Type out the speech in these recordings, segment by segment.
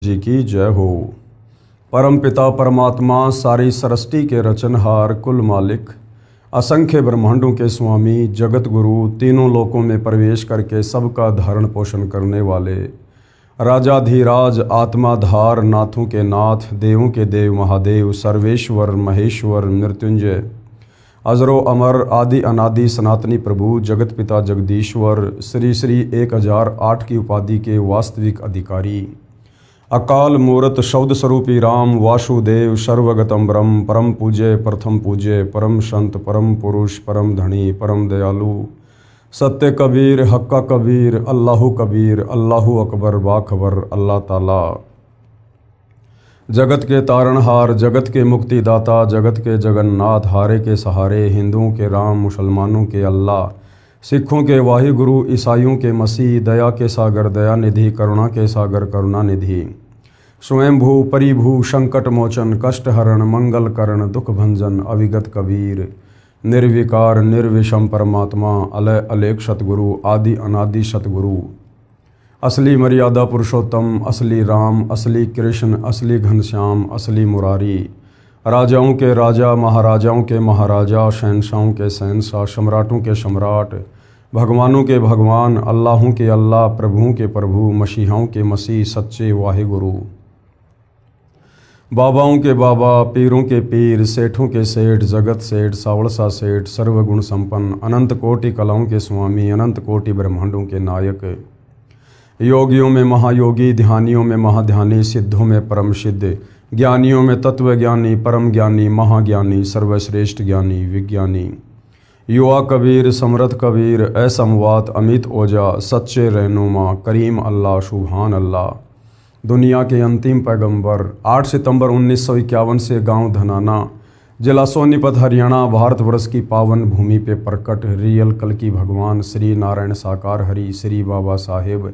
जी की जय हो। परम पिता परमात्मा सारी सृष्टि के रचनहार कुल मालिक असंख्य ब्रह्मांडों के स्वामी जगत गुरु तीनों लोकों में प्रवेश करके सबका धारण पोषण करने वाले राजाधिराज आत्माधार नाथों के नाथ देवों के देव महादेव सर्वेश्वर महेश्वर मृत्युंजय अजरो अमर आदि अनादि सनातनी प्रभु जगत पिता जगदीश्वर श्री श्री 1008 की उपाधि के वास्तविक अधिकारी अकाल मूर्त शब्द स्वरूपी राम वासुदेव सर्वगतम ब्रह्म परम पूज्य प्रथम पूज्य परम संत परम पुरुष परम धनी परम दयालु सत्य कबीर हक्का कबीर अल्लाहु कबीर अल्लाहु अकबर बाखबर अल्लाह ताला जगत के तारणहार जगत के मुक्तिदाता जगत के जगन्नाथ हारे के सहारे हिंदुओं के राम मुसलमानों के अल्लाह सिखों के वाहिगुरु ईसाइयों के मसीह दया के सागर दया निधि करुणा के सागर करुणा निधि स्वयंभू परिभू संकट मोचन कष्ट हरण मंगल करण दुख भंजन अविगत कबीर निर्विकार निर्विषम परमात्मा अलय अलेख सतगुरु आदि अनादि सतगुरु असली मर्यादा पुरुषोत्तम असली राम असली कृष्ण असली घनश्याम असली मुरारी राजाओं के राजा महाराजाओं के महाराजा शहनशाहों के शहनशाह सम्राटों के सम्राट भगवानों के भगवान अल्लाहों के अल्लाह प्रभुओं के प्रभु मसीहाओं के मसीह सच्चे वाहिगुरु बाबाओं के बाबा पीरों के पीर सेठों के सेठ जगत सेठ सावड़सा सेठ सर्वगुण संपन्न अनंत कोटि कलाओं के स्वामी अनंत कोटि ब्रह्मांडों के नायक योगियों में महायोगी ध्यानियों में महाध्यानी सिद्धों में परम सिद्ध ज्ञानियों में तत्वज्ञानी परम ज्ञानी महाज्ञानी सर्वश्रेष्ठ ज्ञानी विज्ञानी युवा कबीर समर्थ कबीर असमवात अमित ओजा सच्चे रहनुमा करीम अल्लाह सुभान अल्लाह दुनिया के अंतिम पैगंबर 8 सितंबर 1951 से गांव धनाना जिला सोनीपत हरियाणा भारतवर्ष की पावन भूमि पे प्रकट रियल कल की भगवान श्री नारायण साकार हरि श्री बाबा साहेब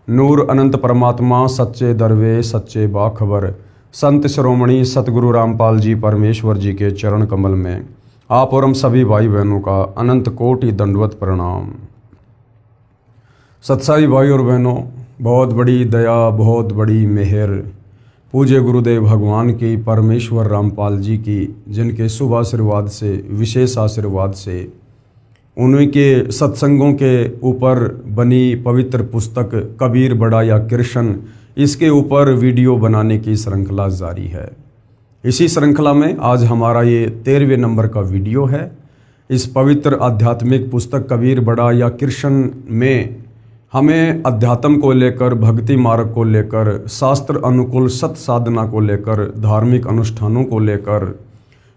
नूर अनंत परमात्मा सच्चे दरवे सच्चे बाखबर संत श्रोमणी सतगुरु रामपाल जी परमेश्वर जी के चरण कमल में आप और हम सभी भाई बहनों का अनंत कोटि दंडवत प्रणाम। सत्साई भाई और बहनों, बहुत बड़ी दया बहुत बड़ी मेहर पूज्य गुरुदेव भगवान की परमेश्वर रामपाल जी की जिनके शुभ आशीर्वाद से विशेष आशीर्वाद से उन्हीं के सत्संगों के ऊपर बनी पवित्र पुस्तक कबीर बड़ा या कृष्ण इसके ऊपर वीडियो बनाने की श्रृंखला जारी है। इसी श्रृंखला में आज हमारा ये 13वें नंबर का वीडियो है। इस पवित्र आध्यात्मिक पुस्तक कबीर बड़ा या कृष्ण में हमें अध्यात्म को लेकर भक्ति मार्ग को लेकर शास्त्र अनुकूल सत साधना को लेकर धार्मिक अनुष्ठानों को लेकर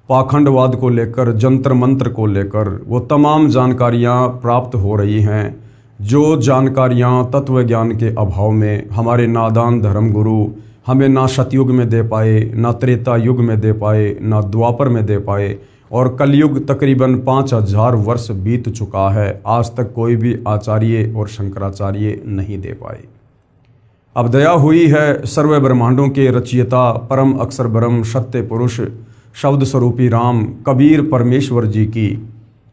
पाखंडवाद को लेकर जंत्र मंत्र को लेकर वो तमाम जानकारियाँ प्राप्त हो रही हैं जो जानकारियाँ तत्व ज्ञान के अभाव में हमारे नादान धर्म गुरु हमें ना सतयुग में दे पाए ना त्रेता युग में दे पाए ना द्वापर में दे पाए और कलयुग तकरीबन 5000 वर्ष बीत चुका है, आज तक कोई भी आचार्य और शंकराचार्य नहीं दे पाए। अब दया हुई है सर्व ब्रह्मांडों के रचयिता परम अक्षर ब्रह्म सत्य पुरुष शब्द स्वरूपी राम कबीर परमेश्वर जी की,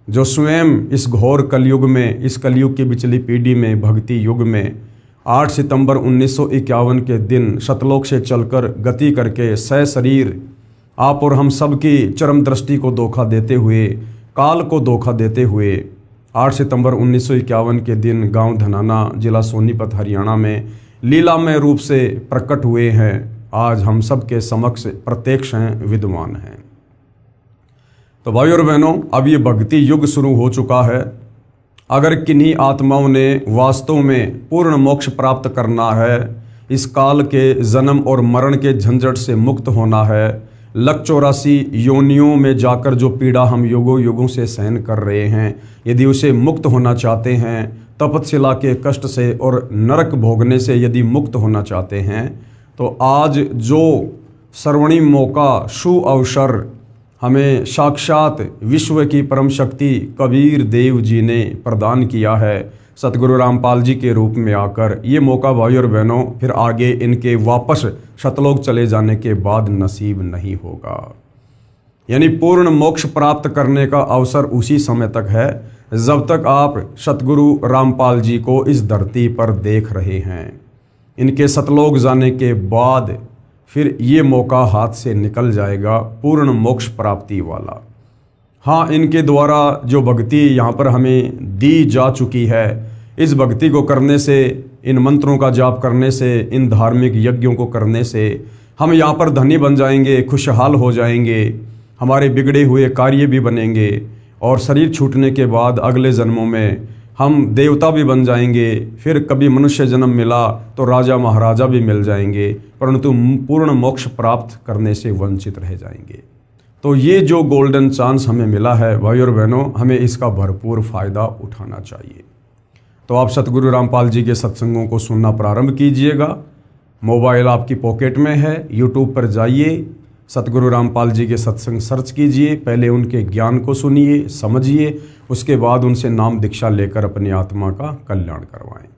जो स्वयं इस घोर कलयुग में इस कलयुग की पिछली पीढ़ी में भक्ति युग में 8 सितंबर 1951 के दिन सतलोक से चलकर गति करके सशरीर आप और हम सब की चरम दृष्टि को धोखा देते हुए काल को धोखा देते हुए 8 सितंबर 1951 के दिन गांव धनाना जिला सोनीपत हरियाणा में लीलामय रूप से प्रकट हुए हैं। आज हम सब के समक्ष प्रत्यक्ष हैं, विद्यमान हैं। तो भाई और बहनों, अब ये भक्ति युग शुरू हो चुका है। अगर किन्हीं आत्माओं ने वास्तव में पूर्ण मोक्ष प्राप्त करना है, इस काल के जन्म और मरण के झंझट से मुक्त होना है, 184 योनियों में जाकर जो पीड़ा हम युगों युगों से सहन कर रहे हैं, यदि उसे मुक्त होना चाहते हैं, तपतशिला के कष्ट से और नरक भोगने से यदि मुक्त होना चाहते हैं, तो आज जो सर्वणिम मौका शु अवसर हमें साक्षात विश्व की परम शक्ति कबीर देव जी ने प्रदान किया है सतगुरु रामपाल जी के रूप में आकर, ये मौका भाई और बहनों फिर आगे इनके वापस सतलोक चले जाने के बाद नसीब नहीं होगा। यानी पूर्ण मोक्ष प्राप्त करने का अवसर उसी समय तक है जब तक आप सतगुरु रामपाल जी को इस धरती पर देख रहे हैं। इनके सतलोक जाने के बाद फिर ये मौका हाथ से निकल जाएगा पूर्ण मोक्ष प्राप्ति वाला। हाँ, इनके द्वारा जो भक्ति यहाँ पर हमें दी जा चुकी है, इस भक्ति को करने से, इन मंत्रों का जाप करने से, इन धार्मिक यज्ञों को करने से हम यहाँ पर धनी बन जाएंगे, खुशहाल हो जाएंगे, हमारे बिगड़े हुए कार्य भी बनेंगे और शरीर छूटने के बाद अगले जन्मों में हम देवता भी बन जाएंगे। फिर कभी मनुष्य जन्म मिला तो राजा महाराजा भी मिल जाएंगे, परंतु पूर्ण मोक्ष प्राप्त करने से वंचित रह जाएंगे। तो ये जो गोल्डन चांस हमें मिला है भाई और बहनों, हमें इसका भरपूर फ़ायदा उठाना चाहिए। तो आप सतगुरु रामपाल जी के सत्संगों को सुनना प्रारंभ कीजिएगा। मोबाइल आपकी पॉकेट में है, यूट्यूब पर जाइए, सतगुरु रामपाल जी के सत्संग सर्च कीजिए, पहले उनके ज्ञान को सुनिए, समझिए, उसके बाद उनसे नाम दीक्षा लेकर अपनी आत्मा का कल्याण करवाएं।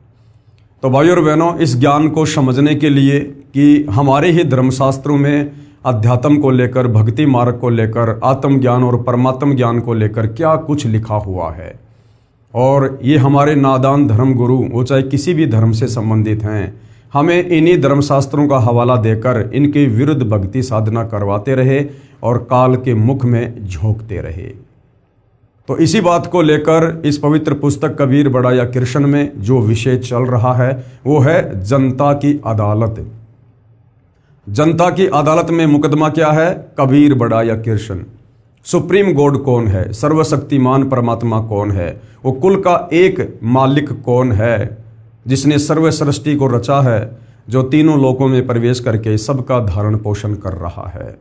तो भाई और बहनों, इस ज्ञान को समझने के लिए कि हमारे ही धर्मशास्त्रों में अध्यात्म को लेकर, भक्ति मार्ग को लेकर, आत्मज्ञान और परमात्म ज्ञान को लेकर क्या कुछ लिखा हुआ है, और ये हमारे नादान धर्म गुरु, वो चाहे किसी भी धर्म से संबंधित हैं, हमें इन्हीं धर्मशास्त्रों का हवाला देकर इनके विरुद्ध भक्ति साधना करवाते रहे और काल के मुख में झोंकते रहे। तो इसी बात को लेकर इस पवित्र पुस्तक कबीर बड़ा या कृष्ण में जो विषय चल रहा है वो है जनता की अदालत। जनता की अदालत में मुकदमा क्या है? कबीर बड़ा या कृष्ण। सुप्रीम गॉड कौन है? सर्वशक्तिमान परमात्मा कौन है? वो कुल का एक मालिक कौन है जिसने सर्व सृष्टि को रचा है, जो तीनों लोकों में प्रवेश करके सबका धारण पोषण कर रहा है।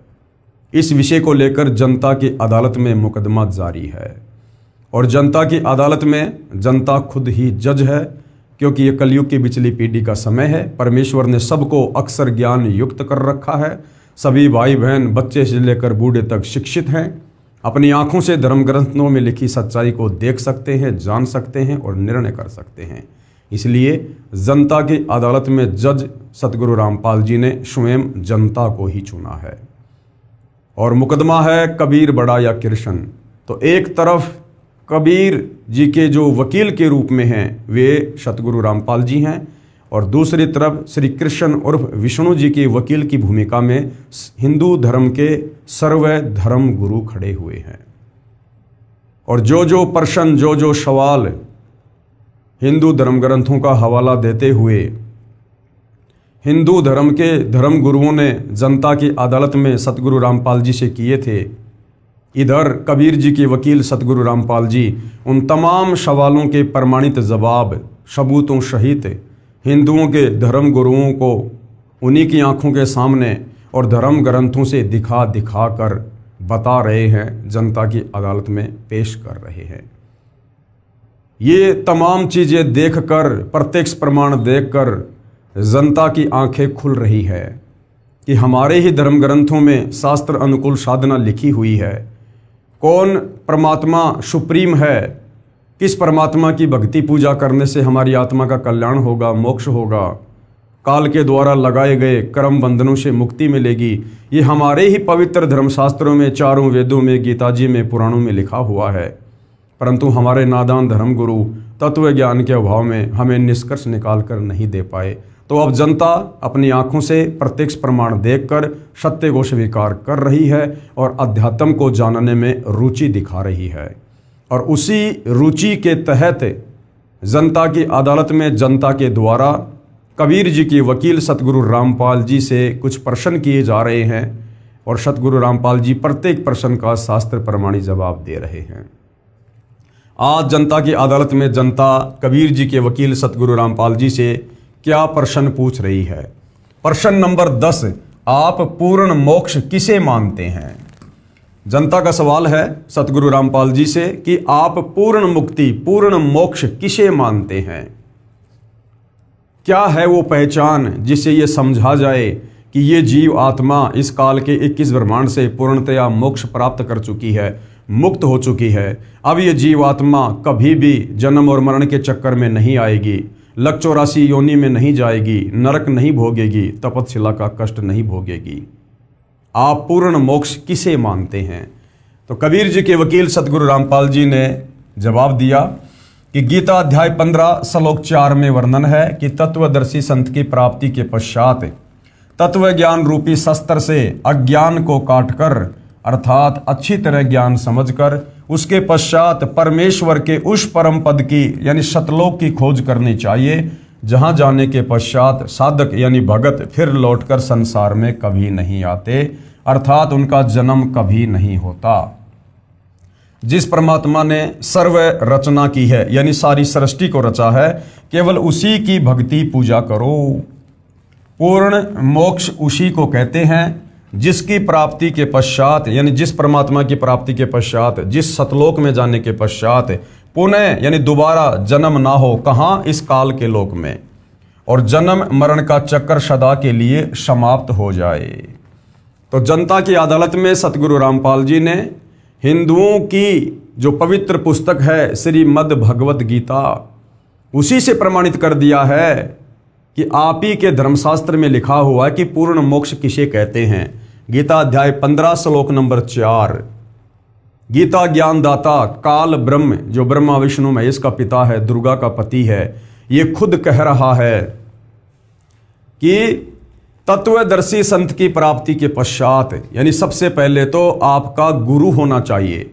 इस विषय को लेकर जनता की अदालत में मुकदमा जारी है और जनता की अदालत में जनता खुद ही जज है, क्योंकि ये कलयुग की बिचली पीढ़ी का समय है। परमेश्वर ने सबको अक्षर ज्ञान युक्त कर रखा है। सभी भाई बहन, बच्चे से लेकर बूढ़े तक शिक्षित हैं, अपनी आंखों से धर्म ग्रंथों में लिखी सच्चाई को देख सकते हैं, जान सकते हैं और निर्णय कर सकते हैं। इसलिए जनता की अदालत में जज सतगुरु रामपाल जी ने स्वयं जनता को ही चुना है और मुकदमा है कबीर बड़ा या कृष्ण। तो एक तरफ कबीर जी के जो वकील के रूप में हैं वे सतगुरु रामपाल जी हैं और दूसरी तरफ श्री कृष्ण उर्फ विष्णु जी के वकील की भूमिका में हिंदू धर्म के सर्व धर्म गुरु खड़े हुए हैं। और जो प्रश्न, जो सवाल हिंदू धर्म ग्रंथों का हवाला देते हुए हिंदू धर्म के धर्म गुरुओं ने जनता की अदालत में सतगुरु रामपाल जी से किए थे, इधर कबीर जी के वकील सतगुरु रामपाल जी उन तमाम सवालों के प्रमाणित जवाब सबूतों सहित हिंदुओं के धर्म गुरुओं को उन्हीं की आंखों के सामने और धर्म ग्रंथों से दिखा कर बता रहे हैं, जनता की अदालत में पेश कर रहे हैं। ये तमाम चीज़ें देखकर, प्रत्यक्ष प्रमाण देखकर जनता की आंखें खुल रही है कि हमारे ही धर्म ग्रंथों में शास्त्र अनुकूल साधना लिखी हुई है। कौन परमात्मा सुप्रीम है, किस परमात्मा की भक्ति पूजा करने से हमारी आत्मा का कल्याण होगा, मोक्ष होगा, काल के द्वारा लगाए गए कर्म बंधनों से मुक्ति मिलेगी, ये हमारे ही पवित्र धर्मशास्त्रों में, चारों वेदों में, गीता जी में, पुराणों में लिखा हुआ है। परंतु हमारे नादान धर्म गुरु तत्व ज्ञान के अभाव में हमें निष्कर्ष निकाल कर नहीं दे पाए। तो अब जनता अपनी आंखों से प्रत्यक्ष प्रमाण देखकर सत्य को स्वीकार कर रही है और अध्यात्म को जानने में रुचि दिखा रही है। और उसी रुचि के तहत जनता की अदालत में जनता के द्वारा कबीर जी के वकील सतगुरु रामपाल जी से कुछ प्रश्न किए जा रहे हैं और सतगुरु रामपाल जी प्रत्येक प्रश्न का शास्त्र प्रमाणित जवाब दे रहे हैं। आज जनता की अदालत में जनता कबीर जी के वकील सतगुरु रामपाल जी से क्या प्रश्न पूछ रही है? प्रश्न नंबर 10, आप पूर्ण मोक्ष किसे मानते हैं? जनता का सवाल है सतगुरु रामपाल जी से कि आप पूर्ण मुक्ति, पूर्ण मोक्ष किसे मानते हैं? क्या है वो पहचान जिससे ये समझा जाए कि ये जीव आत्मा इस काल के 21 ब्रह्मांड से पूर्णतया मोक्ष प्राप्त कर चुकी है, मुक्त हो चुकी है। अब ये जीवात्मा कभी भी जन्म और मरण के चक्कर में नहीं आएगी, लक 84 योनि में नहीं जाएगी, नरक नहीं भोगेगी, तपस्या का कष्ट नहीं भोगेगी। आप पूर्ण मोक्ष किसे मानते हैं? तो कबीर जी के वकील सतगुरु रामपाल जी ने जवाब दिया कि गीता अध्याय 15 श्लोक 4 में वर्णन है कि तत्वदर्शी संत की प्राप्ति के पश्चात तत्व ज्ञान रूपी शस्त्र से अज्ञान को काटकर अर्थात अच्छी तरह ज्ञान समझकर उसके पश्चात परमेश्वर के उस परम पद की यानी सतलोक की खोज करनी चाहिए, जहां जाने के पश्चात साधक यानी भगत फिर लौटकर संसार में कभी नहीं आते, अर्थात उनका जन्म कभी नहीं होता। जिस परमात्मा ने सर्व रचना की है यानी सारी सृष्टि को रचा है, केवल उसी की भक्ति पूजा करो। पूर्ण मोक्ष उसी को कहते हैं जिसकी प्राप्ति के पश्चात यानी जिस परमात्मा की प्राप्ति के पश्चात, जिस सतलोक में जाने के पश्चात पुनः यानी दोबारा जन्म ना हो, कहाँ, इस काल के लोक में, और जन्म मरण का चक्कर सदा के लिए समाप्त हो जाए। तो जनता की अदालत में सतगुरु रामपाल जी ने हिंदुओं की जो पवित्र पुस्तक है श्रीमद् भगवत गीता, उसी से प्रमाणित कर दिया है कि आप ही के धर्मशास्त्र में लिखा हुआ है कि पूर्ण मोक्ष किसे कहते हैं। गीता अध्याय 15 श्लोक नंबर 4, गीता ज्ञानदाता काल ब्रह्म, जो ब्रह्मा विष्णु महेश का पिता है, दुर्गा का पति है, ये खुद कह रहा है कि तत्वदर्शी संत की प्राप्ति के पश्चात यानी सबसे पहले तो आपका गुरु होना चाहिए,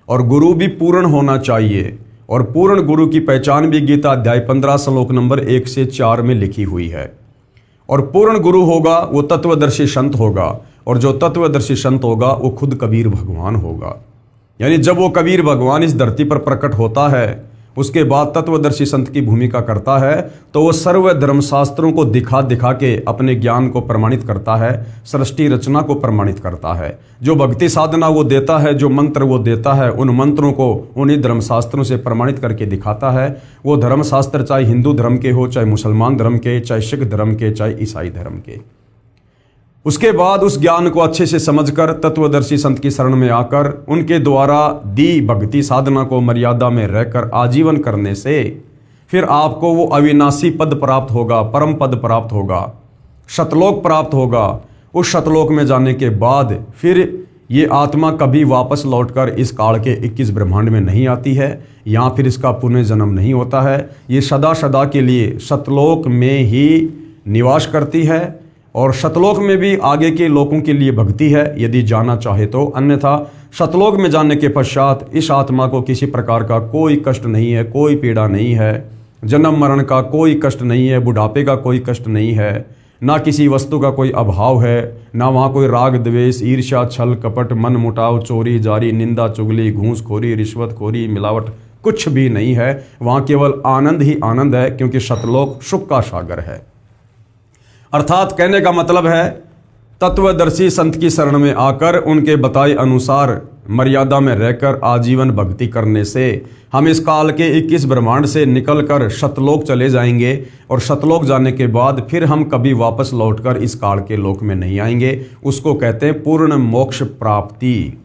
और गुरु भी पूर्ण होना चाहिए, और पूर्ण गुरु की पहचान भी गीता अध्याय 15 श्लोक नंबर 1 से 4 में लिखी हुई है। और पूर्ण गुरु होगा वो तत्वदर्शी संत होगा, और जो तत्वदर्शी संत होगा वो खुद कबीर भगवान होगा। यानी जब वो कबीर भगवान इस धरती पर प्रकट होता है, उसके बाद तत्वदर्शी संत की भूमिका करता है, तो वो सर्व धर्मशास्त्रों को दिखा दिखा के अपने ज्ञान को प्रमाणित करता है, सृष्टि रचना को प्रमाणित करता है। जो भक्ति साधना वो देता है, जो मंत्र वो देता है, उन मंत्रों को उन्हीं धर्मशास्त्रों से प्रमाणित करके दिखाता है। वो धर्मशास्त्र चाहे हिंदू धर्म के हो, चाहे मुसलमान धर्म के, चाहे सिख धर्म के, चाहे ईसाई धर्म के। उसके बाद उस ज्ञान को अच्छे से समझकर तत्वदर्शी संत की शरण में आकर उनके द्वारा दी भक्ति साधना को मर्यादा में रहकर आजीवन करने से फिर आपको वो अविनाशी पद प्राप्त होगा, परम पद प्राप्त होगा, शतलोक प्राप्त होगा। उस शतलोक में जाने के बाद फिर ये आत्मा कभी वापस लौटकर इस काल के 21 ब्रह्मांड में नहीं आती है, यहाँ फिर इसका पुनर्जन्म नहीं होता है। ये सदा सदा के लिए शतलोक में ही निवास करती है, और शतलोक में भी आगे के लोगों के लिए भक्ति है यदि जाना चाहे तो, अन्यथा शतलोक में जाने के पश्चात इस आत्मा को किसी प्रकार का कोई कष्ट नहीं है, कोई पीड़ा नहीं है, जन्म मरण का कोई कष्ट नहीं है, बुढ़ापे का कोई कष्ट नहीं है, ना किसी वस्तु का कोई अभाव है, ना वहाँ कोई राग द्वेष ईर्ष्या छल कपट मन मुटाव चोरी जारी निंदा चुगली घूसखोरी रिश्वतखोरी मिलावट कुछ भी नहीं है। वहाँ केवल आनंद ही आनंद है, क्योंकि शतलोक सुख का सागर है। अर्थात कहने का मतलब है तत्वदर्शी संत की शरण में आकर उनके बताए अनुसार मर्यादा में रहकर आजीवन भक्ति करने से हम इस काल के 21 ब्रह्मांड से निकलकर शतलोक चले जाएंगे, और शतलोक जाने के बाद फिर हम कभी वापस लौटकर इस काल के लोक में नहीं आएंगे। उसको कहते हैं पूर्ण मोक्ष प्राप्ति।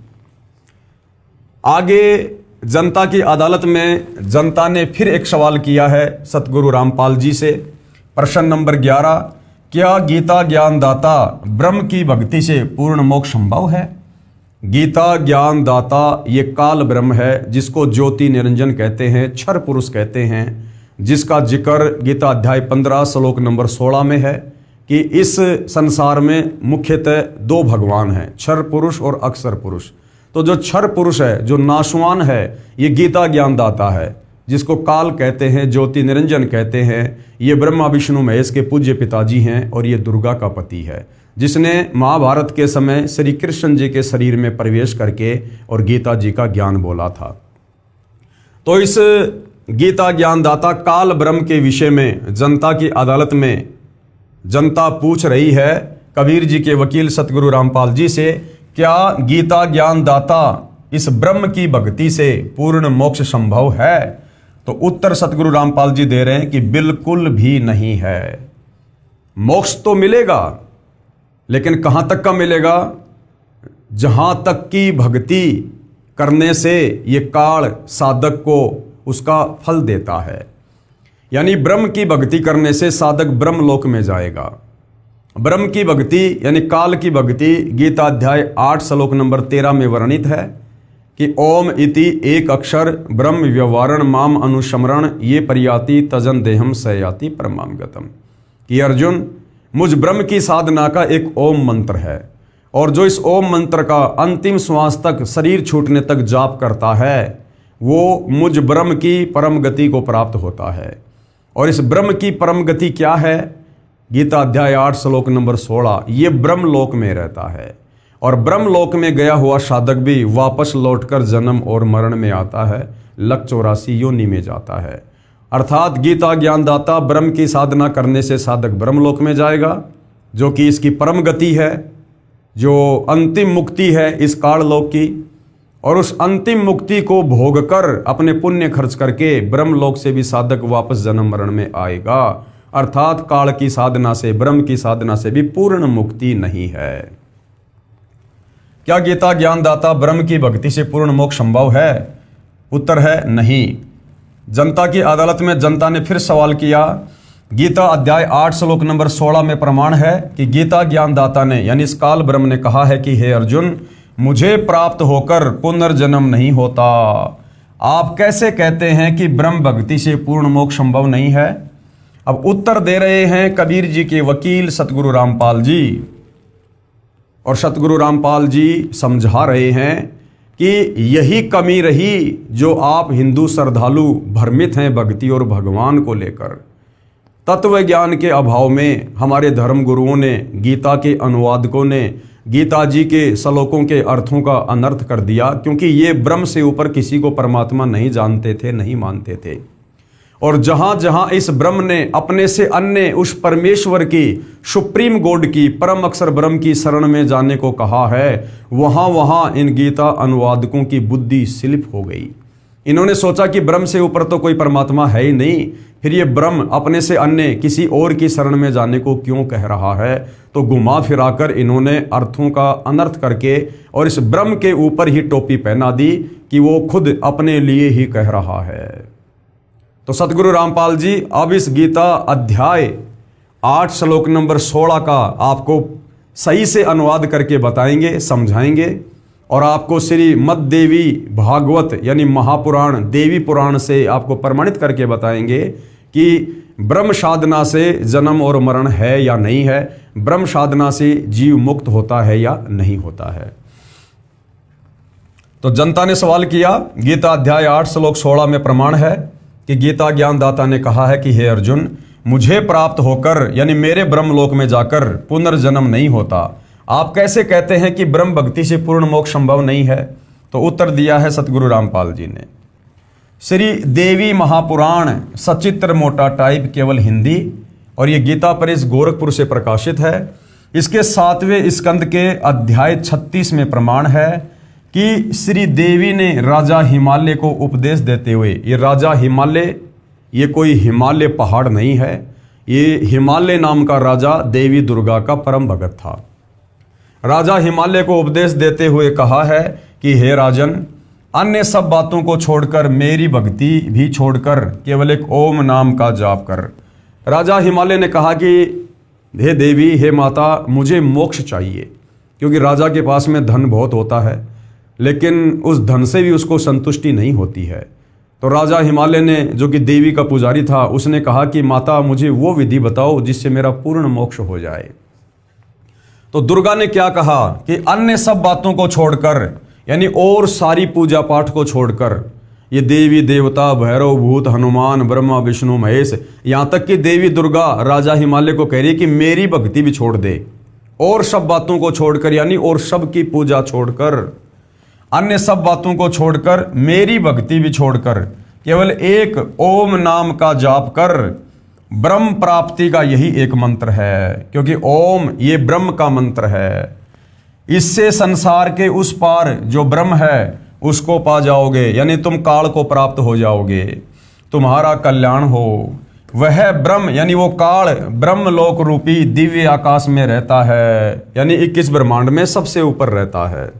आगे जनता की अदालत में जनता ने फिर एक सवाल किया है सतगुरु रामपाल जी से। प्रश्न नंबर 11, क्या गीता ज्ञानदाता ब्रह्म की भक्ति से पूर्ण मोक्ष संभव है? गीता ज्ञानदाता ये काल ब्रह्म है, जिसको ज्योति निरंजन कहते हैं, क्षर पुरुष कहते हैं, जिसका जिक्र गीता अध्याय 15 श्लोक नंबर 16 में है कि इस संसार में मुख्यतः 2 भगवान हैं, क्षर पुरुष और अक्षर पुरुष। तो जो क्षर पुरुष है, जो नाशवान है, ये गीता ज्ञानदाता है, जिसको काल कहते हैं, ज्योति निरंजन कहते हैं। ये ब्रह्मा विष्णु महेश के पूज्य पिताजी हैं, और ये दुर्गा का पति है, जिसने महाभारत के समय श्री कृष्ण जी के शरीर में प्रवेश करके और गीता जी का ज्ञान बोला था। तो इस गीता ज्ञानदाता काल ब्रह्म के विषय में जनता की अदालत में जनता पूछ रही है कबीर जी के वकील सतगुरु रामपाल जी से, क्या गीता ज्ञानदाता इस ब्रह्म की भक्ति से पूर्ण मोक्ष संभव है? तो उत्तर सतगुरु रामपाल जी दे रहे हैं कि बिल्कुल भी नहीं है। मोक्ष तो मिलेगा, लेकिन कहां तक का मिलेगा? जहां तक की भक्ति करने से ये काल साधक को उसका फल देता है। यानी ब्रह्म की भक्ति करने से साधक ब्रह्म लोक में जाएगा। ब्रह्म की भक्ति यानी काल की भक्ति गीता अध्याय 8 श्लोक नंबर 13 में वर्णित है कि ओम इति एक अक्षर ब्रह्म व्यवहारण माम अनुस्मरण ये पर्याति तजन देहम सयाति परमाम गतम। कि अर्जुन, मुझ ब्रह्म की साधना का एक ओम मंत्र है, और जो इस ओम मंत्र का अंतिम श्वास तक, शरीर छूटने तक जाप करता है, वो मुझ ब्रह्म की परम गति को प्राप्त होता है। और इस ब्रह्म की परम गति क्या है? गीता अध्याय 8 श्लोक नंबर 16, ये ब्रह्म लोक में रहता है। और ब्रह्म लोक में गया हुआ साधक भी वापस लौटकर जन्म और मरण में आता है, लक 84 योनि में जाता है। अर्थात गीता ज्ञानदाता ब्रह्म की साधना करने से साधक ब्रह्म लोक में जाएगा, जो कि इसकी परम गति है, जो अंतिम मुक्ति है इस काल लोक की। और उस अंतिम मुक्ति को भोग कर अपने पुण्य खर्च करके ब्रह्म लोक से भी साधक वापस जन्म मरण में आएगा। अर्थात काल की साधना से, ब्रह्म की साधना से भी पूर्ण मुक्ति नहीं है। क्या गीता ज्ञानदाता ब्रह्म की भक्ति से पूर्ण मोक्ष संभव है? उत्तर है नहीं। जनता की अदालत में जनता ने फिर सवाल किया। गीता अध्याय 8 श्लोक नंबर 16 में प्रमाण है कि गीता ज्ञानदाता ने यानी इस काल ब्रह्म ने कहा है कि हे अर्जुन, मुझे प्राप्त होकर पुनर्जन्म नहीं होता। आप कैसे कहते हैं कि ब्रह्म भक्ति से पूर्ण मोक्ष संभव नहीं है? अब उत्तर दे रहे हैं कबीर जी के वकील सतगुरु रामपाल जी। और सतगुरु रामपाल जी समझा रहे हैं कि यही कमी रही जो आप हिंदू श्रद्धालु भ्रमित हैं भक्ति और भगवान को लेकर। तत्व ज्ञान के अभाव में हमारे धर्म गुरुओं ने, गीता के अनुवादकों ने गीता जी के श्लोकों के अर्थों का अनर्थ कर दिया, क्योंकि ये ब्रह्म से ऊपर किसी को परमात्मा नहीं जानते थे, नहीं मानते थे। और जहां जहां इस ब्रह्म ने अपने से अन्य उस परमेश्वर की, सुप्रीम गॉड की, परम अक्षर ब्रह्म की शरण में जाने को कहा है, वहां वहां इन गीता अनुवादकों की बुद्धि स्लिप हो गई। इन्होंने सोचा कि ब्रह्म से ऊपर तो कोई परमात्मा है ही नहीं, फिर ये ब्रह्म अपने से अन्य किसी और की शरण में जाने को क्यों कह रहा है। तो घुमा फिराकर इन्होंने अर्थों का अनर्थ करके और इस ब्रह्म के ऊपर ही टोपी पहना दी कि वो खुद अपने लिए ही कह रहा है। तो सतगुरु रामपाल जी अब इस गीता अध्याय 8 श्लोक नंबर 16 का आपको सही से अनुवाद करके बताएंगे, समझाएंगे, और आपको श्री मद देवी भागवत यानी महापुराण, देवी पुराण से आपको प्रमाणित करके बताएंगे कि ब्रह्म साधना से जन्म और मरण है या नहीं है, ब्रह्म साधना से जीव मुक्त होता है या नहीं होता है। तो जनता ने सवाल किया, गीता अध्याय 8 श्लोक 16 में प्रमाण है कि गीता ज्ञानदाता ने कहा है कि हे अर्जुन, मुझे प्राप्त होकर यानी मेरे ब्रह्मलोक में जाकर पुनर्जन्म नहीं होता। आप कैसे कहते हैं कि ब्रह्म भक्ति से पूर्ण मोक्ष संभव नहीं है? तो उत्तर दिया है सतगुरु रामपाल जी ने। श्री देवी महापुराण सचित्र मोटा टाइप केवल हिंदी, और ये गीता प्रेस गोरखपुर से प्रकाशित है। इसके 7वें स्कंद के अध्याय 36 में प्रमाण है कि श्री देवी ने राजा हिमालय को उपदेश देते हुए, ये राजा हिमालय ये कोई हिमालय पहाड़ नहीं है, ये हिमालय नाम का राजा देवी दुर्गा का परम भगत था। राजा हिमालय को उपदेश देते हुए कहा है कि हे राजन, अन्य सब बातों को छोड़कर, मेरी भक्ति भी छोड़कर केवल एक ओम नाम का जाप कर। राजा हिमालय ने कहा कि हे देवी, हे माता, मुझे मोक्ष चाहिए, क्योंकि राजा के पास में धन बहुत होता है, लेकिन उस धन से भी उसको संतुष्टि नहीं होती है। तो राजा हिमालय ने, जो कि देवी का पुजारी था, उसने कहा कि माता, मुझे वो विधि बताओ जिससे मेरा पूर्ण मोक्ष हो जाए। तो दुर्गा ने क्या कहा कि अन्य सब बातों को छोड़कर, यानी और सारी पूजा पाठ को छोड़कर, ये देवी देवता, भैरव भूत, हनुमान, ब्रह्मा विष्णु महेश, यहाँ तक कि देवी दुर्गा राजा हिमालय को कह रही कि मेरी भक्ति भी छोड़ दे, और सब बातों को छोड़कर, यानी और सब की पूजा छोड़कर, अन्य सब बातों को छोड़कर, मेरी भक्ति भी छोड़कर केवल एक ओम नाम का जाप कर। ब्रह्म प्राप्ति का यही एक मंत्र है, क्योंकि ओम ये ब्रह्म का मंत्र है। इससे संसार के उस पार जो ब्रह्म है उसको पा जाओगे, यानी तुम काल को प्राप्त हो जाओगे, तुम्हारा कल्याण हो। वह ब्रह्म यानी वो काल ब्रह्मलोक रूपी दिव्य आकाश में रहता है, यानी 21 ब्रह्मांड में सबसे ऊपर रहता है।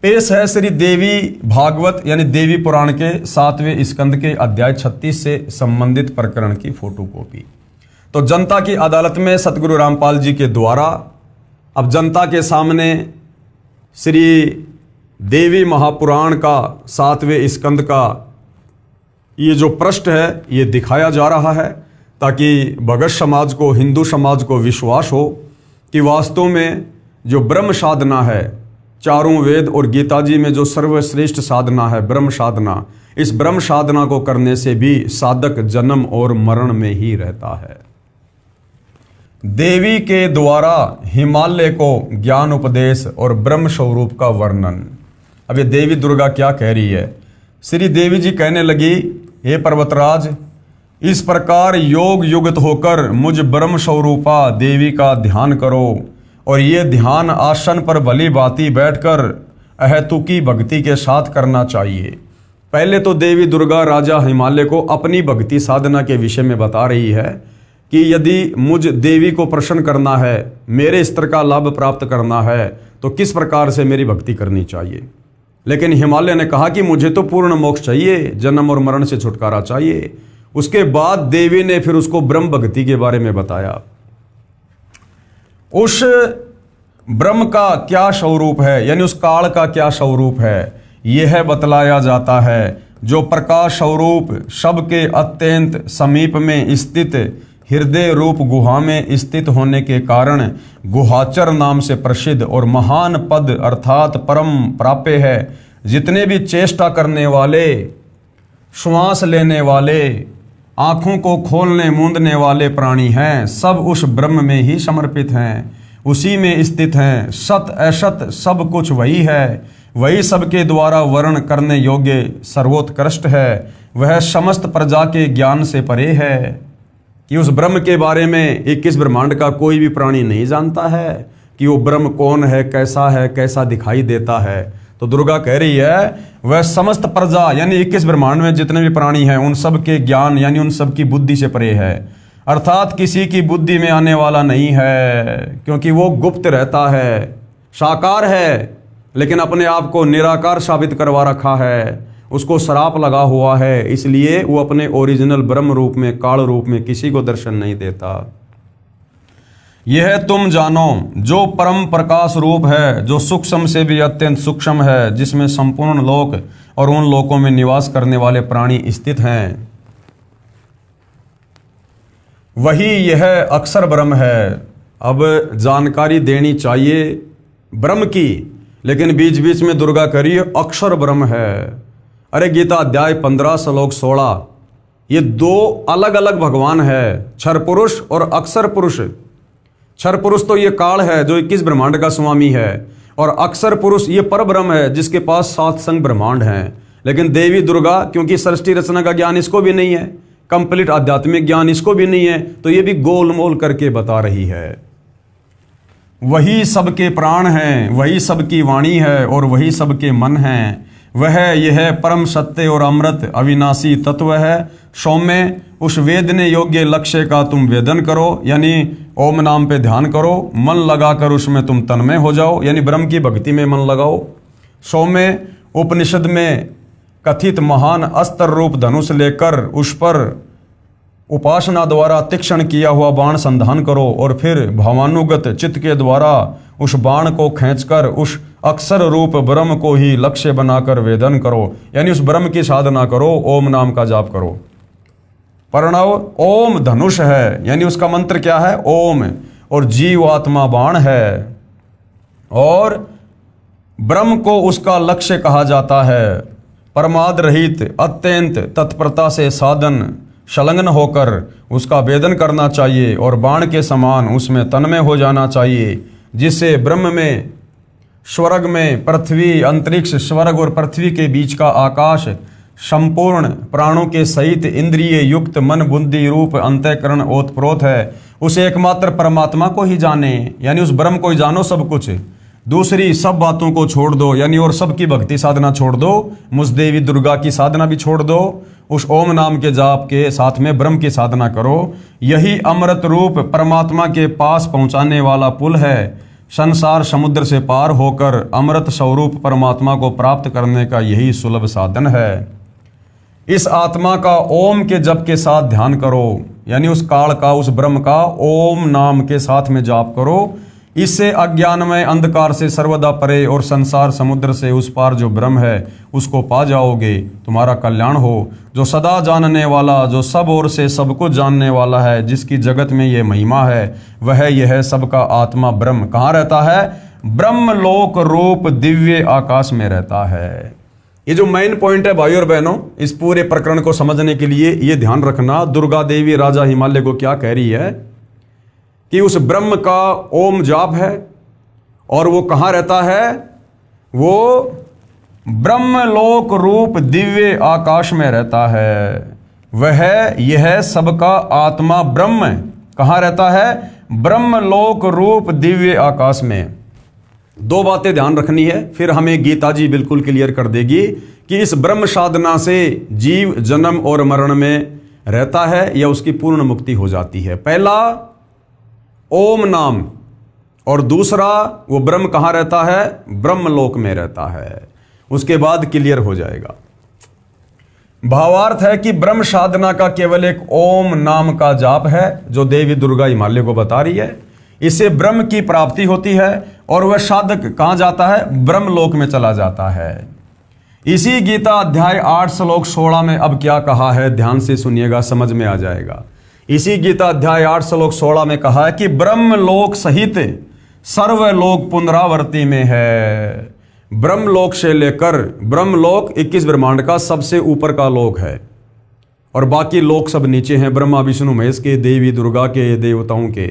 पेश है श्री देवी भागवत यानी देवी पुराण के 7वें स्कंद के अध्याय 36 से संबंधित प्रकरण की फोटोकॉपी। तो जनता की अदालत में सतगुरु रामपाल जी के द्वारा अब जनता के सामने श्री देवी महापुराण का 7वें स्कंद का ये जो पृष्ठ है ये दिखाया जा रहा है, ताकि भगत समाज को, हिंदू समाज को विश्वास हो कि वास्तव में जो ब्रह्म साधना है, चारों वेद और गीता जी में जो सर्वश्रेष्ठ साधना है ब्रह्म साधना, इस ब्रह्म साधना को करने से भी साधक जन्म और मरण में ही रहता है। देवी के द्वारा हिमालय को ज्ञान उपदेश और ब्रह्म स्वरूप का वर्णन। अब ये देवी दुर्गा क्या कह रही है? श्री देवी जी कहने लगी, हे पर्वतराज, इस प्रकार योग युक्त होकर मुझ ब्रह्म स्वरूपा देवी का ध्यान करो, और ये ध्यान आसन पर भली भांति बैठकर अहेतुकी भक्ति के साथ करना चाहिए। पहले तो देवी दुर्गा राजा हिमालय को अपनी भक्ति साधना के विषय में बता रही है कि यदि मुझ देवी को प्रसन्न करना है, मेरे स्तर का लाभ प्राप्त करना है, तो किस प्रकार से मेरी भक्ति करनी चाहिए। लेकिन हिमालय ने कहा कि मुझे तो पूर्ण मोक्ष चाहिए, जन्म और मरण से छुटकारा चाहिए। उसके बाद देवी ने फिर उसको ब्रह्म भक्ति के बारे में बताया। उस ब्रह्म का क्या स्वरूप है, यानी उस काल का क्या स्वरूप है, यह बतलाया जाता है। जो प्रकाश स्वरूप सबके अत्यंत समीप में स्थित हृदय रूप गुहा में स्थित होने के कारण गुहाचर नाम से प्रसिद्ध और महान पद अर्थात परम प्राप्य है। जितने भी चेष्टा करने वाले, श्वास लेने वाले, आँखों को खोलने मूंदने वाले प्राणी हैं, सब उस ब्रह्म में ही समर्पित हैं, उसी में स्थित हैं। सत असत सब कुछ वही है, वही सबके द्वारा वर्ण करने योग्य सर्वोत्कृष्ट है। वह समस्त प्रजा के ज्ञान से परे है कि उस ब्रह्म के बारे में 21 ब्रह्मांड का कोई भी प्राणी नहीं जानता है कि वो ब्रह्म कौन है, कैसा दिखाई देता है। तो दुर्गा कह रही है वह समस्त प्रजा यानी 21 ब्रह्मांड में जितने भी प्राणी हैं उन सब के ज्ञान यानी उन सब की बुद्धि से परे है, अर्थात किसी की बुद्धि में आने वाला नहीं है, क्योंकि वो गुप्त रहता है, साकार है, लेकिन अपने आप को निराकार साबित करवा रखा है, उसको श्राप लगा हुआ है, इसलिए वो अपने ओरिजिनल ब्रह्म रूप में, काल रूप में किसी को दर्शन नहीं देता। यह तुम जानो जो परम प्रकाश रूप है, जो सूक्ष्म से भी अत्यंत सूक्ष्म है, जिसमें संपूर्ण लोक और उन लोकों में निवास करने वाले प्राणी स्थित हैं, वही यह अक्षर ब्रह्म है। अब जानकारी देनी चाहिए ब्रह्म की, लेकिन बीच बीच में दुर्गा करिए अक्षर ब्रह्म है। अरे गीता अध्याय 15 श्लोक 16, ये दो अलग अलग भगवान है, क्षर पुरुष और अक्षर पुरुष। क्षर पुरुष तो ये काल है जो 21 ब्रह्मांड का स्वामी है, और अक्षर पुरुष ये पर ब्रह्म है जिसके पास 7 संग ब्रह्मांड हैं। लेकिन देवी दुर्गा क्योंकि सृष्टि रचना का ज्ञान इसको भी नहीं है, कंप्लीट आध्यात्मिक ज्ञान इसको भी नहीं है, तो ये भी गोलमोल करके बता रही है। वही सबके प्राण हैं, वही सबकी वाणी है और वही सबके मन हैं। वह यह परम सत्य और अमृत अविनाशी तत्व है। सौम्य उस वेदने योग्य लक्ष्य का तुम वेदन करो, यानी ओम नाम पे ध्यान करो, मन लगाकर उसमें तुम तन्मय हो जाओ, यानी ब्रह्म की भक्ति में मन लगाओ। सौम्य उपनिषद में कथित महान अस्त्र रूप धनुष लेकर उस पर उपासना द्वारा तीक्ष्ण किया हुआ बाण संधान करो, और फिर भावानुगत चित्त के द्वारा उस बाण को खींचकर उस अक्षर रूप ब्रह्म को ही लक्ष्य बनाकर वेदन करो, यानी उस ब्रह्म की साधना करो, ओम नाम का जाप करो। प्रणव ओम धनुष है, यानी उसका मंत्र क्या है? ओम, और जीव आत्मा बाण है, और ब्रह्म को उसका लक्ष्य कहा जाता है। परमाद रहित अत्यंत तत्परता से साधन संलग्न होकर उसका वेदन करना चाहिए, और बाण के समान उसमें तन्मय हो जाना चाहिए, जिससे ब्रह्म में, स्वर्ग में, पृथ्वी, अंतरिक्ष, स्वर्ग और पृथ्वी के बीच का आकाश संपूर्ण प्राणों के सहित इंद्रिय युक्त मन बुद्धि रूप अंतःकरण ओतप्रोत है। उस एकमात्र परमात्मा को ही जाने, यानी उस ब्रह्म को ही जानो सब कुछ, दूसरी सब बातों को छोड़ दो, यानी और सबकी भक्ति साधना छोड़ दो, मुझ देवी दुर्गा की साधना भी छोड़ दो, उस ओम नाम के जाप के साथ में ब्रह्म की साधना करो। यही अमृत रूप परमात्मा के पास पहुंचाने वाला पुल है। संसार समुद्र से पार होकर अमृत स्वरूप परमात्मा को प्राप्त करने का यही सुलभ साधन है। इस आत्मा का ओम के जप के साथ ध्यान करो, यानी उस काल का, उस ब्रह्म का ओम नाम के साथ में जाप करो। इससे अज्ञानमय अंधकार से सर्वदा परे और संसार समुद्र से उस पार जो ब्रह्म है उसको पा जाओगे, तुम्हारा कल्याण हो। जो सदा जानने वाला, जो सब ओर से सब कुछ जानने वाला है, जिसकी जगत में ये महिमा है, वह यह सबका आत्मा ब्रह्म कहाँ रहता है? ब्रह्म लोक रूप दिव्य आकाश में रहता है। ये जो मेन पॉइंट है भाई और बहनों, इस पूरे प्रकरण को समझने के लिए ये ध्यान रखना, दुर्गा देवी राजा हिमालय को क्या कह रही है कि उस ब्रह्म का ओम जाप है और वो कहाँ रहता है? वो ब्रह्म लोक रूप दिव्य आकाश में रहता है। वह यह सबका आत्मा ब्रह्म कहाँ रहता है? ब्रह्म लोक रूप दिव्य आकाश में। दो बातें ध्यान रखनी है, फिर हमें गीता जी बिल्कुल क्लियर कर देगी कि इस ब्रह्म साधना से जीव जन्म और मरण में रहता है या उसकी पूर्ण मुक्ति हो जाती है। पहला ओम नाम, और दूसरा वो ब्रह्म कहाँ रहता है? ब्रह्मलोक में रहता है। उसके बाद क्लियर हो जाएगा। भावार्थ है कि ब्रह्म साधना का केवल एक ओम नाम का जाप है जो देवी दुर्गा हिमालय को बता रही है। इससे ब्रह्म की प्राप्ति होती है और वह साधक कहाँ जाता है? ब्रह्मलोक में चला जाता है। इसी गीता अध्याय 8 श्लोक 16 में अब क्या कहा है, ध्यान से सुनिएगा, समझ में आ जाएगा। इसी गीता अध्याय 8 श्लोक 16 में कहा है कि ब्रह्मलोक सहित सर्वलोक पुनरावर्ती में है। ब्रह्मलोक से लेकर, ब्रह्मलोक 21 ब्रह्मांड का सबसे ऊपर का लोक है और बाकी लोक सब नीचे हैं, ब्रह्मा विष्णु महेश के, देवी दुर्गा के, देवताओं के।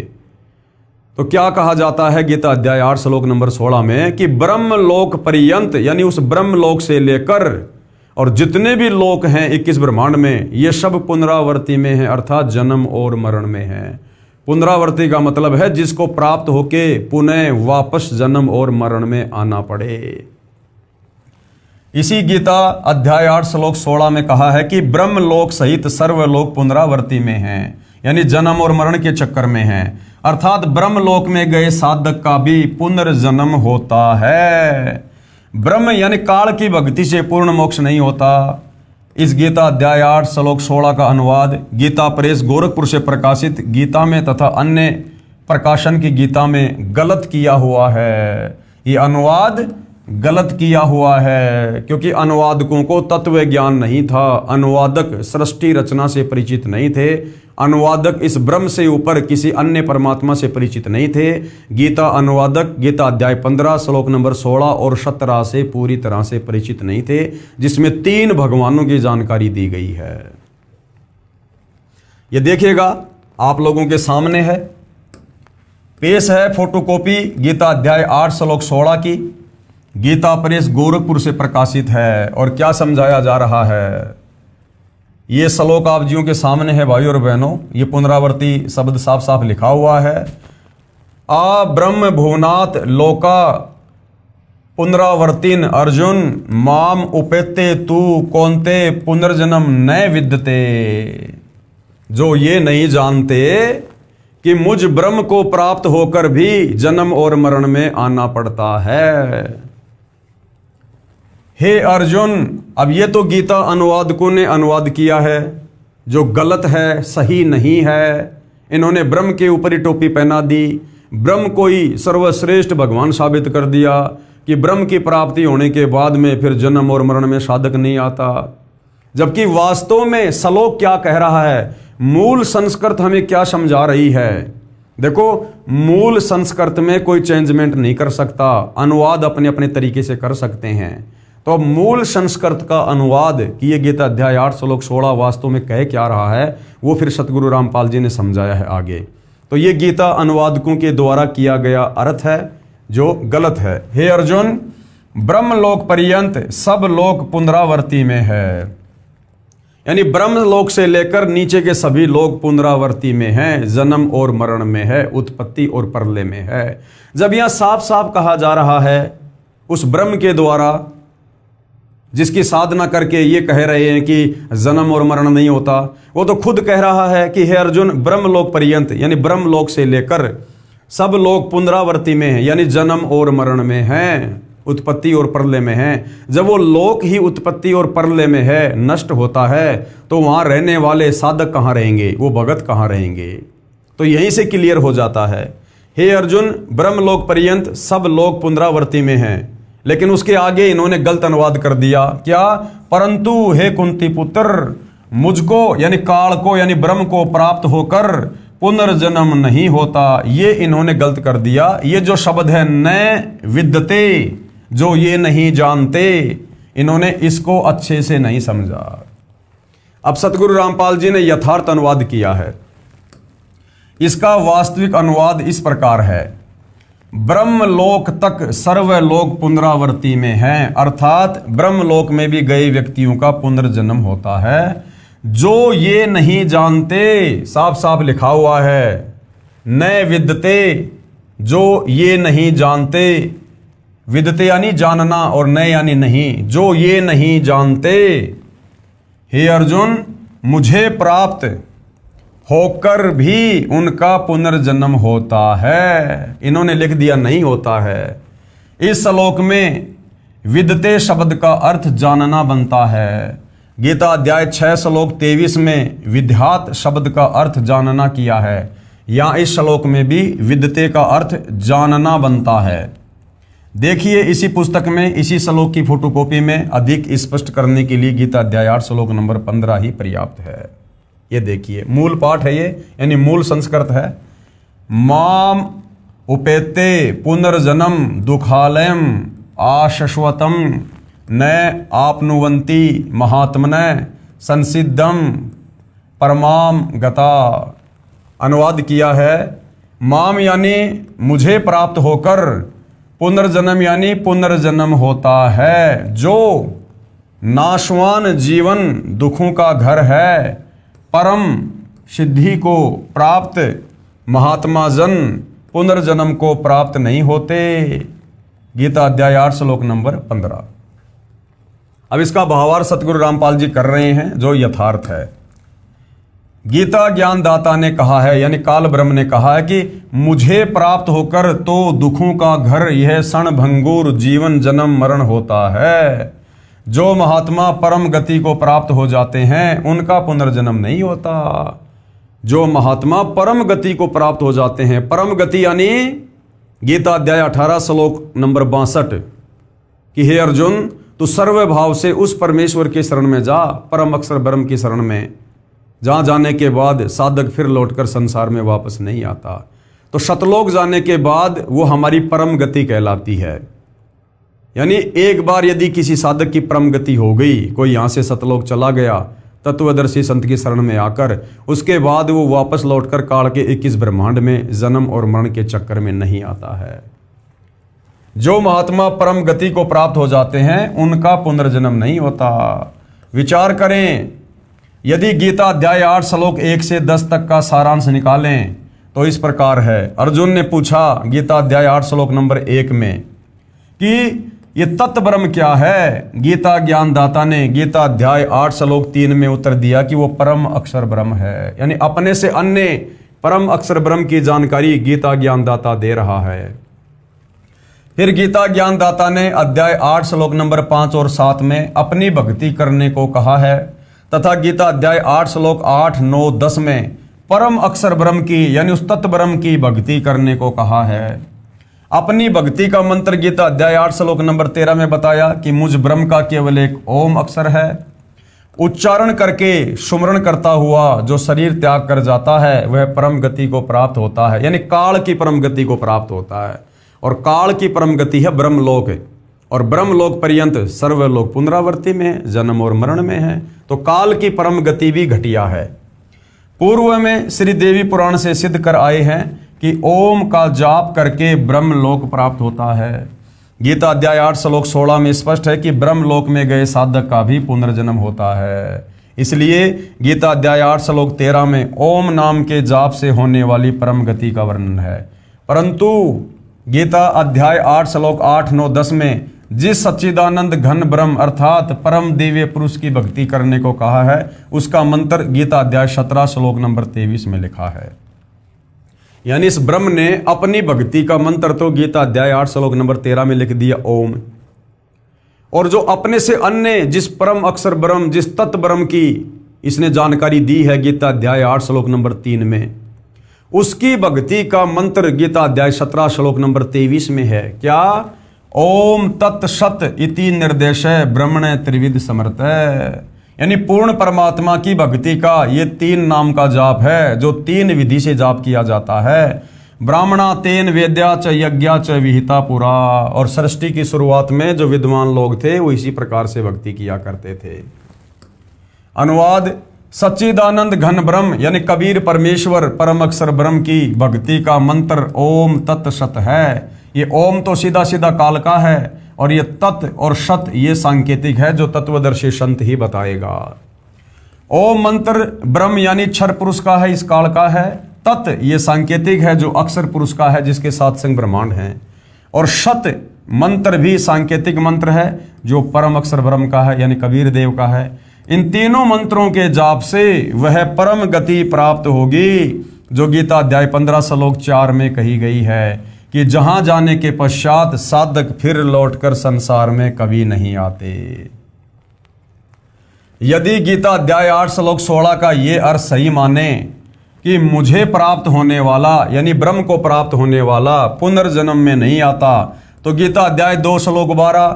तो क्या कहा जाता है गीता अध्याय 8 श्लोक नंबर 16 में कि ब्रह्मलोक पर्यंत, यानी उस ब्रह्मलोक से लेकर और जितने भी लोक हैं 21 ब्रह्मांड में, ये सब पुनरावर्ती में हैं, अर्थात जन्म और मरण में हैं। पुनरावर्ती का मतलब है जिसको प्राप्त होके पुनः वापस जन्म और मरण में आना पड़े। इसी गीता अध्याय 8 श्लोक 16 में कहा है कि ब्रह्मलोक सहित सर्वलोक पुनरावर्ती में हैं, यानी जन्म और मरण के चक्कर में हैं, अर्थात ब्रह्मलोक में गए साधक का भी पुनर्जन्म होता है। ब्रह्म यानी काल की भक्ति से पूर्ण मोक्ष नहीं होता। इस गीता अध्याय 8 श्लोक 16 का अनुवाद गीता प्रेस गोरखपुर से प्रकाशित गीता में तथा अन्य प्रकाशन की गीता में गलत किया हुआ है। ये अनुवाद गलत किया हुआ है क्योंकि अनुवादकों को तत्व ज्ञान नहीं था, अनुवादक सृष्टि रचना से परिचित नहीं थे, अनुवादक इस ब्रह्म से ऊपर किसी अन्य परमात्मा से परिचित नहीं थे। गीता अनुवादक गीता अध्याय 15 श्लोक नंबर 16 और 17 से पूरी तरह से परिचित नहीं थे, जिसमें 3 भगवानों की जानकारी दी गई है। ये देखिएगा, आप लोगों के सामने है, पेश है फोटोकॉपी गीता अध्याय 8 श्लोक 16 की। गीता प्रेस गोरखपुर से प्रकाशित है और क्या समझाया जा रहा है ये श्लोक आप जियों के सामने है भाई और बहनों। ये पुनरावर्ती शब्द साफ साफ लिखा हुआ है। आ ब्रह्म भुवनात् लोका पुनरावर्तिन अर्जुन माम उपेते तू कौन्ते पुनर्जन्म न विद्यते। जो ये नहीं जानते कि मुझ ब्रह्म को प्राप्त होकर भी जन्म और मरण में आना पड़ता है। हे अर्जुन, अब ये तो गीता अनुवादकों ने अनुवाद किया है जो गलत है, सही नहीं है। इन्होंने ब्रह्म के ऊपर ही टोपी पहना दी, ब्रह्म को ही सर्वश्रेष्ठ भगवान साबित कर दिया कि ब्रह्म की प्राप्ति होने के बाद में फिर जन्म और मरण में साधक नहीं आता। जबकि वास्तव में श्लोक क्या कह रहा है, मूल संस्कृत हमें क्या समझा रही है। देखो, मूल संस्कृत में कोई चेंजमेंट नहीं कर सकता, अनुवाद अपने अपने तरीके से कर सकते हैं। तो अब मूल संस्कृत का अनुवाद कि ये गीता अध्याय 8 श्लोक 16 वास्तव में कह क्या रहा है, वो फिर सतगुरु रामपाल जी ने समझाया है आगे। तो ये गीता अनुवादकों के द्वारा किया गया अर्थ है जो गलत है। हे अर्जुन, ब्रह्मलोक पर्यंत सब लोक पुनरावर्ती में है, यानी ब्रह्मलोक से लेकर नीचे के सभी लोग पुनरावर्ती में हैं, जन्म और मरण में है, उत्पत्ति और प्रलय में है। जब यह साफ साफ कहा जा रहा है उस ब्रह्म के द्वारा जिसकी साधना करके ये कह रहे हैं कि जन्म और मरण नहीं होता, वो तो खुद कह रहा है कि हे अर्जुन, ब्रह्मलोक पर्यंत यानी ब्रह्मलोक से लेकर सब लोग पुनरावर्ती में हैं, यानी जन्म और मरण में हैं, उत्पत्ति और प्रलय में हैं। जब वो लोक ही उत्पत्ति और प्रलय में है, नष्ट होता है, तो वहाँ रहने वाले साधक कहाँ रहेंगे, वो भगत कहाँ रहेंगे। तो यहीं से क्लियर हो जाता है हे अर्जुन, ब्रह्मलोक पर्यंत सब लोग पुनरावृत्ति में हैं। लेकिन उसके आगे इन्होंने गलत अनुवाद कर दिया। क्या? परंतु हे कुंती पुत्र, मुझको यानी काल को यानी ब्रह्म को प्राप्त होकर पुनर्जन्म नहीं होता, ये इन्होंने गलत कर दिया। ये जो शब्द है न विद्यते, जो ये नहीं जानते, इन्होंने इसको अच्छे से नहीं समझा। अब सतगुरु रामपाल जी ने यथार्थ अनुवाद किया है। इसका वास्तविक अनुवाद इस प्रकार है, ब्रह्मलोक तक सर्वलोक पुनरावृत्ति में हैं, अर्थात ब्रह्मलोक में भी गए व्यक्तियों का पुनर्जन्म होता है। जो ये नहीं जानते, साफ साफ लिखा हुआ है, न विद्यते, जो ये नहीं जानते, विद्यते यानी जानना और न यानी नहीं, जो ये नहीं जानते, हे अर्जुन, मुझे प्राप्त होकर भी उनका पुनर्जन्म होता है। इन्होंने लिख दिया नहीं होता है। इस श्लोक में विद्यते शब्द का अर्थ जानना बनता है। गीता अध्याय 6 श्लोक 23 में विद्यात शब्द का अर्थ जानना किया है। यहाँ इस श्लोक में भी विद्यते का अर्थ जानना बनता है। देखिए इसी पुस्तक में इसी श्लोक की फोटोकॉपी में अधिक स्पष्ट करने के लिए गीता अध्याय 8 श्लोक नंबर 15 ही पर्याप्त है। ये देखिए मूल पाठ है ये, यानी मूल संस्कृत है। माम उपेते पुनर्जन्म दुखालयम आशश्वतम न आपनुवंती महात्मने संसिद्धम परमाम गता। अनुवाद किया है, माम यानी मुझे प्राप्त होकर, पुनर्जन्म यानी पुनर्जन्म होता है। जो नाशवान जीवन दुखों का घर है, परम सिद्धि को प्राप्त महात्मा जन पुनर्जन्म को प्राप्त नहीं होते। गीता अध्याय 8 श्लोक नंबर 15। अब इसका भावार्थ सतगुरु रामपाल जी कर रहे हैं, जो यथार्थ है। गीता ज्ञानदाता ने कहा है, यानी काल ब्रह्म ने कहा है कि मुझे प्राप्त होकर तो दुखों का घर यह क्षण भंगुर जीवन जन्म मरण होता है। जो महात्मा परम गति को प्राप्त हो जाते हैं उनका पुनर्जन्म नहीं होता। जो महात्मा परम गति को प्राप्त हो जाते हैं, परम गति यानी गीता अध्याय 18 श्लोक नंबर 62 कि हे अर्जुन, तू सर्व भाव से उस परमेश्वर की शरण में जा, परम अक्षर ब्रह्म की शरण में, जहां जाने के बाद साधक फिर लौटकर संसार में वापस नहीं आता। तो शतलोक जाने के बाद वो हमारी परम गति कहलाती है। यानी एक बार यदि किसी साधक की परम गति हो गई, कोई यहाँ से सतलोक चला गया तत्वदर्शी संत की शरण में आकर, उसके बाद वो वापस लौटकर काल के 21 ब्रह्मांड में जन्म और मरण के चक्कर में नहीं आता है। जो महात्मा परम गति को प्राप्त हो जाते हैं उनका पुनर्जन्म नहीं होता। विचार करें, यदि गीता अध्याय 8 श्लोक 1 से 10 तक का सारांश निकालें तो इस प्रकार है। अर्जुन ने पूछा गीता अध्याय 8 श्लोक नंबर 1 में कि ये तत्व ब्रह्म क्या है। गीता ज्ञानदाता ने गीता अध्याय 8 श्लोक 3 में उत्तर दिया कि वो परम अक्षर ब्रह्म है। यानी अपने से अन्य परम अक्षर ब्रह्म की जानकारी गीता ज्ञानदाता दे रहा है। फिर गीता ज्ञानदाता ने अध्याय 8 श्लोक नंबर 5 और 7 में अपनी भक्ति करने को कहा है, तथा गीता अध्याय 8 श्लोक 8, 9, 10 में परम अक्षर ब्रह्म की यानी उस तत्व ब्रह्म की भक्ति करने को कहा है। अपनी भक्ति का मंत्र गीता अध्याय 8 श्लोक नंबर 13 में बताया कि मुझ ब्रह्म का केवल एक ओम अक्षर है। उच्चारण करके सुमरण करता हुआ जो शरीर त्याग कर जाता है वह परम गति को प्राप्त होता है, यानी काल की परम गति को प्राप्त होता है। और काल की परम गति है ब्रह्मलोक, और ब्रह्मलोक पर्यंत सर्वलोक पुनरावृत्ति में जन्म और मरण में है। तो काल की परम गति भी घटिया है। पूर्व में श्री देवी पुराण से सिद्ध कर आए हैं कि ओम का जाप करके ब्रह्मलोक प्राप्त होता है। गीता अध्याय 8 श्लोक 16 में स्पष्ट है कि ब्रह्मलोक में गए साधक का भी पुनर्जन्म होता है। इसलिए गीता अध्याय 8 श्लोक 13 में ओम नाम के जाप से होने वाली परम गति का वर्णन है। परंतु गीता अध्याय 8 श्लोक 8, 9, 10 में जिस सच्चिदानंद घन ब्रह्म अर्थात परम दिव्य पुरुष की भक्ति करने को कहा है उसका मंत्र गीता अध्याय 17 श्लोक नंबर 23 में लिखा है। यानी इस ब्रह्म ने अपनी भक्ति का मंत्र तो गीता अध्याय 8 श्लोक नंबर 13 में लिख दिया ओम, और जो अपने से अन्य जिस परम अक्षर ब्रह्म जिस तत्व ब्रह्म की इसने जानकारी दी है गीता अध्याय 8 श्लोक नंबर 3 में, उसकी भक्ति का मंत्र गीता अध्याय 17 श्लोक नंबर 23 में है। क्या? ओम तत् सत इति निर्देश ब्रह्मण त्रिविध समर्थ। यानी पूर्ण परमात्मा की भक्ति का ये 3 नाम का जाप है, जो 3 विधि से जाप किया जाता है। ब्राह्मणा तेन वेद्या च यज्ञा च विहिता पुरा। और सृष्टि की शुरुआत में जो विद्वान लोग थे वो इसी प्रकार से भक्ति किया करते थे। अनुवाद: सच्चिदानंद घन ब्रह्म यानी कबीर परमेश्वर परम अक्षर ब्रह्म की भक्ति का मंत्र ओम तत् सत है। ये ओम तो सीधा सीधा काल का है और ये तत् और सत ये सांकेतिक है, जो तत्वदर्शी संत ही बताएगा। ओम मंत्र ब्रह्म यानी क्षर पुरुष का है, इस काल का है। तत् ये सांकेतिक है, जो अक्षर पुरुष का है, जिसके साथ संग ब्रह्मांड है। और सत मंत्र भी सांकेतिक मंत्र है, जो परम अक्षर ब्रह्म का है, यानी कबीर देव का है। इन तीनों मंत्रों के जाप से वह परम गति प्राप्त होगी, जो गीता अध्याय 15 श्लोक 4 में कही गई है कि जहां जाने के पश्चात साधक फिर लौटकर संसार में कभी नहीं आते। यदि गीता अध्याय 8 श्लोक 16 का ये अर्थ सही माने कि मुझे प्राप्त होने वाला यानी ब्रह्म को प्राप्त होने वाला पुनर्जन्म में नहीं आता, तो गीता अध्याय 2 श्लोक 12,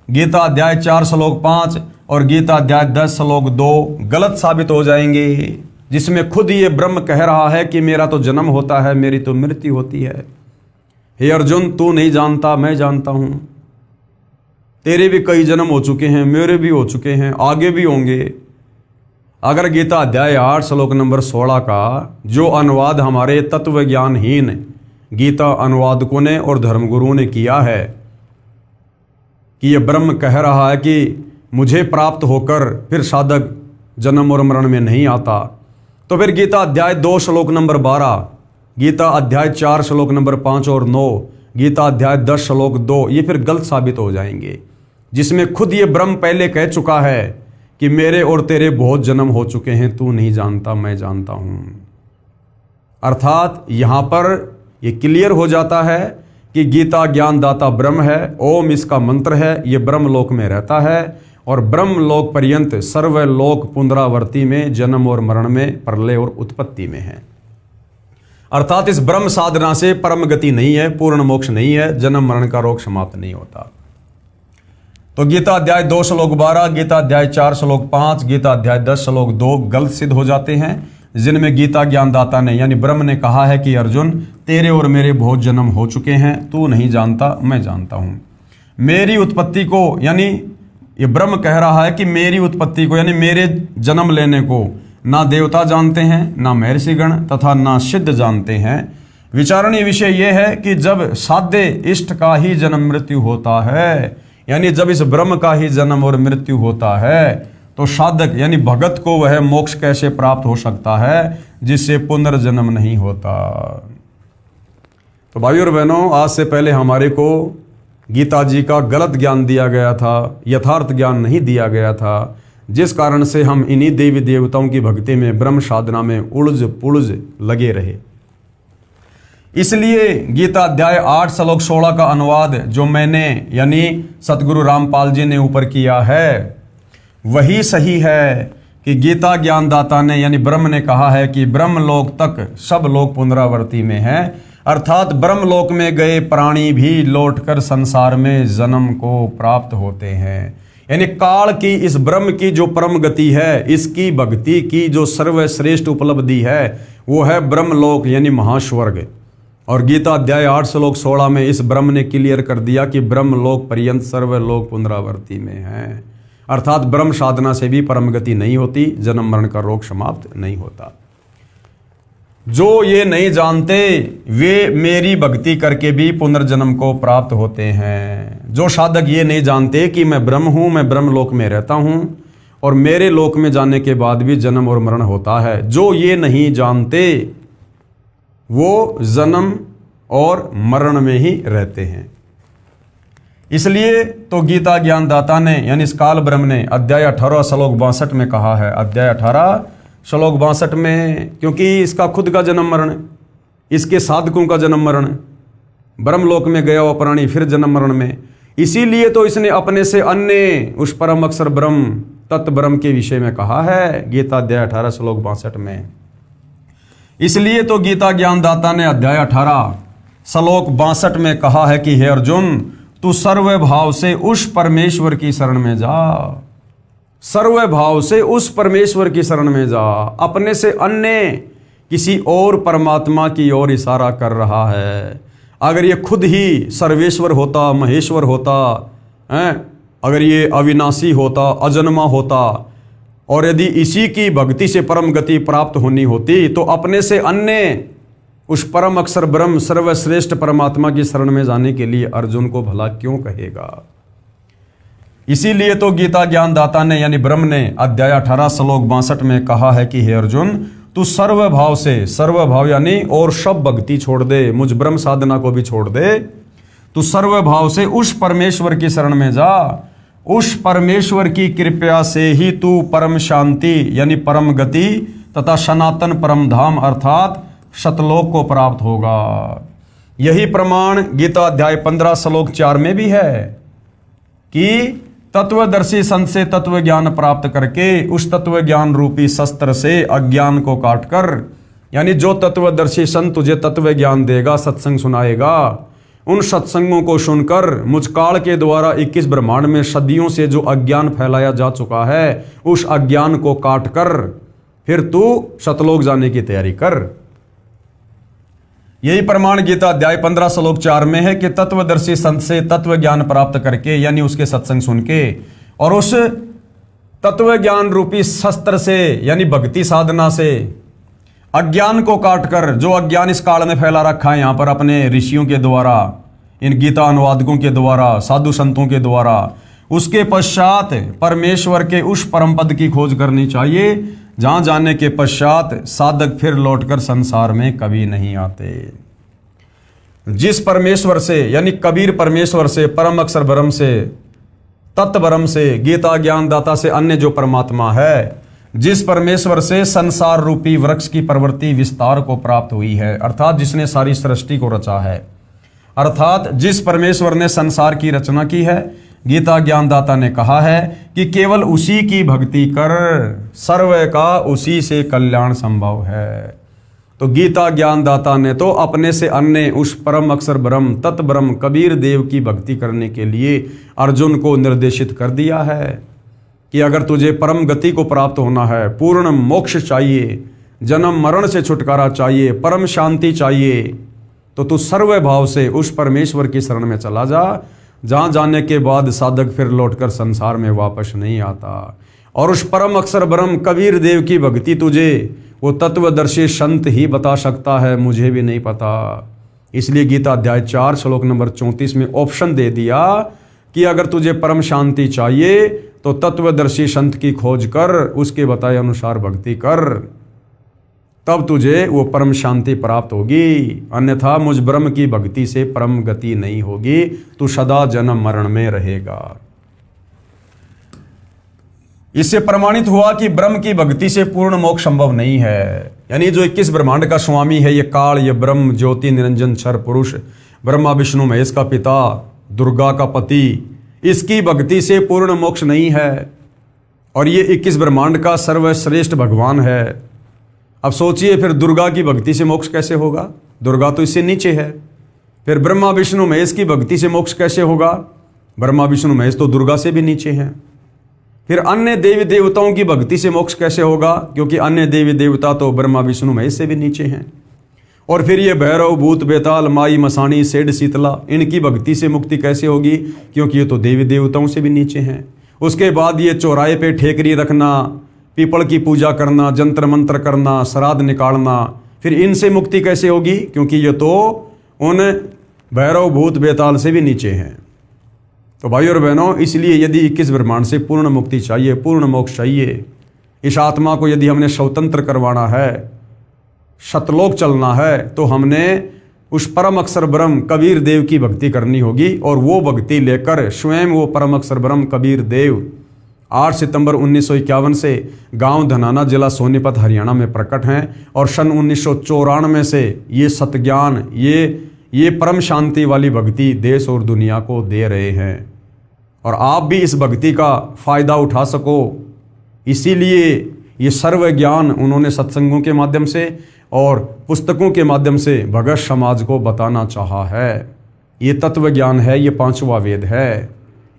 गीता अध्याय 4 श्लोक 5 और गीता अध्याय 10 श्लोक 2 गलत साबित हो जाएंगे, जिसमें खुद ये ब्रह्म कह रहा है कि मेरा तो जन्म होता है, मेरी तो मृत्यु होती है। हे अर्जुन, तू नहीं जानता, मैं जानता हूं। तेरे भी कई जन्म हो चुके हैं, मेरे भी हो चुके हैं, आगे भी होंगे। अगर गीता अध्याय 8 श्लोक नंबर 16 का जो अनुवाद हमारे तत्व ज्ञानहीन गीता अनुवादकों ने और धर्मगुरुओं ने किया है कि ये ब्रह्म कह रहा है कि मुझे प्राप्त होकर फिर साधक जन्म और मरण में नहीं आता, तो फिर गीता अध्याय 2 श्लोक नंबर 12, गीता अध्याय 4 श्लोक नंबर 5 और 9, गीता अध्याय 10 श्लोक 2 ये फिर गलत साबित हो जाएंगे, जिसमें खुद ये ब्रह्म पहले कह चुका है कि मेरे और तेरे बहुत जन्म हो चुके हैं, तू नहीं जानता, मैं जानता हूं। अर्थात यहां पर ये क्लियर हो जाता है कि गीता ज्ञानदाता ब्रह्म है, ओम इसका मंत्र है, ये ब्रह्म लोक में रहता है और ब्रह्म लोक पर्यंत सर्वलोक पुनरावर्ती में जन्म और मरण में, प्रलय और उत्पत्ति में है। अर्थात इस ब्रह्म साधना से परम गति नहीं है, पूर्ण मोक्ष नहीं है, जन्म मरण का रोग समाप्त नहीं होता। तो गीता अध्याय 2 श्लोक 12, गीता अध्याय 4 श्लोक 5, गीता अध्याय 10 श्लोक 2 गलत सिद्ध हो जाते हैं, जिनमें गीता ज्ञानदाता ने यानी ब्रह्म ने कहा है कि अर्जुन तेरे और मेरे बहुत जन्म हो चुके हैं, तू नहीं जानता, मैं जानता हूं। मेरी उत्पत्ति को यानी ये ब्रह्म कह रहा है कि मेरी उत्पत्ति को यानी मेरे जन्म लेने को ना देवता जानते हैं, ना महर्षिगण तथा ना सिद्ध जानते हैं। विचारणीय विषय यह है कि जब साध्य इष्ट का ही जन्म मृत्यु होता है, यानी जब इस ब्रह्म का ही जन्म और मृत्यु होता है, तो साधक यानी भगत को वह मोक्ष कैसे प्राप्त हो सकता है जिससे पुनर्जन्म नहीं होता। तो भाइयों और बहनों, आज से पहले हमारे को गीता जी का गलत ज्ञान दिया गया था, यथार्थ ज्ञान नहीं दिया गया था, जिस कारण से हम इन्हीं देवी देवताओं की भक्ति में ब्रह्म साधना में उलझ पुलझ लगे रहे। इसलिए गीता अध्याय 8 श्लोक 16 का अनुवाद जो मैंने यानी सतगुरु रामपाल जी ने ऊपर किया है वही सही है कि गीता ज्ञानदाता ने यानी ब्रह्म ने कहा है कि ब्रह्मलोक तक सब लोग पुनरावर्ती में हैं, अर्थात ब्रह्मलोक में गए प्राणी भी लौटकर संसार में जन्म को प्राप्त होते हैं। यानी काल की इस ब्रह्म की जो परम गति है, इसकी भक्ति की जो सर्वश्रेष्ठ उपलब्धि है वो है ब्रह्मलोक यानी महास्वर्ग। और गीता अध्याय 8 श्लोक 16 में इस ब्रह्म ने क्लियर कर दिया कि ब्रह्मलोक पर्यंत सर्वलोक पुनरावर्ती में है, अर्थात ब्रह्म साधना से भी परम गति नहीं होती, जन्म मरण का रोग समाप्त नहीं होता। जो ये नहीं जानते वे मेरी भक्ति करके भी पुनर्जन्म को प्राप्त होते हैं। जो साधक ये नहीं जानते कि मैं ब्रह्म हूं, मैं ब्रह्म लोक में रहता हूं और मेरे लोक में जाने के बाद भी जन्म और मरण होता है, जो ये नहीं जानते वो जन्म और मरण में ही रहते हैं। इसलिए तो गीता ज्ञानदाता ने यानी इस काल ब्रह्म ने अध्याय 18 श्लोक 62 में कहा है, अध्याय 18 श्लोक 62 में, क्योंकि इसका खुद का जन्म मरण, इसके साधकों का जन्म मरण, ब्रह्मलोक में गया हुआ प्राणी फिर जन्म मरण में, इसीलिए तो इसने अपने से अन्य उस परम अक्षर ब्रह्म तत्व ब्रह्म के विषय में कहा है गीता अध्याय 18 श्लोक 62 में। इसलिए तो गीता ज्ञानदाता ने अध्याय 18 श्लोक 62 में कहा है कि हे अर्जुन, तू सर्व भाव से उस परमेश्वर की शरण में जा। सर्व भाव से उस परमेश्वर की शरण में जा। अपने से अन्य किसी और परमात्मा की ओर इशारा कर रहा है। अगर ये खुद ही सर्वेश्वर होता, महेश्वर होता है, अगर ये अविनाशी होता, अजन्मा होता, और यदि इसी की भक्ति से परम गति प्राप्त होनी होती, तो अपने से अन्य उस परम अक्षर ब्रह्म सर्वश्रेष्ठ परमात्मा की शरण में जाने के लिए अर्जुन को भला क्यों कहेगा। इसीलिए तो गीता ज्ञानदाता ने यानी ब्रह्म ने अध्याय 18 श्लोक 62 में कहा है कि हे अर्जुन, तू सर्व भाव से, सर्व भाव यानी और सब भक्ति छोड़ दे, मुझ ब्रह्म साधना को भी छोड़ दे। तू सर्व भाव से उस परमेश्वर की शरण में जा। उस परमेश्वर की कृपा से ही तू परम शांति यानी परम गति तथा सनातन परम धाम अर्थात सतलोक को प्राप्त होगा। यही प्रमाण गीता अध्याय 15 श्लोक 4 में भी है कि तत्वदर्शी संत से तत्व ज्ञान प्राप्त करके उस तत्व ज्ञान रूपी शस्त्र से अज्ञान को काटकर, यानी जो तत्वदर्शी संत तुझे तत्व ज्ञान देगा, सत्संग सुनाएगा, उन सत्संगों को सुनकर मुझ काल के द्वारा 21 ब्रह्मांड में सदियों से जो अज्ञान फैलाया जा चुका है, उस अज्ञान को काटकर फिर तू सतलोक जाने की तैयारी कर। यही प्रमाण गीता अध्याय 15 श्लोक 4 में है कि तत्वदर्शी संत से तत्व ज्ञान प्राप्त करके यानी उसके सत्संग सुन के और उस तत्व ज्ञान रूपी शस्त्र से यानी भक्ति साधना से अज्ञान को काटकर, जो अज्ञान इस काल में फैला रखा है यहाँ पर अपने ऋषियों के द्वारा, इन गीता अनुवादकों के द्वारा, साधु संतों के द्वारा, उसके पश्चात परमेश्वर के उस परम पद की खोज करनी चाहिए, जहां जाने के पश्चात साधक फिर लौटकर संसार में कभी नहीं आते। जिस परमेश्वर से यानी कबीर परमेश्वर से, परम अक्षर ब्रह्म से, तत्व ब्रह्म से, गीता ज्ञानदाता से अन्य जो परमात्मा है, जिस परमेश्वर से संसार रूपी वृक्ष की प्रवृत्ति विस्तार को प्राप्त हुई है, अर्थात जिसने सारी सृष्टि को रचा है, अर्थात जिस परमेश्वर ने संसार की रचना की है, गीता ज्ञानदाता ने कहा है कि केवल उसी की भक्ति कर, सर्व का उसी से कल्याण संभव है। तो गीता ज्ञानदाता ने तो अपने से अन्य उस परम अक्षर ब्रह्म तत् ब्रह्म कबीर देव की भक्ति करने के लिए अर्जुन को निर्देशित कर दिया है कि अगर तुझे परम गति को प्राप्त होना है, पूर्ण मोक्ष चाहिए, जन्म मरण से छुटकारा चाहिए, परम शांति चाहिए, तो तू सर्व भाव से उस परमेश्वर की शरण में चला जा, जहां जाने के बाद साधक फिर लौटकर संसार में वापस नहीं आता। और उस परम अक्षर ब्रह्म कबीर देव की भक्ति तुझे वो तत्वदर्शी संत ही बता सकता है, मुझे भी नहीं पता। इसलिए गीता अध्याय 4 श्लोक नंबर 34 में ऑप्शन दे दिया कि अगर तुझे परम शांति चाहिए तो तत्वदर्शी संत की खोज कर, उसके बताए अनुसार भक्ति कर, तब तुझे वो परम शांति प्राप्त होगी। अन्यथा मुझ ब्रह्म की भक्ति से परम गति नहीं होगी, तू सदा जन्म मरण में रहेगा। इससे प्रमाणित हुआ कि ब्रह्म की भक्ति से पूर्ण मोक्ष संभव नहीं है। यानी जो 21 ब्रह्मांड का स्वामी है, ये काल, ये ब्रह्म ज्योति निरंजन क्षर पुरुष, ब्रह्मा विष्णु महेश का पिता, दुर्गा का पति, इसकी भक्ति से पूर्ण मोक्ष नहीं है। और ये 21 ब्रह्मांड का सर्वश्रेष्ठ भगवान है। अब सोचिए फिर दुर्गा की भक्ति से मोक्ष कैसे होगा? दुर्गा तो इससे नीचे है। फिर ब्रह्मा विष्णु महेश की भक्ति से मोक्ष कैसे होगा? ब्रह्मा विष्णु महेश तो दुर्गा से भी नीचे हैं। फिर अन्य देवी देवताओं की भक्ति से मोक्ष कैसे होगा? क्योंकि अन्य देवी देवता तो ब्रह्मा विष्णु महेश से भी नीचे हैं। और फिर ये भैरव, भूत, बेताल, माई, मसाणी, सेठ, शीतला, इनकी भक्ति से मुक्ति कैसे होगी? क्योंकि ये तो देवी देवताओं से भी नीचे हैं। उसके बाद ये चौराहे पे ठेकरी रखना, पीपल की पूजा करना, जंत्र मंत्र करना, श्राद्ध निकालना, फिर इनसे मुक्ति कैसे होगी? क्योंकि ये तो उन भैरव, भूत, बेताल से भी नीचे हैं। तो भाई और बहनों, इसलिए यदि 21 ब्रह्मांड से पूर्ण मुक्ति चाहिए, पूर्ण मोक्ष चाहिए, इस आत्मा को यदि हमने स्वतंत्र करवाना है, सतलोक चलना है, तो हमने उस परम अक्षर ब्रह्म कबीर देव की भक्ति करनी होगी। और वो भक्ति लेकर स्वयं वो परम अक्षर ब्रह्म कबीर देव 8 सितंबर 1951 से गांव धनाना, जिला सोनीपत, हरियाणा में प्रकट हैं। और सन 1994 से ये सतज्ञान, ये परम शांति वाली भक्ति देश और दुनिया को दे रहे हैं। और आप भी इस भक्ति का फायदा उठा सको, इसीलिए ये सर्व ज्ञान उन्होंने सत्संगों के माध्यम से और पुस्तकों के माध्यम से भगत समाज को बताना चाहा है। ये तत्व ज्ञान है, ये पांचवा वेद है।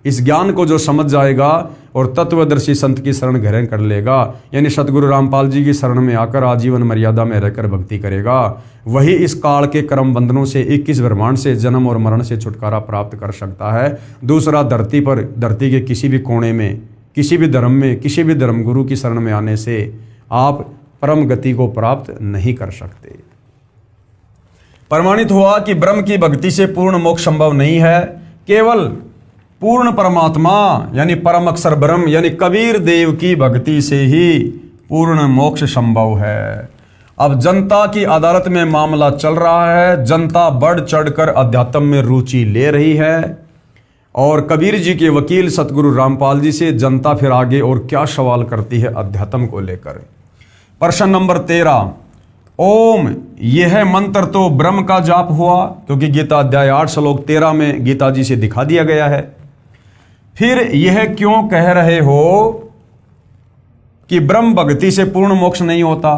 इस ज्ञान को जो समझ जाएगा और तत्वदर्शी संत की शरण ग्रहण कर लेगा, यानी सतगुरु रामपाल जी की शरण में आकर आजीवन मर्यादा में रहकर भक्ति करेगा, वही इस काल के कर्म बंधनों से 21 ब्रह्मांड से जन्म और मरण से छुटकारा प्राप्त कर सकता है। दूसरा, धरती के किसी भी कोने में, किसी भी धर्म में, किसी भी धर्मगुरु की शरण में आने से आप परम गति को प्राप्त नहीं कर सकते। प्रमाणित हुआ कि ब्रह्म की भक्ति से पूर्ण मोक्ष संभव नहीं है। केवल पूर्ण परमात्मा यानी परम अक्षर ब्रह्म यानी कबीर देव की भक्ति से ही पूर्ण मोक्ष संभव है। अब जनता की अदालत में मामला चल रहा है। जनता बढ़ चढ़कर अध्यात्म में रुचि ले रही है और कबीर जी के वकील सतगुरु रामपाल जी से जनता फिर आगे और क्या सवाल करती है अध्यात्म को लेकर। प्रश्न नंबर 13, ओम यह मंत्र तो ब्रह्म का जाप हुआ, क्योंकि गीता अध्याय 8 श्लोक 13 में गीता जी से दिखा दिया गया है। फिर यह क्यों कह रहे हो कि ब्रह्म भक्ति से पूर्ण मोक्ष नहीं होता?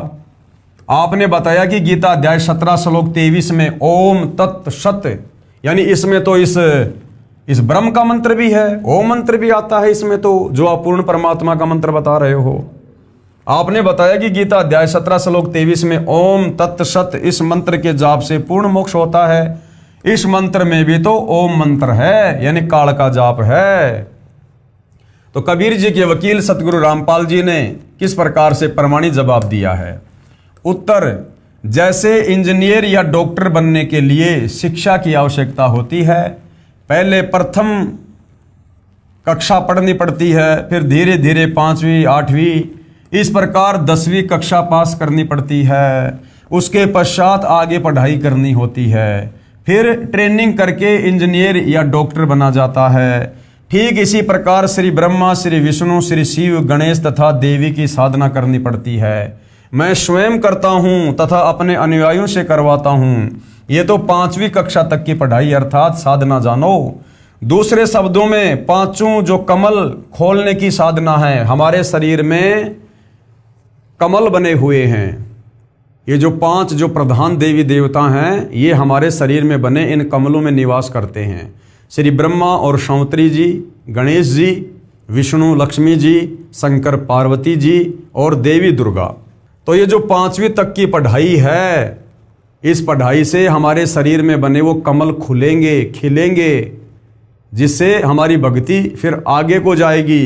आपने बताया कि गीता अध्याय 17 श्लोक 23 में ओम तत् सत, यानी इसमें तो इस ब्रह्म का मंत्र भी है, ओम मंत्र भी आता है इसमें, तो जो आप पूर्ण परमात्मा का मंत्र बता रहे हो। आपने बताया कि गीता अध्याय 17 श्लोक 23 में ओम तत् सत, इस मंत्र के जाप से पूर्ण मोक्ष होता है। इस मंत्र में भी तो ओम मंत्र है, यानी काल का जाप है। तो कबीर जी के वकील सतगुरु रामपाल जी ने किस प्रकार से प्रमाणित जवाब दिया है? उत्तर, जैसे इंजीनियर या डॉक्टर बनने के लिए शिक्षा की आवश्यकता होती है, पहले प्रथम कक्षा पढ़नी पड़ती है, फिर धीरे धीरे 5वीं 8वीं, इस प्रकार 10वीं कक्षा पास करनी पड़ती है। उसके पश्चात आगे पढ़ाई करनी होती है, फिर ट्रेनिंग करके इंजीनियर या डॉक्टर बना जाता है। ठीक इसी प्रकार श्री ब्रह्मा, श्री विष्णु, श्री शिव, गणेश तथा देवी की साधना करनी पड़ती है। मैं स्वयं करता हूँ तथा अपने अनुयायियों से करवाता हूँ। ये तो 5वीं कक्षा तक की पढ़ाई अर्थात साधना जानो। दूसरे शब्दों में पांचों जो कमल खोलने की साधना है, हमारे शरीर में कमल बने हुए हैं। ये जो 5 जो प्रधान देवी देवता हैं, ये हमारे शरीर में बने इन कमलों में निवास करते हैं। श्री ब्रह्मा और सौंतरी जी, गणेश जी, विष्णु लक्ष्मी जी, शंकर पार्वती जी और देवी दुर्गा। तो ये जो 5वीं तक की पढ़ाई है, इस पढ़ाई से हमारे शरीर में बने वो कमल खुलेंगे, खिलेंगे, जिससे हमारी भक्ति फिर आगे को जाएगी।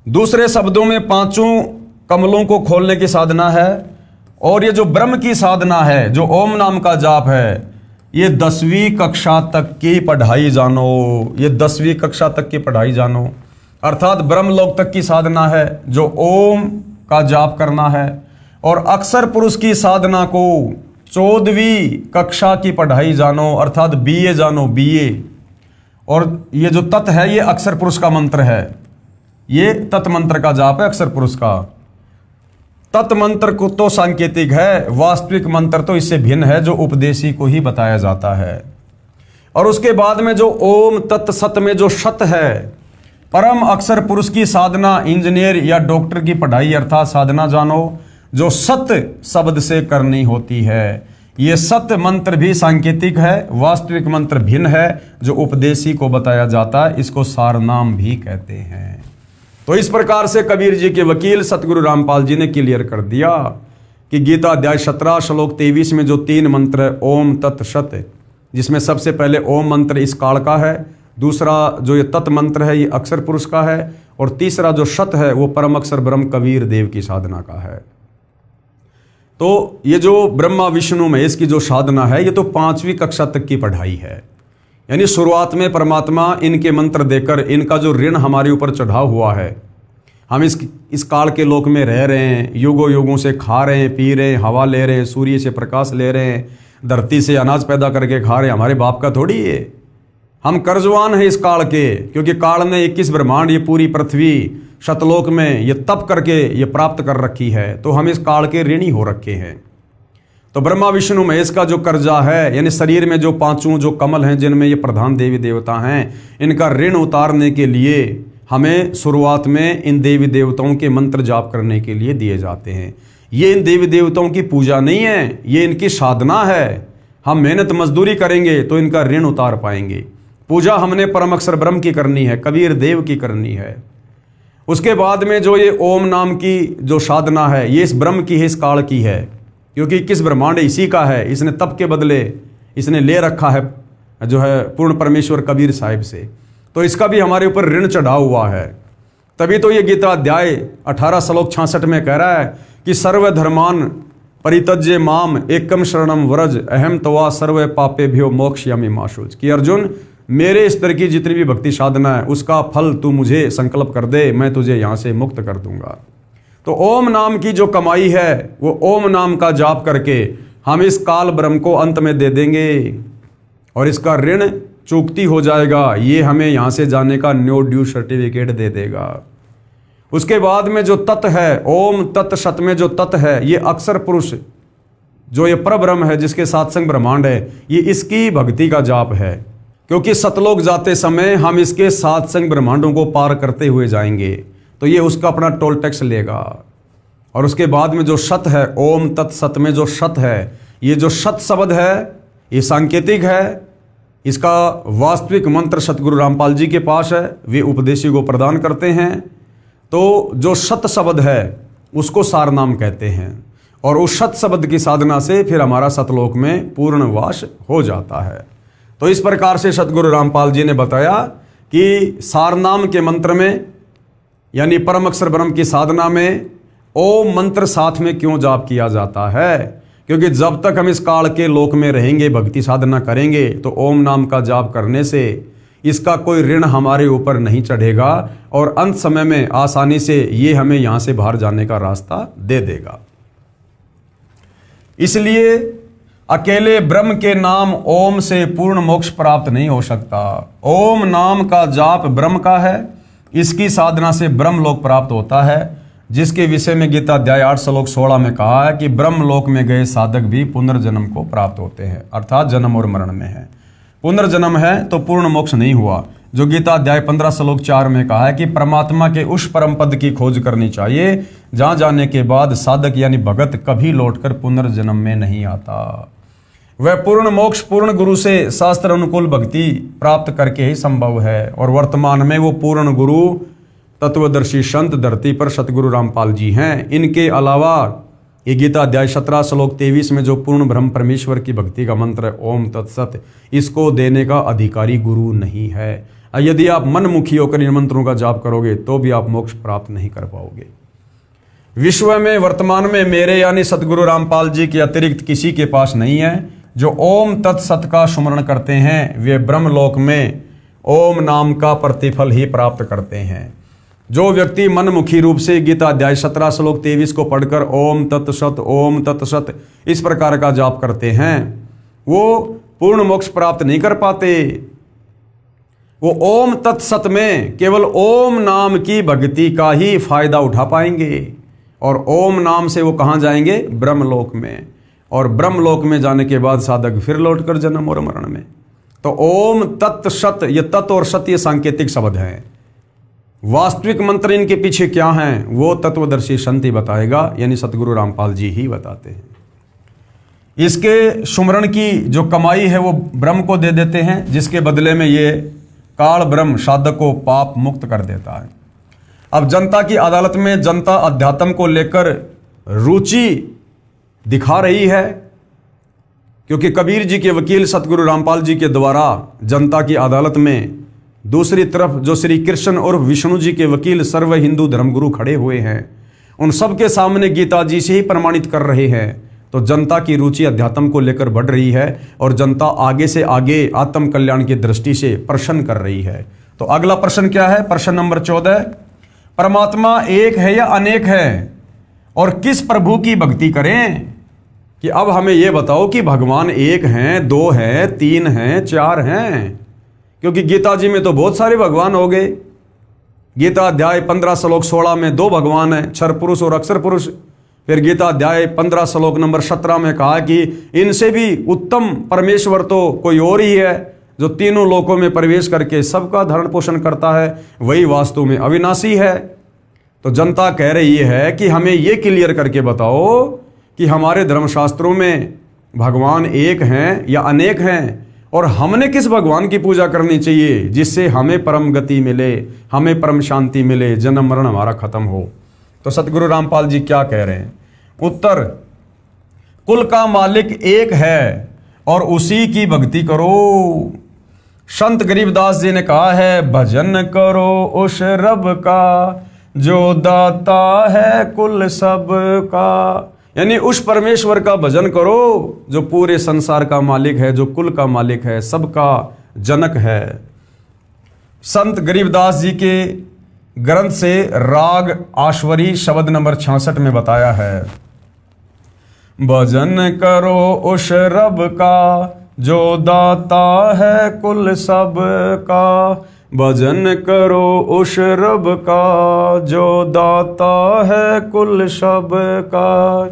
दूसरे शब्दों में पांचों कमलों को खोलने की साधना है। और ये जो ब्रह्म की साधना है, जो ओम नाम का जाप है, ये 10वीं कक्षा तक की पढ़ाई जानो। ये 10वीं कक्षा तक की पढ़ाई जानो, अर्थात ब्रह्मलोक तक की साधना है जो ओम का जाप करना है। और अक्षर पुरुष की साधना को 14वीं कक्षा की पढ़ाई जानो, अर्थात बीए जानो, बीए। और ये जो तत् है, ये अक्षर पुरुष का मंत्र है, ये तत् मंत्र का जाप है अक्षर पुरुष का। तत् मंत्र को तो सांकेतिक है, वास्तविक मंत्र तो इससे भिन्न है, जो उपदेशी को ही बताया जाता है। और उसके बाद में जो ओम तत् सत में जो सत है, परम अक्षर पुरुष की साधना इंजीनियर या डॉक्टर की पढ़ाई अर्थात साधना जानो, जो सत शब्द से करनी होती है। ये सत मंत्र भी सांकेतिक है, वास्तविक मंत्र भिन्न है, जो उपदेशी को बताया जाता है। इसको सारनाम भी कहते हैं। तो इस प्रकार से कबीर जी के वकील सतगुरु रामपाल जी ने क्लियर कर दिया कि गीता अध्याय 17 श्लोक 23 में जो 3 मंत्र है, ओम तत् सत, जिसमें सबसे पहले ओम मंत्र इस काल का है, दूसरा जो ये तत् मंत्र है ये अक्षर पुरुष का है, और तीसरा जो सत है वो परम अक्षर ब्रह्म कबीर देव की साधना का है। तो ये जो ब्रह्मा विष्णु महेश की जो साधना है, ये तो 5वीं कक्षा तक की पढ़ाई है। यानी शुरुआत में परमात्मा इनके मंत्र देकर इनका जो ऋण हमारे ऊपर चढ़ा हुआ है, हम इस काल के लोक में रह रहे हैं, युगों युगों से खा रहे हैं, पी रहे हैं, हवा ले रहे हैं, सूर्य से प्रकाश ले रहे हैं, धरती से अनाज पैदा करके खा रहे हैं, हमारे बाप का थोड़ी है। हम कर्जवान हैं इस काल के, क्योंकि काल ने 21 ब्रह्मांड, ये पूरी पृथ्वी शतलोक में ये तप करके ये प्राप्त कर रखी है। तो हम इस काल के ऋणी हो रखे हैं। तो ब्रह्मा विष्णु महेश का जो कर्जा है, यानी शरीर में जो 5 जो कमल हैं जिनमें ये प्रधान देवी देवता हैं, इनका ऋण उतारने के लिए हमें शुरुआत में इन देवी देवताओं के मंत्र जाप करने के लिए दिए जाते हैं। ये इन देवी देवताओं की पूजा नहीं है, ये इनकी साधना है। हम मेहनत मजदूरी करेंगे तो इनका ऋण उतार पाएंगे। पूजा हमने परम अक्षर ब्रह्म की करनी है, कबीर देव की करनी है। उसके बाद में जो ये ओम नाम की जो साधना है, ये इस ब्रह्म की है, इस काल की है, क्योंकि 21 ब्रह्मांड इसी का है। इसने तप के बदले इसने ले रखा है जो है पूर्ण परमेश्वर कबीर साहिब से, तो इसका भी हमारे ऊपर ऋण चढ़ा हुआ है। तभी तो ये गीता अध्याय 18 श्लोक 66 में कह रहा है कि सर्वधर्मान परित्यज्य माम एकम शरणम व्रज अहम तवा सर्व पापेभ्यो मोक्षयामि मा शुच, कि अर्जुन मेरे स्तर की जितनी भी भक्ति साधना है उसका फल तू मुझे संकल्प कर दे, मैं तुझे यहाँ से मुक्त कर दूंगा। तो ओम नाम की जो कमाई है वो ओम नाम का जाप करके हम इस काल ब्रह्म को अंत में दे देंगे और इसका ऋण चूकती हो जाएगा। ये हमें यहाँ से जाने का नो ड्यू सर्टिफिकेट दे देगा। उसके बाद में जो तत् है, ओम तत् सत में जो तत् है, ये अक्षर पुरुष जो ये परब्रह्म है जिसके सात्संग ब्रह्मांड है, ये इसकी भक्ति का जाप है। क्योंकि सतलोक जाते समय हम इसके सात्संग ब्रह्मांडों को पार करते हुए जाएंगे, तो ये उसका अपना टोल टैक्स लेगा। और उसके बाद में जो सत है, ओम तत् सत में जो सत है, ये जो सत शब्द है ये सांकेतिक है। इसका वास्तविक मंत्र सतगुरु रामपाल जी के पास है, वे उपदेशी को प्रदान करते हैं। तो जो सत शब्द है उसको सार नाम कहते हैं, और उस सत शब्द की साधना से फिर हमारा सतलोक में पूर्ण वास हो जाता है। तो इस प्रकार से सतगुरु रामपाल जी ने बताया कि सार नाम के मंत्र में यानी परम अक्षर ब्रह्म की साधना में ओम मंत्र साथ में क्यों जाप किया जाता है, क्योंकि जब तक हम इस काल के लोक में रहेंगे, भक्ति साधना करेंगे, तो ओम नाम का जाप करने से इसका कोई ऋण हमारे ऊपर नहीं चढ़ेगा और अंत समय में आसानी से ये हमें यहाँ से बाहर जाने का रास्ता दे देगा। इसलिए अकेले ब्रह्म के नाम ओम से पूर्ण मोक्ष प्राप्त नहीं हो सकता। ओम नाम का जाप ब्रह्म का है, इसकी साधना से ब्रह्म लोक प्राप्त होता है, जिसके विषय में गीता अध्याय 8 श्लोक 16 में कहा है कि ब्रह्म लोक में गए साधक भी पुनर्जन्म को प्राप्त होते हैं, अर्थात जन्म और मरण में है। पुनर्जन्म है तो पूर्ण मोक्ष नहीं हुआ। जो गीता अध्याय 15 श्लोक 4 में कहा है कि परमात्मा के उस परम पद की खोज करनी चाहिए जहां जाने के बाद साधक यानी भगत कभी लौटकर पुनर्जन्म में नहीं आता। वह पूर्ण मोक्ष पूर्ण गुरु से शास्त्र अनुकूल भक्ति प्राप्त करके ही संभव है, और वर्तमान में वो पूर्ण गुरु तत्वदर्शी संत धरती पर सतगुरु रामपाल जी हैं। इनके अलावा ये गीता अध्याय 17 श्लोक 23 में जो पूर्ण ब्रह्म परमेश्वर की भक्ति का मंत्र है ओम तत्सत, इसको देने का अधिकारी गुरु नहीं है। यदि आप मनमुखी होकर इन मंत्रों का जाप करोगे तो भी आप मोक्ष प्राप्त नहीं कर पाओगे। विश्व में वर्तमान में मेरे यानी सतगुरु रामपाल जी के अतिरिक्त किसी के पास नहीं है। जो ओम तत्सत का सुमरण करते हैं वे ब्रह्मलोक में ओम नाम का प्रतिफल ही प्राप्त करते हैं। जो व्यक्ति मनमुखी रूप से गीता अध्याय 17 श्लोक 23 को पढ़कर ओम तत्सत इस प्रकार का जाप करते हैं, वो पूर्ण मोक्ष प्राप्त नहीं कर पाते। वो ओम तत्सत में केवल ओम नाम की भक्ति का ही फायदा उठा पाएंगे, और ओम नाम से वो कहाँ जाएंगे? ब्रह्मलोक में। और ब्रह्मलोक में जाने के बाद साधक फिर लौटकर जन्म और मरण में। तो ओम तत् सत, ये तत् और सत ये सांकेतिक शब्द हैं। वास्तविक मंत्र इनके पीछे क्या हैं वो तत्वदर्शी संत ही बताएगा, यानी सतगुरु रामपाल जी ही बताते हैं। इसके सुमरण की जो कमाई है वो ब्रह्म को दे देते हैं, जिसके बदले में ये काल ब्रह्म साधक को पाप मुक्त कर देता है। अब जनता की अदालत में जनता अध्यात्म को लेकर रुचि दिखा रही है, क्योंकि कबीर जी के वकील सतगुरु रामपाल जी के द्वारा जनता की अदालत में दूसरी तरफ जो श्री कृष्ण और विष्णु जी के वकील सर्व हिंदू धर्मगुरु खड़े हुए हैं, उन सबके सामने गीता जी से ही प्रमाणित कर रहे हैं। तो जनता की रुचि अध्यात्म को लेकर बढ़ रही है और जनता आगे से आगे आत्म कल्याण की दृष्टि से प्रश्न कर रही है। तो अगला प्रश्न क्या है? प्रश्न नंबर 14, परमात्मा एक है या अनेक है, और किस प्रभु की भक्ति करें? कि अब हमें यह बताओ कि भगवान एक हैं, दो हैं, तीन हैं, चार हैं, क्योंकि गीता जी में तो बहुत सारे भगवान हो गए। गीता अध्याय 15 श्लोक 16 में 2 भगवान हैं, क्षर पुरुष और अक्षर पुरुष। फिर गीता अध्याय 15 श्लोक नंबर 17 में कहा कि इनसे भी उत्तम परमेश्वर तो कोई और ही है, जो तीनों लोकों में प्रवेश करके सबका धरण पोषण करता है, वही वास्तव में अविनाशी है। तो जनता कह रही है कि हमें ये क्लियर करके बताओ कि हमारे धर्मशास्त्रों में भगवान एक हैं या अनेक हैं, और हमने किस भगवान की पूजा करनी चाहिए जिससे हमें परम गति मिले, हमें परम शांति मिले, जन्म मरण हमारा खत्म हो। तो सतगुरु रामपाल जी क्या कह रहे हैं? उत्तर, कुल का मालिक एक है और उसी की भक्ति करो। संत गरीबदास जी ने कहा है, भजन करो उस रब का जो दाता है कुल सब का। यानी उस परमेश्वर का भजन करो जो पूरे संसार का मालिक है, जो कुल का मालिक है, सबका जनक है। संत गरीबदास जी के ग्रंथ से राग आश्वरी शब्द नंबर 66 में बताया है, भजन करो उस रब का जो दाता है कुल सब का। भजन करो उस रब का जो दाता है कुल सब का।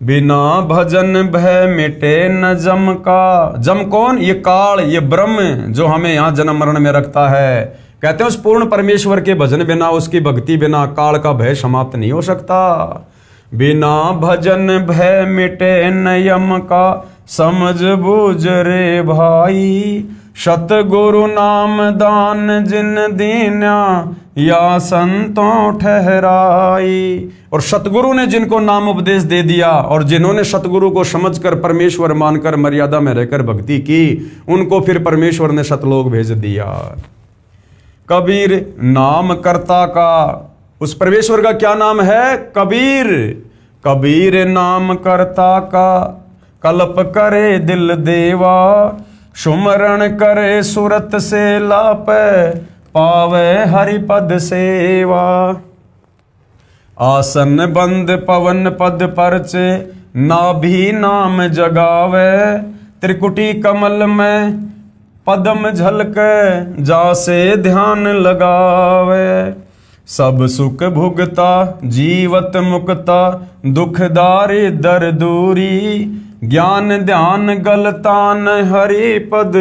बिना भजन भय मिटे न जम का। जम कौन? ये काल, ये ब्रह्म जो हमें यहाँ जन्म मरण में रखता है। कहते हैं उस पूर्ण परमेश्वर के भजन बिना, उसकी भक्ति बिना काल का भय समाप्त नहीं हो सकता। बिना भजन भय मिटे न यम का, समझ बूझ रे भाई। सतगुरु नाम दान जिन दीन्या, या संतों ठहराई। और सतगुरु ने जिनको नाम उपदेश दे दिया और जिन्होंने सतगुरु को समझकर परमेश्वर मानकर मर्यादा में रहकर भक्ति की, उनको फिर परमेश्वर ने सतलोक भेज दिया। कबीर नाम कर्ता का, उस परमेश्वर का क्या नाम है? कबीर। कबीर नाम कर्ता का, कल्प करे दिल देवा। सुमरण करे सुरत से लापे, पावे हरिपद सेवा। आसन बंद पवन पद परचे, नाभि नाम जगावे। त्रिकुटी कमल में पदम झलके, जासे ध्यान लगावे। सब सुख भुगता जीवत मुक्ता, दुखदारी दर दूरी। ज्ञान ध्यान गलतान हरि पद,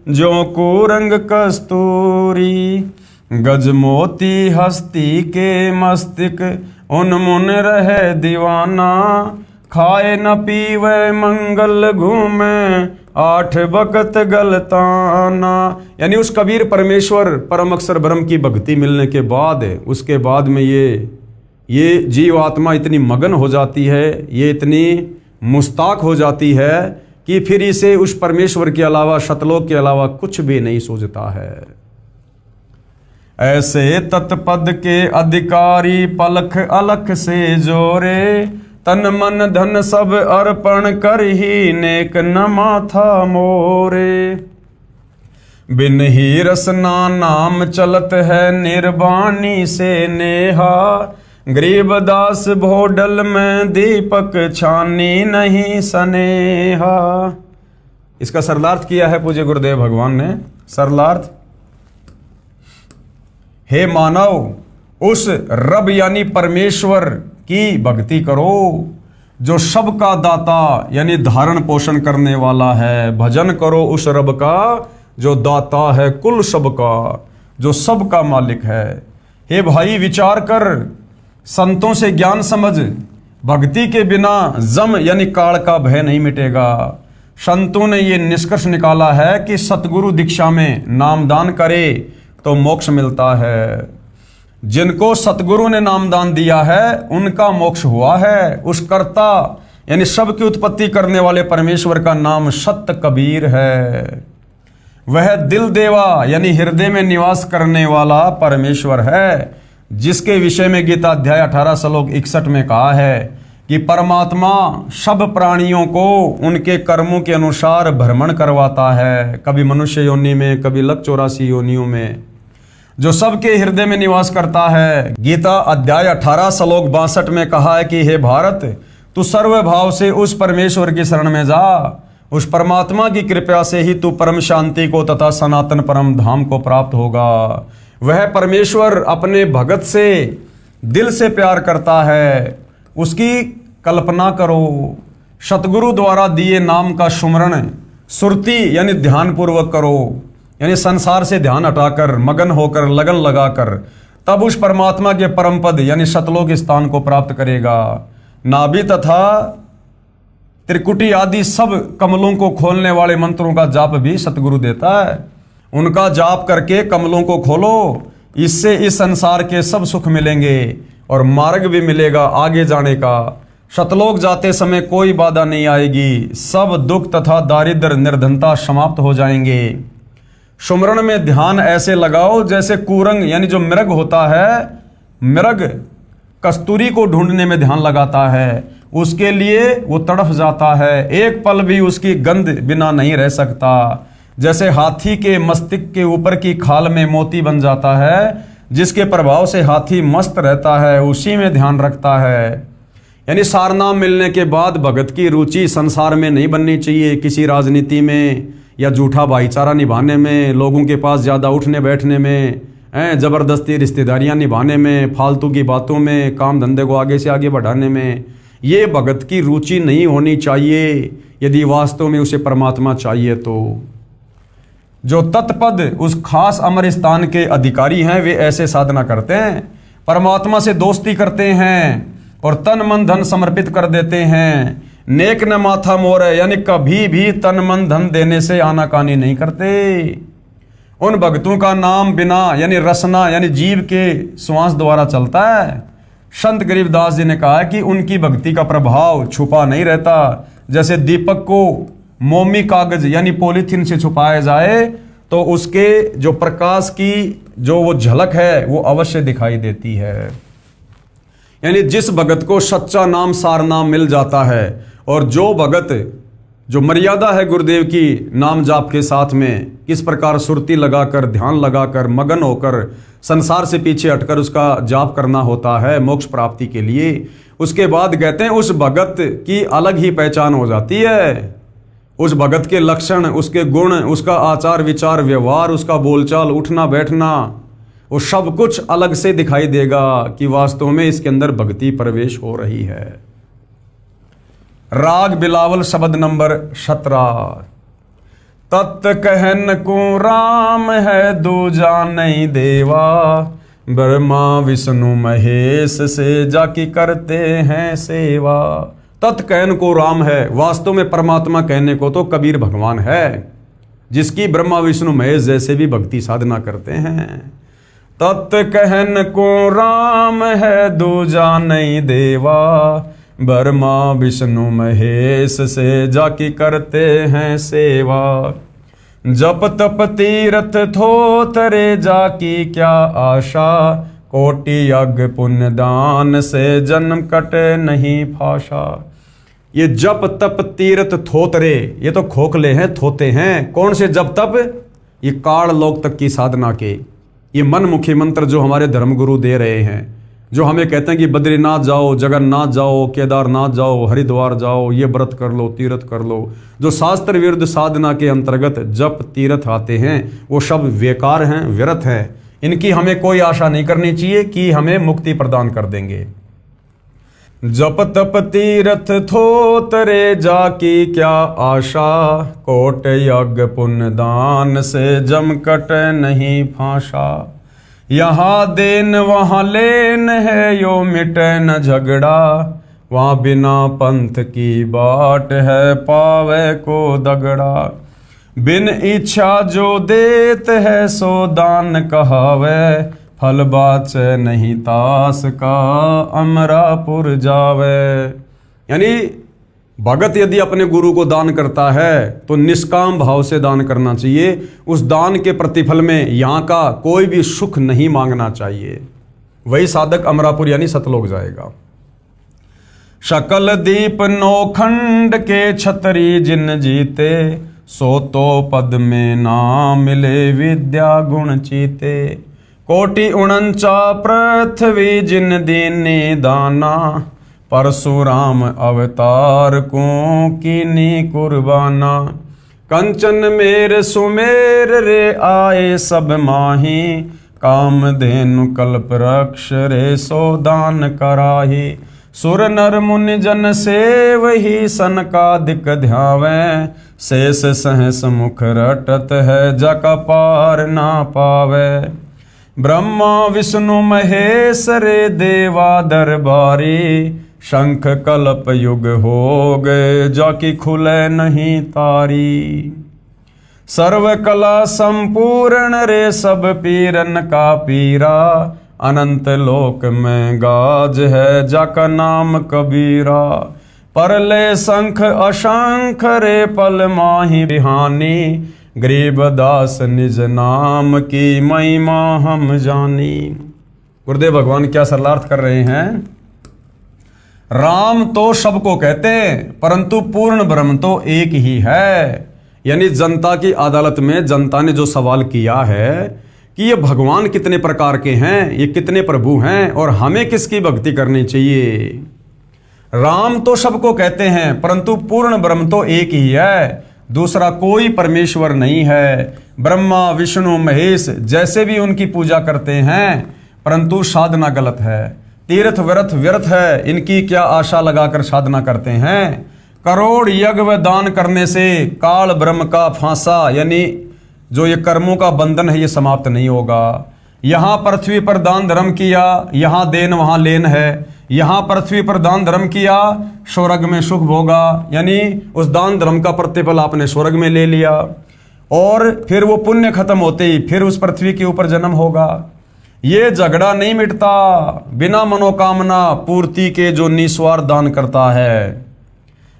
जो कुरंग कस्तूरी। गज मोती हस्ती के मस्तिक, उन्मुन रहे दीवाना। खाए न पीवे मंगल घूमे, आठ बकत गलताना। यानी उस कबीर परमेश्वर परम अक्षर ब्रह्म की भक्ति मिलने के बाद, उसके बाद में ये जीव आत्मा इतनी मगन हो जाती है, ये इतनी मुस्ताक हो जाती है कि फिर इसे उस परमेश्वर के अलावा, सतलोक के अलावा कुछ भी नहीं सूझता है। ऐसे तत्पद के अधिकारी, पलख अलख से जोरे। तन मन धन सब अर्पण कर ही, नेक न माथा मोरे। बिन ही रसना नाम चलत है, निर्वाणी से नेहा। गरीबदास भोडल में दीपक, छानी नहीं सनेहा। इसका सरलार्थ किया है पूज्य गुरुदेव भगवान ने। सरलार्थ, हे मानव, उस रब यानी परमेश्वर की भक्ति करो जो सबका दाता यानी धारण पोषण करने वाला है। भजन करो उस रब का जो दाता है कुल सबका, जो सबका मालिक है। हे भाई, विचार कर, संतों से ज्ञान समझ। भक्ति के बिना जम यानी काल का भय नहीं मिटेगा। संतों ने ये निष्कर्ष निकाला है कि सतगुरु दीक्षा में नामदान करे तो मोक्ष मिलता है। जिनको सतगुरु ने नामदान दिया है उनका मोक्ष हुआ है। उस कर्ता यानी सबकी उत्पत्ति करने वाले परमेश्वर का नाम सत कबीर है। वह दिल देवा यानी हृदय में निवास करने वाला परमेश्वर है, जिसके विषय में गीता अध्याय 18 श्लोक 61 में कहा है कि परमात्मा सब प्राणियों को उनके कर्मों के अनुसार भ्रमण करवाता है, कभी मनुष्य योनि में, कभी लक 84 योनियों में, जो सबके हृदय में निवास करता है। गीता अध्याय 18 श्लोक 62 में कहा है कि हे भारत, तू सर्व भाव से उस परमेश्वर की शरण में जा। उस परमात्मा की कृपा से ही तू परम शांति को तथा सनातन परम धाम को प्राप्त होगा। वह परमेश्वर अपने भगत से दिल से प्यार करता है, उसकी कल्पना करो। सतगुरु द्वारा दिए नाम का सुमरण सुरति यानी ध्यान पूर्वक करो, यानी संसार से ध्यान हटाकर, मगन होकर, लगन लगाकर तब उस परमात्मा के परम पद यानी सतलोक स्थान को प्राप्त करेगा। नाभि तथा त्रिकुटी आदि सब कमलों को खोलने वाले मंत्रों का जाप भी सतगुरु देता है। उनका जाप करके कमलों को खोलो, इससे इस संसार के सब सुख मिलेंगे और मार्ग भी मिलेगा आगे जाने का। सतलोक जाते समय कोई बाधा नहीं आएगी, सब दुख तथा दारिद्र निर्धनता समाप्त हो जाएंगे। सुमरण में ध्यान ऐसे लगाओ जैसे कुरंग यानी जो मृग होता है, मृग कस्तूरी को ढूंढने में ध्यान लगाता है, उसके लिए वो तड़फ जाता है, एक पल भी उसकी गंध बिना नहीं रह सकता। जैसे हाथी के मस्तिष्क के ऊपर की खाल में मोती बन जाता है, जिसके प्रभाव से हाथी मस्त रहता है, उसी में ध्यान रखता है। यानी सारनाम मिलने के बाद भगत की रुचि संसार में नहीं बननी चाहिए, किसी राजनीति में या झूठा भाईचारा निभाने में, लोगों के पास ज़्यादा उठने बैठने में, ज़बरदस्ती रिश्तेदारियां निभाने में, फालतू की बातों में, काम धंधे को आगे से आगे बढ़ाने में। ये भगत की रुचि नहीं होनी चाहिए यदि वास्तव में उसे परमात्मा चाहिए तो। जो तत्पद उस खास अमर स्थान के अधिकारी हैं वे ऐसे साधना करते हैं, परमात्मा से दोस्ती करते हैं और तन मन धन समर्पित कर देते हैं। नेक न माथा मोर है, यानी कभी भी तन मन धन देने से आनाकानी नहीं करते। उन भक्तों का नाम बिना यानी रसना यानी जीव के श्वास द्वारा चलता है। संत गरीबदास जी ने कहा है कि उनकी भक्ति का प्रभाव छुपा नहीं रहता। जैसे दीपक को मोमी कागज यानी पॉलीथीन से छुपाया जाए तो उसके जो प्रकाश की जो वो झलक है वो अवश्य दिखाई देती है। यानी जिस भगत को सच्चा नाम सार नाम मिल जाता है और जो भगत जो मर्यादा है गुरुदेव की नाम जाप के साथ में, किस प्रकार सुरती लगाकर ध्यान लगाकर मगन होकर संसार से पीछे हटकर उसका जाप करना होता है मोक्ष प्राप्ति के लिए, उसके बाद कहते हैं उस भगत की अलग ही पहचान हो जाती है। उस भगत के लक्षण, उसके गुण, उसका आचार विचार व्यवहार, उसका बोलचाल उठना बैठना, वो सब कुछ अलग से दिखाई देगा कि वास्तव में इसके अंदर भक्ति प्रवेश हो रही है। राग बिलावल शब्द नंबर 17। तत् कहन को राम है दूजा नहीं देवा, ब्रह्मा विष्णु महेश से जाकी करते हैं सेवा। तत् कहन को राम है, वास्तव में परमात्मा कहने को तो कबीर भगवान है, जिसकी ब्रह्मा विष्णु महेश जैसे भी भक्ति साधना करते हैं। तत् कहन को राम है दूजा नहीं देवा, ब्रह्मा विष्णु महेश से जाकी करते हैं सेवा। जप तप तीर्थ थोतरे जाकी क्या आशा, कोटि यज्ञ पुण्य दान से जन्म कटे नहीं फाशा। ये जप तप तीर्थ थोतरे ये तो खोखले हैं, थोते हैं। कौन से जप तप? ये काल लोक तक की साधना के ये मनमुखी मंत्र जो हमारे धर्मगुरु दे रहे हैं, जो हमें कहते हैं कि बद्रीनाथ जाओ, जगन्नाथ जाओ, केदारनाथ जाओ, हरिद्वार जाओ, ये व्रत कर लो, तीर्थ कर लो। जो शास्त्र विरुद्ध साधना के अंतर्गत जप तीर्थ आते हैं वो सब बेकार हैं, व्यर्थ हैं। इनकी हमें कोई आशा नहीं करनी चाहिए कि हमें मुक्ति प्रदान कर देंगे। जप तप तीर्थ थोतरे जाकी क्या आशा, कोट यज्ञ पुण्य दान से जम कट नहीं फांसा। यहाँ देन वहाँ लेन है, यो मिटे न झगड़ा, वहाँ बिना पंथ की बाट है, पावे को दगड़ा। बिन इच्छा जो देत है, सो दान कहावे, फल बाचे नहीं तास का, अमरापुर जावे। यानी भगत यदि अपने गुरु को दान करता है तो निष्काम भाव से दान करना चाहिए। उस दान के प्रतिफल में यहाँ का कोई भी सुख नहीं मांगना चाहिए। वही साधक अमरापुर यानी सतलोक जाएगा। शकल दीप नौखंड के छतरी जिन जीते, सो तो पद में ना मिले विद्या गुण चीते। कोटि उनंचा पृथ्वी जिन दीनी दाना, परशुराम अवतार को कीनी कुर्बाना। कंचन मेर सुमेर रे आए सब माही, कामधेनु कल्प रक्ष रे सो दान कराही। सुर नर मुनि जन सेव ही सनकादिक ध्यावे, शेष सहस मुख रटत है जक पार ना पावे। ब्रह्मा विष्णु महेश रे देवा दरबारी, शंख कल्प युग हो गए जाकी खुले नहीं तारी। सर्व कला संपूर्ण रे सब पीरन का पीरा, अनंत लोक में गाज है जाका नाम कबीरा। परले शंख अशंख रे पल माही बिहानी, गरीबदास निज नाम की महिमा हम जानी। गुरुदेव भगवान क्या सरलार्थ कर रहे हैं? राम तो सबको कहते हैं, परंतु पूर्ण ब्रह्म तो एक ही है। यानी जनता की अदालत में जनता ने जो सवाल किया है कि ये भगवान कितने प्रकार के हैं, ये कितने प्रभु हैं और हमें किसकी भक्ति करनी चाहिए। राम तो सबको कहते हैं, परंतु पूर्ण ब्रह्म तो एक ही है, दूसरा कोई परमेश्वर नहीं है। ब्रह्मा विष्णु महेश जैसे भी उनकी पूजा करते हैं, परंतु साधना गलत है। तीर्थ व्रत व्यर्थ है, इनकी क्या आशा लगाकर साधना करते हैं। करोड़ यज्ञ व दान करने से काल ब्रह्म का फांसा, यानी जो ये कर्मों का बंधन है, ये समाप्त नहीं होगा। यहाँ पृथ्वी पर दान धर्म किया, यहाँ देन वहाँ लेन है। यहाँ पृथ्वी पर दान धर्म किया, स्वर्ग में सुख भोगा, यानी उस दान धर्म का प्रतिफल आपने स्वर्ग में ले लिया, और फिर वो पुण्य खत्म होते ही फिर उस पृथ्वी के ऊपर जन्म होगा। ये झगड़ा नहीं मिटता। बिना मनोकामना पूर्ति के जो निस्वार्थ दान करता है,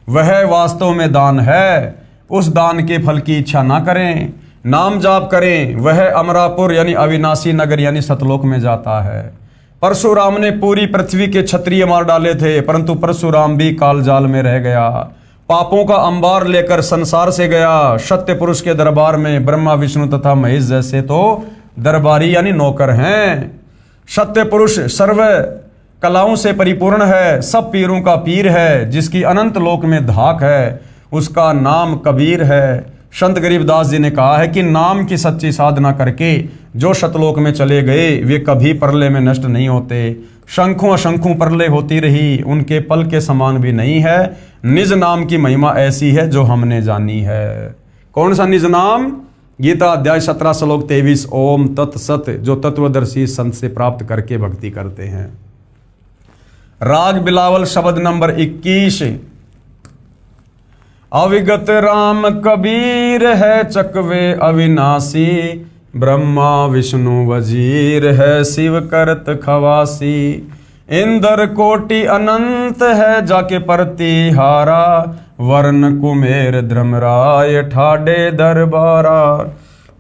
वह वास्तव में दान है। उस दान के फल की इच्छा ना करें, नाम जाप करें, वह अमरापुर यानी अविनाशी नगर यानी सतलोक में जाता है। परशुराम ने पूरी पृथ्वी के क्षत्रिय मार डाले थे, परंतु परशुराम भी काल जाल में रह गया। पापों का अंबार लेकर संसार से गया। सत्य पुरुष के दरबार में ब्रह्मा विष्णु तथा महेश जैसे तो दरबारी यानी नौकर हैं। सत्य पुरुष सर्व कलाओं से परिपूर्ण है, सब पीरों का पीर है, जिसकी अनंत लोक में धाक है, उसका नाम कबीर है। संत गरीबदास जी ने कहा है कि नाम की सच्ची साधना करके जो सतलोक में चले गए, वे कभी प्रलय में नष्ट नहीं होते। शंखों असंखों प्रलय होती रही, उनके पल के समान भी नहीं है। निज नाम की महिमा ऐसी है जो हमने जानी है। कौन सा निज नाम? गीता अध्याय 17 श्लोक 23, ओम तत्सत, जो तत्वदर्शी संत से प्राप्त करके भक्ति करते हैं। राग बिलावल शब्द नंबर 21। अविगत राम कबीर है चकवे अविनाशी, ब्रह्मा विष्णु वजीर है शिव करत खवासी। इंद्र कोटि अनंत है जाके प्रतिहारा, वर्ण कुमेर धर्मराय ठाडे दरबारा।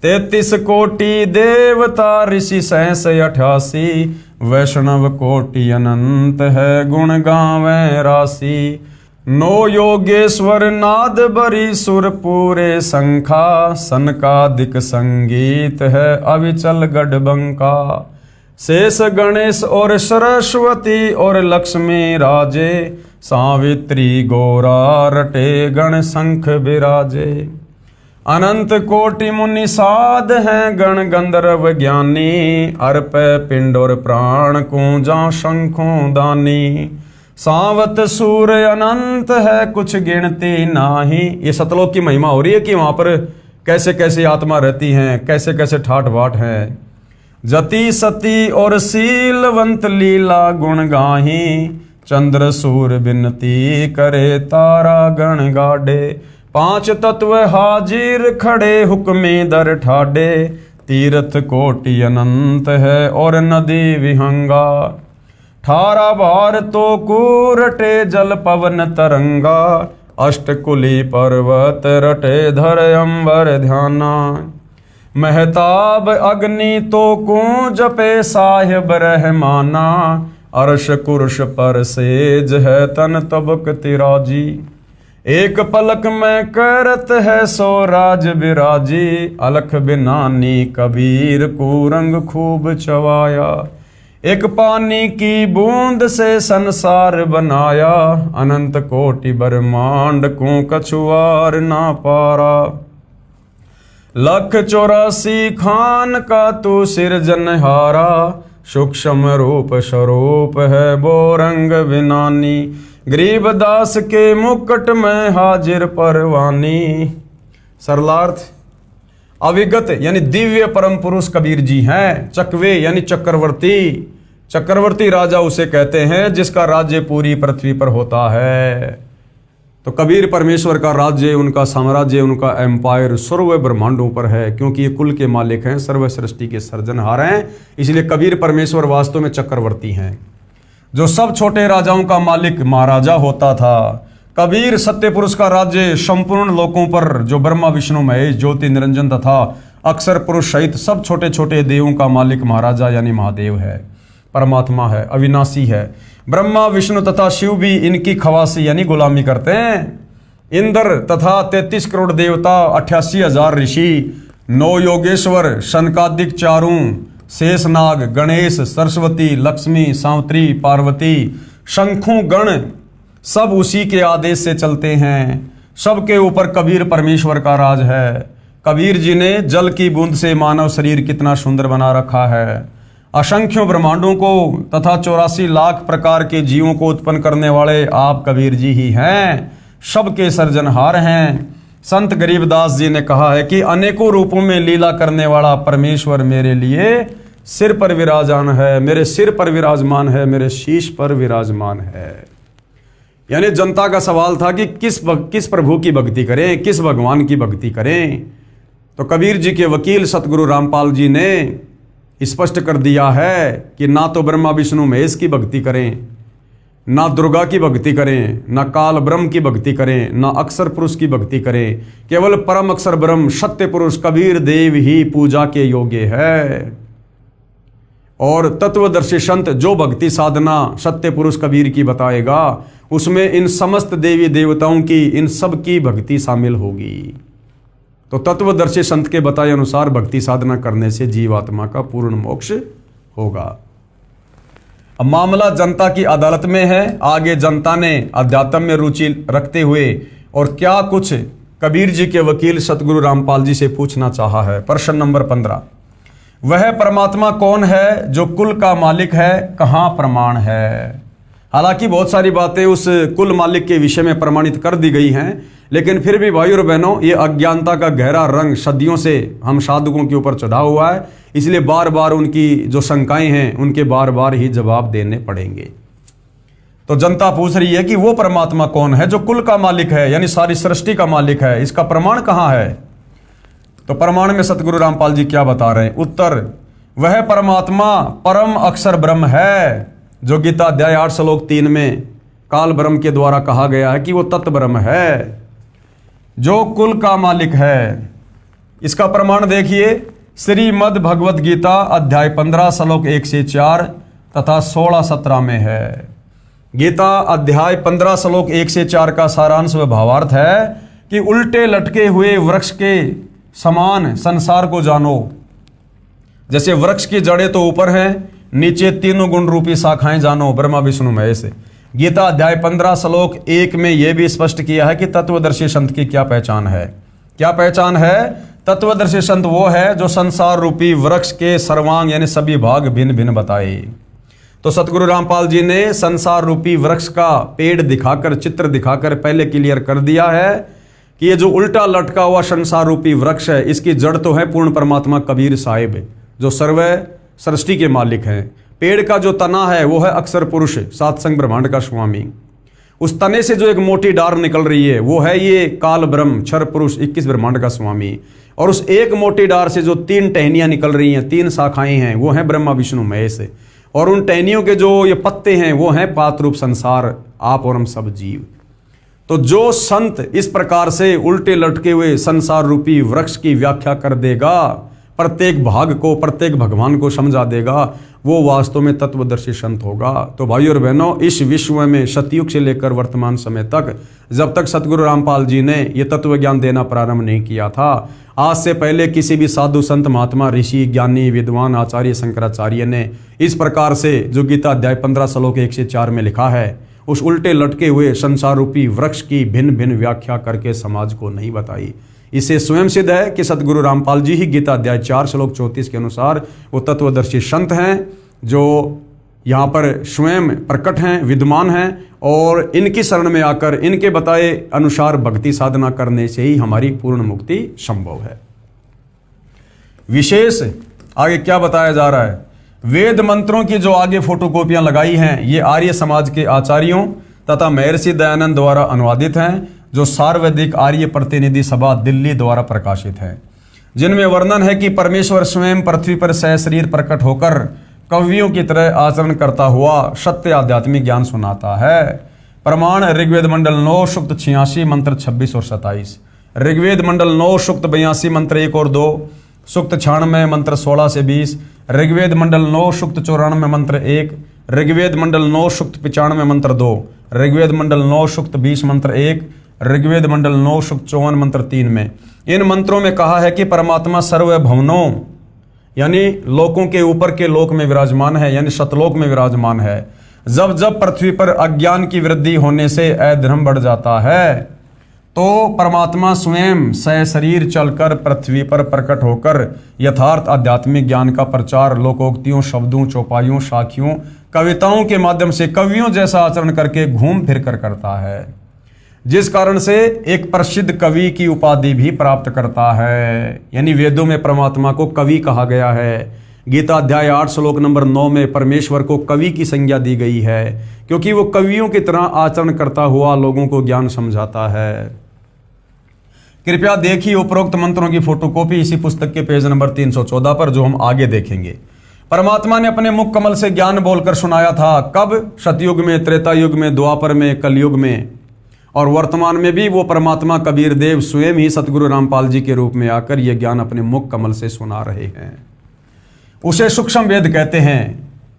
33 कोटि देवता ऋषि 88, वैष्णव कोटि अनंत है गुण गावें राशि। 9 योगेश्वर नाद बरी सुर पूरे संखा, सनकादिक संगीत है अविचल गढ़बंका। शेष गणेश और सरस्वती और लक्ष्मी राजे, सावित्री गौरा रटे गण शंख बिराजे। अनंत कोटि मुनि साध हैं गण गंधर्व ज्ञानी, अर्प पिंड और प्राण कूंजा शंखों दानी। सावत सूर्य अनंत है कुछ गिनती नाही। ये सतलोक की महिमा हो रही है कि वहां पर कैसे कैसे आत्मा रहती हैं, कैसे कैसे ठाठ बाट हैं। जति सती और शीलवंत लीला गुण गाही, चंद्र सूर्य बिनती करे तारा गण गाडे। 5 तत्व हाजिर खड़े हुक्मे दर ठाडे, तीर्थ कोटि अनंत है और नदी विहंगा। 18 बार तो कूरटे जल पवन तरंगा, अष्टकुली पर्वत रटे धर अंबर ध्याना। महताब अग्नि तो कूं जपे साहिब रहमाना, अर्श कुर्श पर सेज है तन तबक तिराजी। एक पलक में करत है सो राज बिराजी, अलख बिनानी कबीर को रंग खूब चवाया। एक पानी की बूंद से संसार बनाया, अनंत कोटि ब्रह्मांड को कछुआर ना पारा। 184 खान का तू सिरजनहारा, सूक्ष्म रूप स्वरूप है वो रंग बिनानी। गरीबदास के मुकुट में हाजिर परवानी। सरलार्थ, अविगत यानी दिव्य परम पुरुष कबीर जी हैं। चकवे यानी चक्रवर्ती, चक्रवर्ती राजा उसे कहते हैं जिसका राज्य पूरी पृथ्वी पर होता है। तो कबीर परमेश्वर का राज्य, उनका साम्राज्य, उनका एम्पायर सर्व ब्रह्मांडों पर है, क्योंकि ये कुल के मालिक हैं, सर्व सृष्टि के सर्जनहार हैं। इसलिए कबीर परमेश्वर वास्तव में चक्रवर्ती हैं। जो सब छोटे राजाओं का मालिक महाराजा होता था, कबीर सत्य पुरुष का राज्य संपूर्ण लोकों पर, जो ब्रह्मा विष्णु महेश ज्योति निरंजन तथा अक्षर पुरुष सहित सब छोटे छोटे देवों का मालिक महाराजा यानी महादेव है, परमात्मा है, अविनाशी है। ब्रह्मा विष्णु तथा शिव भी इनकी खवासी यानी गुलामी करते हैं। इंद्र तथा 33 करोड़ देवता, 88,000 ऋषि, 9 योगेश्वर, शनकादिक चारों, शेषनाग, गणेश, सरस्वती, लक्ष्मी, सावित्री, पार्वती, शंखु गण सब उसी के आदेश से चलते हैं। सबके ऊपर कबीर परमेश्वर का राज है। कबीर जी ने जल की बूंद से मानव शरीर कितना सुंदर बना रखा है। असंख्यों ब्रह्मांडों को तथा 84 लाख प्रकार के जीवों को उत्पन्न करने वाले आप कबीर जी ही हैं, सबके सर्जनहार हैं। संत गरीबदास जी ने कहा है कि अनेकों रूपों में लीला करने वाला परमेश्वर मेरे लिए सिर पर विराजमान है, मेरे सिर पर विराजमान है, मेरे शीश पर विराजमान है। यानी जनता का सवाल था कि किस प्रभु की भक्ति करें, किस भगवान की भक्ति करें। तो कबीर जी के वकील सतगुरु रामपाल जी ने स्पष्ट कर दिया है कि ना तो ब्रह्मा विष्णु महेश की भक्ति करें, ना दुर्गा की भक्ति करें, ना काल ब्रह्म की भक्ति करें, ना अक्षर पुरुष की भक्ति करें। केवल परम अक्षर ब्रह्म सत्य पुरुष कबीर देव ही पूजा के योग्य है। और तत्वदर्शी संत जो भक्ति साधना सत्य पुरुष कबीर की बताएगा, उसमें इन समस्त देवी देवताओं की, इन सब की भक्ति शामिल होगी। तो तत्वदर्शी संत के बताए अनुसार भक्ति साधना करने से जीवात्मा का पूर्ण मोक्ष होगा। अब मामला जनता की अदालत में है। आगे जनता ने अध्यात्म में रुचि रखते हुए और क्या कुछ कबीर जी के वकील सतगुरु रामपाल जी से पूछना चाहा है। प्रश्न नंबर 15, वह परमात्मा कौन है जो कुल का मालिक है, कहाँ प्रमाण है। हालांकि बहुत सारी बातें उस कुल मालिक के विषय में प्रमाणित कर दी गई हैं, लेकिन फिर भी भाई और बहनों, ये अज्ञानता का गहरा रंग सदियों से हम साधकों के ऊपर चढ़ा हुआ है। इसलिए बार बार उनकी जो शंकाएं हैं उनके बार बार ही जवाब देने पड़ेंगे। तो जनता पूछ रही है कि वो परमात्मा कौन है जो कुल का मालिक है, यानी सारी सृष्टि का मालिक है, इसका प्रमाण कहाँ है। तो प्रमाण में सतगुरु रामपाल जी क्या बता रहे हैं। उत्तर, वह परमात्मा परम अक्षर ब्रह्म है, जो गीता अध्याय 8 श्लोक 3 में काल ब्रह्म के द्वारा कहा गया है कि वो तत्व ब्रह्म है, जो कुल का मालिक है। इसका प्रमाण देखिए, श्रीमद् भगवत गीता अध्याय 15 श्लोक 1 से 4 तथा 16-17 में है। गीता अध्याय 15 श्लोक 1 से 4 का सारांश व भावार्थ है कि उल्टे लटके हुए वृक्ष के समान संसार को जानो। जैसे वृक्ष की जड़ें तो ऊपर हैं, नीचे तीनों गुण रूपी शाखाएं जानो, ब्रह्मा विष्णु महेश। गीता अध्याय 15 श्लोक 1 में यह भी स्पष्ट किया है कि तत्वदर्शी संत की क्या पहचान है। क्या पहचान है। तत्वदर्शी संत वो है जो संसार रूपी वृक्ष के सर्वांग यानी सभी भाग भिन्न भिन्न बताए। तो सतगुरु रामपाल जी ने संसार रूपी वृक्ष का पेड़ दिखाकर, चित्र दिखाकर पहले क्लियर कर दिया है कि ये जो उल्टा लटका हुआ संसार रूपी वृक्ष है, इसकी जड़ तो है पूर्ण परमात्मा कबीर साहिब, जो सर्व सृष्टि के मालिक हैं। पेड़ का जो तना है वो है अक्षर पुरुष, सात संग ब्रह्मांड का स्वामी। उस तने से जो एक मोटी डार निकल रही है वो है ये काल ब्रह्म, क्षर पुरुष, 21 ब्रह्मांड का स्वामी। और उस एक मोटी डार से जो 3 टहनियां निकल रही हैं, 3 शाखाएं हैं, वो हैं ब्रह्मा विष्णु महेश। और उन टहनियों के जो ये पत्ते हैं वो हैं पात रूप संसार, आप और हम सब जीव। तो जो संत इस प्रकार से उल्टे लटके हुए संसार रूपी वृक्ष की व्याख्या कर देगा, प्रत्येक भाग को, प्रत्येक भगवान को समझा देगा, वो वास्तव में तत्वदर्शी संत होगा। तो भाइयों और बहनों, इस विश्व में सतयुग से लेकर वर्तमान समय तक, जब तक सतगुरु रामपाल जी ने ये तत्व ज्ञान देना प्रारंभ नहीं किया था, आज से पहले किसी भी साधु संत महात्मा ऋषि ज्ञानी विद्वान आचार्य शंकराचार्य ने इस प्रकार से जो गीता अध्याय 15 श्लोक 1 से 4 में लिखा है, उस उल्टे लटके हुए संसार रूपी वृक्ष की भिन्न भिन्न व्याख्या करके समाज को नहीं बताई। इसे स्वयं सिद्ध है कि सतगुरु रामपाल जी ही गीता अध्याय 4 श्लोक 34 के अनुसार वो तत्वदर्शी संत हैं, जो यहाँ पर स्वयं प्रकट हैं, विद्यमान हैं। और इनकी शरण में आकर इनके बताए अनुसार भक्ति साधना करने से ही हमारी पूर्ण मुक्ति संभव है। विशेष आगे क्या बताया जा रहा है, वेद मंत्रों की जो आगे फोटोकॉपियां लगाई हैं ये आर्य समाज के आचार्यों तथा महर्षि दयानंद द्वारा अनुवादित हैं, जो सार्वधिक आर्य प्रतिनिधि सभा दिल्ली द्वारा प्रकाशित है, जिनमें वर्णन है कि परमेश्वर स्वयं पृथ्वी पर सहशरीर प्रकट होकर कवियों की तरह आचरण करता हुआ सत्य आध्यात्मिक ज्ञान सुनाता है। प्रमाण ऋग्वेद मंडल 9 सूक्त 86 मंत्र 26 और 27, ऋग्वेद मंडल 9 सूक्त 82 मंत्र 1 और 2, सूक्त 96 मंत्र 16 से 20, ऋग्वेद मंडल 9 सूक्त 94 मंत्र 1, ऋग्वेद मंडल 9 सूक्त 95 मंत्र 2, ऋग्वेद मंडल 9 सूक्त 20 मंत्र 1, ऋग्वेद मंडल 9 सूक्त 54 मंत्र 3 में इन मंत्रों में कहा है कि परमात्मा सर्वभवनों यानी लोकों के ऊपर के लोक में विराजमान है, यानी सतलोक में विराजमान है। जब जब पृथ्वी पर अज्ञान की वृद्धि होने से अधर्म बढ़ जाता है तो परमात्मा स्वयं सहशरीर चलकर पृथ्वी पर प्रकट होकर यथार्थ आध्यात्मिक ज्ञान का प्रचार लोकोक्तियों, शब्दों, चौपाइयों, साखियों, कविताओं के माध्यम से कवियों जैसा आचरण करके घूम फिर कर करता है, जिस कारण से एक प्रसिद्ध कवि की उपाधि भी प्राप्त करता है। यानी वेदों में परमात्मा को कवि कहा गया है। गीता अध्याय 8 श्लोक नंबर 9 में परमेश्वर को कवि की संज्ञा दी गई है, क्योंकि वो कवियों की तरह आचरण करता हुआ लोगों को ज्ञान समझाता है। कृपया देखिए उपरोक्त मंत्रों की फोटोकॉपी इसी पुस्तक के पेज नंबर 314 पर, जो हम आगे देखेंगे। परमात्मा ने अपने मुख कमल से ज्ञान बोलकर सुनाया था। कब? सतयुग में, त्रेता युग में, द्वापर में, कलयुग में, और वर्तमान में भी वो परमात्मा कबीर देव स्वयं ही सतगुरु रामपाल जी के रूप में आकर ये ज्ञान अपने मुख कमल से सुना रहे हैं। उसे सूक्ष्म वेद कहते हैं,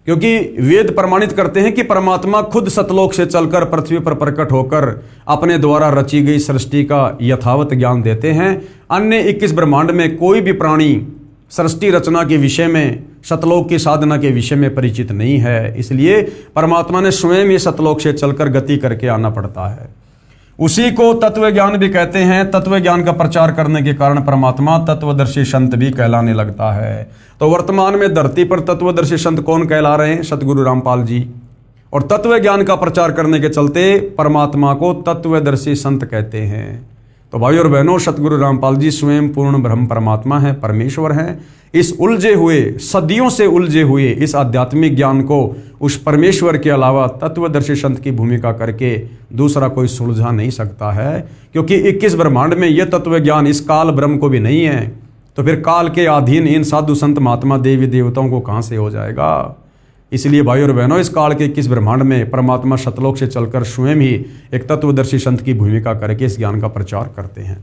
क्योंकि वेद प्रमाणित करते हैं कि परमात्मा खुद सतलोक से चलकर पृथ्वी पर प्रकट होकर अपने द्वारा रची गई सृष्टि का यथावत ज्ञान देते हैं। अन्य 21 ब्रह्मांड में कोई भी प्राणी सृष्टि रचना के विषय में, सतलोक की साधना के विषय में परिचित नहीं है, इसलिए परमात्मा ने स्वयं ही सतलोक से चलकर गति करके आना पड़ता है। उसी को तत्व ज्ञान भी कहते हैं। तत्व ज्ञान का प्रचार करने के कारण परमात्मा तत्वदर्शी संत भी कहलाने लगता है। तो वर्तमान में धरती पर तत्वदर्शी संत कौन कहला रहे हैं? सतगुरु रामपाल जी। और तत्व ज्ञान का प्रचार करने के चलते परमात्मा को तत्वदर्शी संत कहते हैं। तो भाई और बहनों, सतगुरु रामपाल जी स्वयं पूर्ण ब्रह्म परमात्मा है, परमेश्वर हैं। इस उलझे हुए, सदियों से उलझे हुए इस आध्यात्मिक ज्ञान को उस परमेश्वर के अलावा तत्वदर्शी संत की भूमिका करके दूसरा कोई सुलझा नहीं सकता है, क्योंकि 21 ब्रह्मांड में यह तत्व ज्ञान इस काल ब्रह्म को भी नहीं है, तो फिर काल के अधीन इन साधु संत महात्मा देवी देवताओं को कहाँ से हो जाएगा। इसलिए भाई और बहनों, इस काल के 21 ब्रह्मांड में परमात्मा सतलोक से चलकर स्वयं ही एक तत्वदर्शी संत की भूमिका करके इस ज्ञान का प्रचार करते हैं।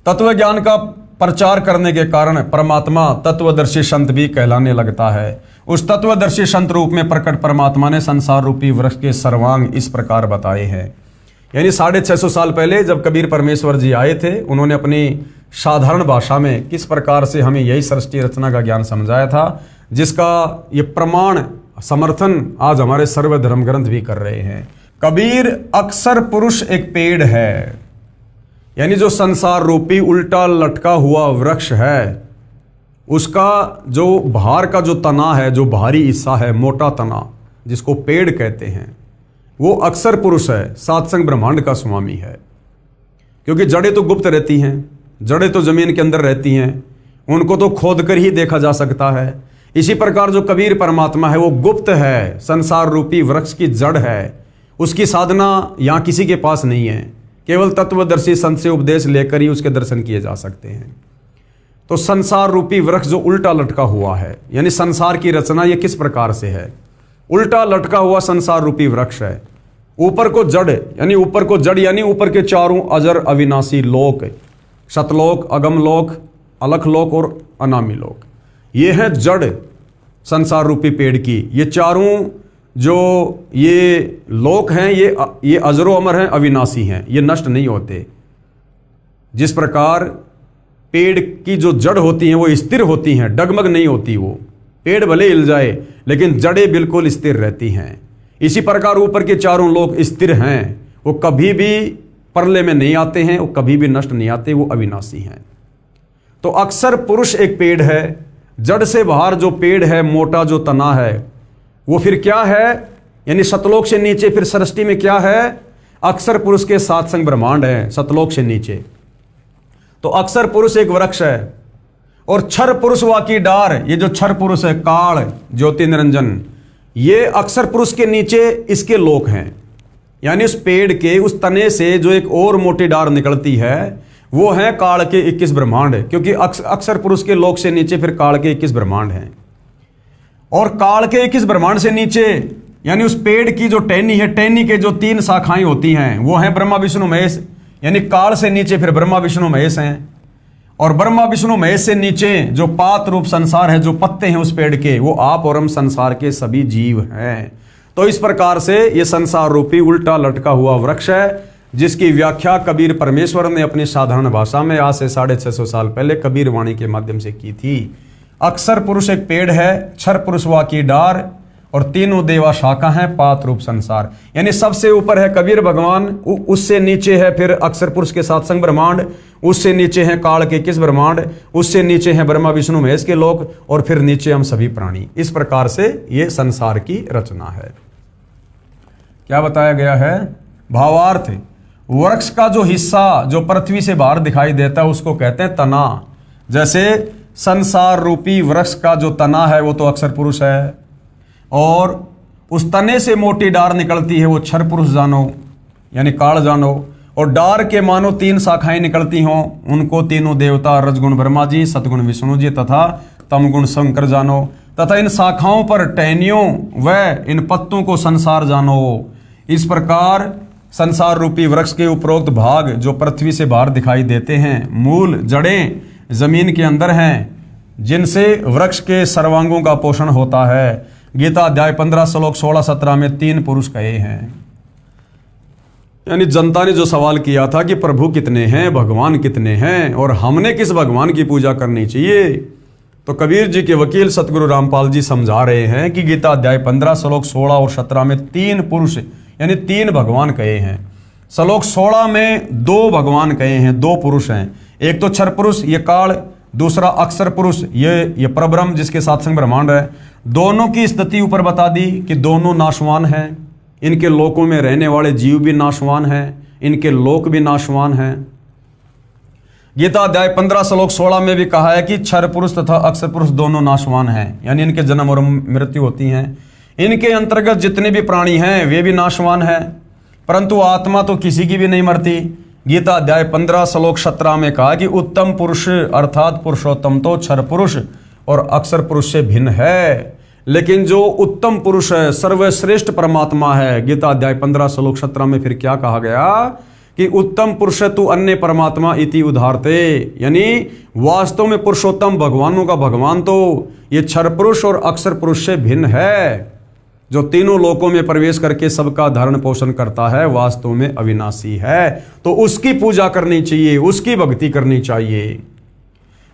तत्व ज्ञान का प्रचार करने के कारण परमात्मा तत्वदर्शी संत भी कहलाने लगता है। उस तत्वदर्शी संत रूप में प्रकट परमात्मा ने संसार रूपी वृक्ष के सर्वांग इस प्रकार बताए हैं। यानी 650 साल पहले जब कबीर परमेश्वर जी आए थे, उन्होंने अपनी साधारण भाषा में किस प्रकार से हमें यही सृष्टि रचना का ज्ञान समझाया था, जिसका ये प्रमाण समर्थन आज हमारे सर्वधर्म ग्रंथ भी कर रहे हैं। कबीर अक्सर पुरुष एक पेड़ है, यानी जो संसार रूपी उल्टा लटका हुआ वृक्ष है, उसका जो बाहर का जो तना है, जो बाहरी हिस्सा है, मोटा तना जिसको पेड़ कहते हैं, वो अक्सर पुरुष है, सातसंग ब्रह्मांड का स्वामी है। क्योंकि जड़ें तो गुप्त रहती हैं, जड़ें तो जमीन के अंदर रहती हैं, उनको तो खोद कर ही देखा जा सकता है। इसी प्रकार जो कबीर परमात्मा है वो गुप्त है, संसार रूपी वृक्ष की जड़ है, उसकी साधना यहाँ किसी के पास नहीं है, केवल तत्वदर्शी संत से उपदेश लेकर ही उसके दर्शन किए जा सकते हैं। तो संसार रूपी वृक्ष जो उल्टा लटका हुआ है, यानी संसार की रचना ये किस प्रकार से है? उल्टा लटका हुआ संसार रूपी वृक्ष है। ऊपर को जड़, यानी ऊपर को जड़ यानी ऊपर के चारों अजर अविनाशी लोक, सतलोक, अगमलोक, अलखलोक और अनामी लोक, ये है जड़ संसार रूपी पेड़ की। ये चारों जो ये लोक हैं ये अजरो अमर हैं, अविनाशी हैं, ये नष्ट नहीं होते। जिस प्रकार पेड़ की जो जड़ होती हैं वो स्थिर होती हैं, डगमग नहीं होती, वो पेड़ भले हिल जाए लेकिन जड़ें बिल्कुल स्थिर रहती हैं। इसी प्रकार ऊपर के चारों लोक स्थिर हैं, वो कभी भी प्रलय में नहीं आते हैं, वो कभी भी नष्ट नहीं आते, वो अविनाशी हैं। तो अक्सर पुरुष एक पेड़ है, जड़ से बाहर जो पेड़ है, मोटा जो तना है, वो फिर क्या है? यानी सतलोक से नीचे फिर सृष्टि में क्या है? अक्सर पुरुष के सातसंग ब्रह्मांड है, सतलोक से नीचे। तो अक्सर पुरुष एक वृक्ष है, और क्षर पुरुष वा की डार, ये जो क्षर पुरुष है, काल, ज्योति निरंजन, ये अक्षर पुरुष के नीचे इसके लोक हैं। यानी उस पेड़ के उस तने से जो एक और मोटी डार निकलती है वो है काल के 21 ब्रह्मांड, क्योंकि अक्षर पुरुष के लोक से नीचे फिर काल के 21 ब्रह्मांड हैं। और काल के 21 ब्रह्मांड से नीचे यानी उस पेड़ की जो टहनी है, टहनी के जो 3 शाखाएं होती हैं वो हैं ब्रह्मा विष्णु महेश। यानी काल से नीचे फिर ब्रह्मा विष्णु महेश हैं, और ब्रह्मा विष्णु महेश से नीचे जो पात रूप संसार है, जो पत्ते हैं उस पेड़ के, वो आप और हम संसार के सभी जीव हैं। तो इस प्रकार से ये संसार रूपी उल्टा लटका हुआ वृक्ष है, जिसकी व्याख्या कबीर परमेश्वर ने अपनी साधारण भाषा में आज से 650 साल पहले कबीर वाणी के माध्यम से की थी। अक्षर पुरुष एक पेड़ है, क्षर पुरुष वा की डार, और तीनों देवा शाखा है, पात रूप संसार। यानी सबसे ऊपर है कबीर भगवान, उससे नीचे है फिर अक्षर पुरुष के सात्संग ब्रह्मांड, उससे नीचे है काल के 21 ब्रह्मांड, उससे नीचे है ब्रह्मा विष्णु महेश के लोक, और फिर नीचे हम सभी प्राणी। इस प्रकार से ये संसार की रचना है। क्या बताया गया है? भावार्थ, वृक्ष का जो हिस्सा जो पृथ्वी से बाहर दिखाई देता है उसको कहते हैं तना। जैसे संसार रूपी वृक्ष का जो तना है वो तो अक्षर पुरुष है, और उस तने से मोटी डार निकलती है वो क्षर पुरुष जानो, यानी काल जानो, और डार के मानो 3 शाखाएं निकलती हों, उनको तीनों देवता रजगुण ब्रह्मा जी, सतगुण विष्णु जी तथा तमगुण शंकर जानो, तथा इन शाखाओं पर टहनियों व इन पत्तों को संसार जानो। इस प्रकार संसार रूपी वृक्ष के उपरोक्त भाग जो पृथ्वी से बाहर दिखाई देते हैं, मूल जड़ें जमीन के अंदर हैं, जिनसे वृक्ष के सर्वांगों का पोषण होता है। गीता अध्याय 15 श्लोक 16-17 में 3 पुरुष कहे हैं। यानी जनता ने जो सवाल किया था कि प्रभु कितने हैं, भगवान कितने हैं, और हमने किस भगवान की पूजा करनी चाहिए, तो कबीर जी के वकील सतगुरु रामपाल जी समझा रहे हैं कि गीता अध्याय 15 श्लोक 16 और 17 में 3 पुरुष यानी 3 भगवान कहे हैं। श्लोक 16 में 2 भगवान कहे हैं, 2 पुरुष हैं। एक तो क्षर पुरुष ये काल, दूसरा अक्षर पुरुष ये परब्रह्म जिसके सात्संग ब्रह्मांड है। दोनों की स्थिति ऊपर बता दी कि दोनों नाशवान हैं, इनके लोकों में रहने वाले जीव भी नाशवान हैं, इनके लोक भी नाशवान हैं। गीता अध्याय 15 श्लोक 16 में भी कहा है कि क्षर पुरुष तथा अक्षर पुरुष दोनों नाशवान हैं, यानी इनके जन्म और मृत्यु होती हैं। इनके अंतर्गत जितने भी प्राणी हैं वे भी नाशवान हैं, परंतु आत्मा तो किसी की भी नहीं मरती। गीता अध्याय 15 श्लोक 17 में कहा कि उत्तम पुरुष अर्थात पुरुषोत्तम तो क्षर पुरुष और अक्षर पुरुष से भिन्न है, लेकिन जो उत्तम पुरुष है, सर्वश्रेष्ठ परमात्मा है, गीता अध्याय 15 श्लोक 17 में फिर क्या कहा गया कि उत्तम पुरुष तु अन्य परमात्मा इति उदाहरते, यानी वास्तव में पुरुषोत्तम भगवानों का भगवान तो ये क्षर पुरुष और अक्षर पुरुष से भिन्न है, जो तीनों लोकों में प्रवेश करके सबका धारण पोषण करता है, वास्तव में अविनाशी है। तो उसकी पूजा करनी चाहिए, उसकी भक्ति करनी चाहिए,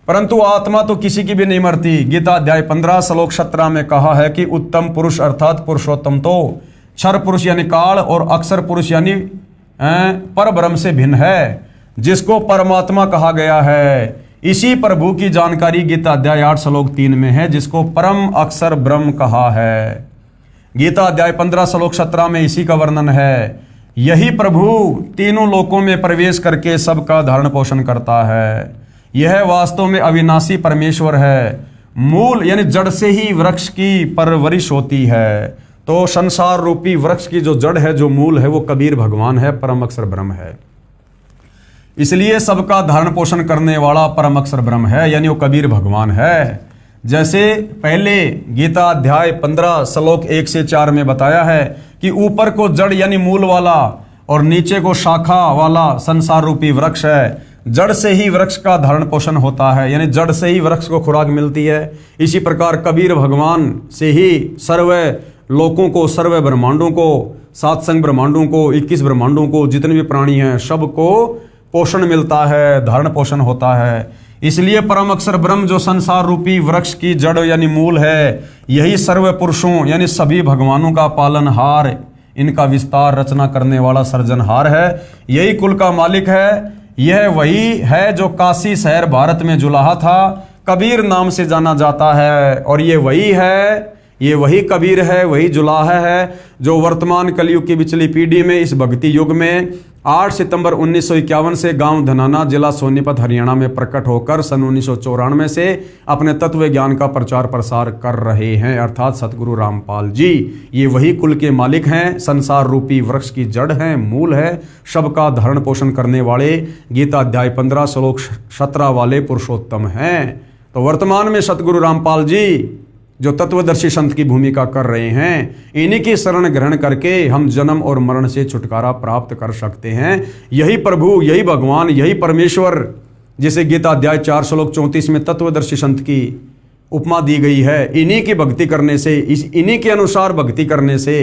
परंतु आत्मा तो किसी की भी नहीं मरती। गीता अध्याय 15 श्लोक 17 में कहा है कि उत्तम पुरुष अर्थात पुरुषोत्तम तो क्षर पुरुष यानी काल और अक्षर पुरुष यानी पर ब्रह्म से भिन्न है, जिसको परमात्मा कहा गया है। इसी प्रभु की जानकारी गीता अध्याय 8 श्लोक 3 में है, जिसको परम अक्षर ब्रह्म कहा है। गीता अध्याय 15 श्लोक 17 में इसी का वर्णन है। यही प्रभु तीनों लोकों में प्रवेश करके सबका धारण पोषण करता है। यह वास्तव में अविनाशी परमेश्वर है। मूल यानी जड़ से ही वृक्ष की परवरिश होती है। तो संसार रूपी वृक्ष की जो जड़ है, जो मूल है, वो कबीर भगवान है, परम अक्षर ब्रह्म है। इसलिए सबका धारण पोषण करने वाला परम अक्षर ब्रह्म है, यानी वो कबीर भगवान है। जैसे पहले गीता अध्याय 15 श्लोक 1 से 4 में बताया है कि ऊपर को जड़ यानी मूल वाला और नीचे को शाखा वाला संसार रूपी वृक्ष है। जड़ से ही वृक्ष का धारण पोषण होता है, यानी जड़ से ही वृक्ष को खुराक मिलती है। इसी प्रकार कबीर भगवान से ही सर्व लोकों को, सर्व ब्रह्मांडों को, सातसंग ब्रह्मांडों को, 21 ब्रह्मांडों को, जितने भी प्राणी हैं सबको पोषण मिलता है, धारण पोषण होता है। इसलिए परम अक्षर ब्रह्म जो संसार रूपी वृक्ष की जड़ यानी मूल है, यही सर्व पुरुषों यानी सभी भगवानों का पालनहार, इनका विस्तार रचना करने वाला सर्जनहार है। यही कुल का मालिक है। यह वही है जो काशी शहर भारत में जुलाहा था, कबीर नाम से जाना जाता है। और ये वही है, ये वही कबीर है, वही जुलाहा है जो वर्तमान कलयुग की पिछली पीढ़ी में, इस भक्ति युग में 8 सितंबर 1951 से गांव धनाना, जिला सोनीपत, हरियाणा में प्रकट होकर सन 1994 से अपने तत्व ज्ञान का प्रचार प्रसार कर रहे हैं, अर्थात सतगुरु रामपाल जी। ये वही कुल के मालिक हैं, संसार रूपी वृक्ष की जड़ हैं, मूल है, सबका धारण पोषण करने वाले, गीता अध्याय 15 श्लोक 17 वाले पुरुषोत्तम हैं। तो वर्तमान में सतगुरु रामपाल जी जो तत्वदर्शी संत की भूमिका कर रहे हैं, इन्हीं की शरण ग्रहण करके हम जन्म और मरण से छुटकारा प्राप्त कर सकते हैं। यही प्रभु, यही भगवान, यही परमेश्वर, जिसे गीता अध्याय 4 श्लोक 34 में तत्वदर्शी संत की उपमा दी गई है, इन्हीं की भक्ति करने से, इन्हीं के अनुसार भक्ति करने से,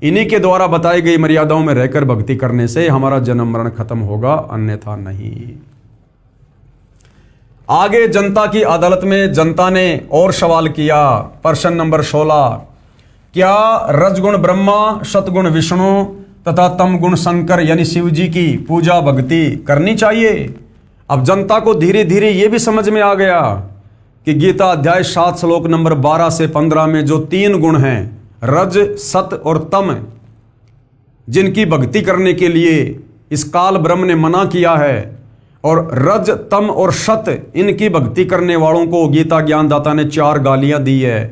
इन्हीं के द्वारा बताई गई मर्यादाओं में रहकर भक्ति करने से हमारा जन्म मरण खत्म होगा, अन्यथा नहीं। आगे जनता की अदालत में जनता ने और सवाल किया, प्रश्न नंबर 16, क्या रजगुण ब्रह्मा, सतगुण विष्णु तथा तम गुण शंकर यानी शिव जी की पूजा भक्ति करनी चाहिए? अब जनता को धीरे धीरे यह भी समझ में आ गया कि गीता अध्याय 7 श्लोक नंबर 12 से 15 में जो 3 गुण हैं, रज, सत और तम, जिनकी भक्ति करने के लिए इस काल ब्रह्म ने मना किया है, और रज, तम और सत, इनकी भक्ति करने वालों को गीता ज्ञानदाता ने 4 गालियां दी है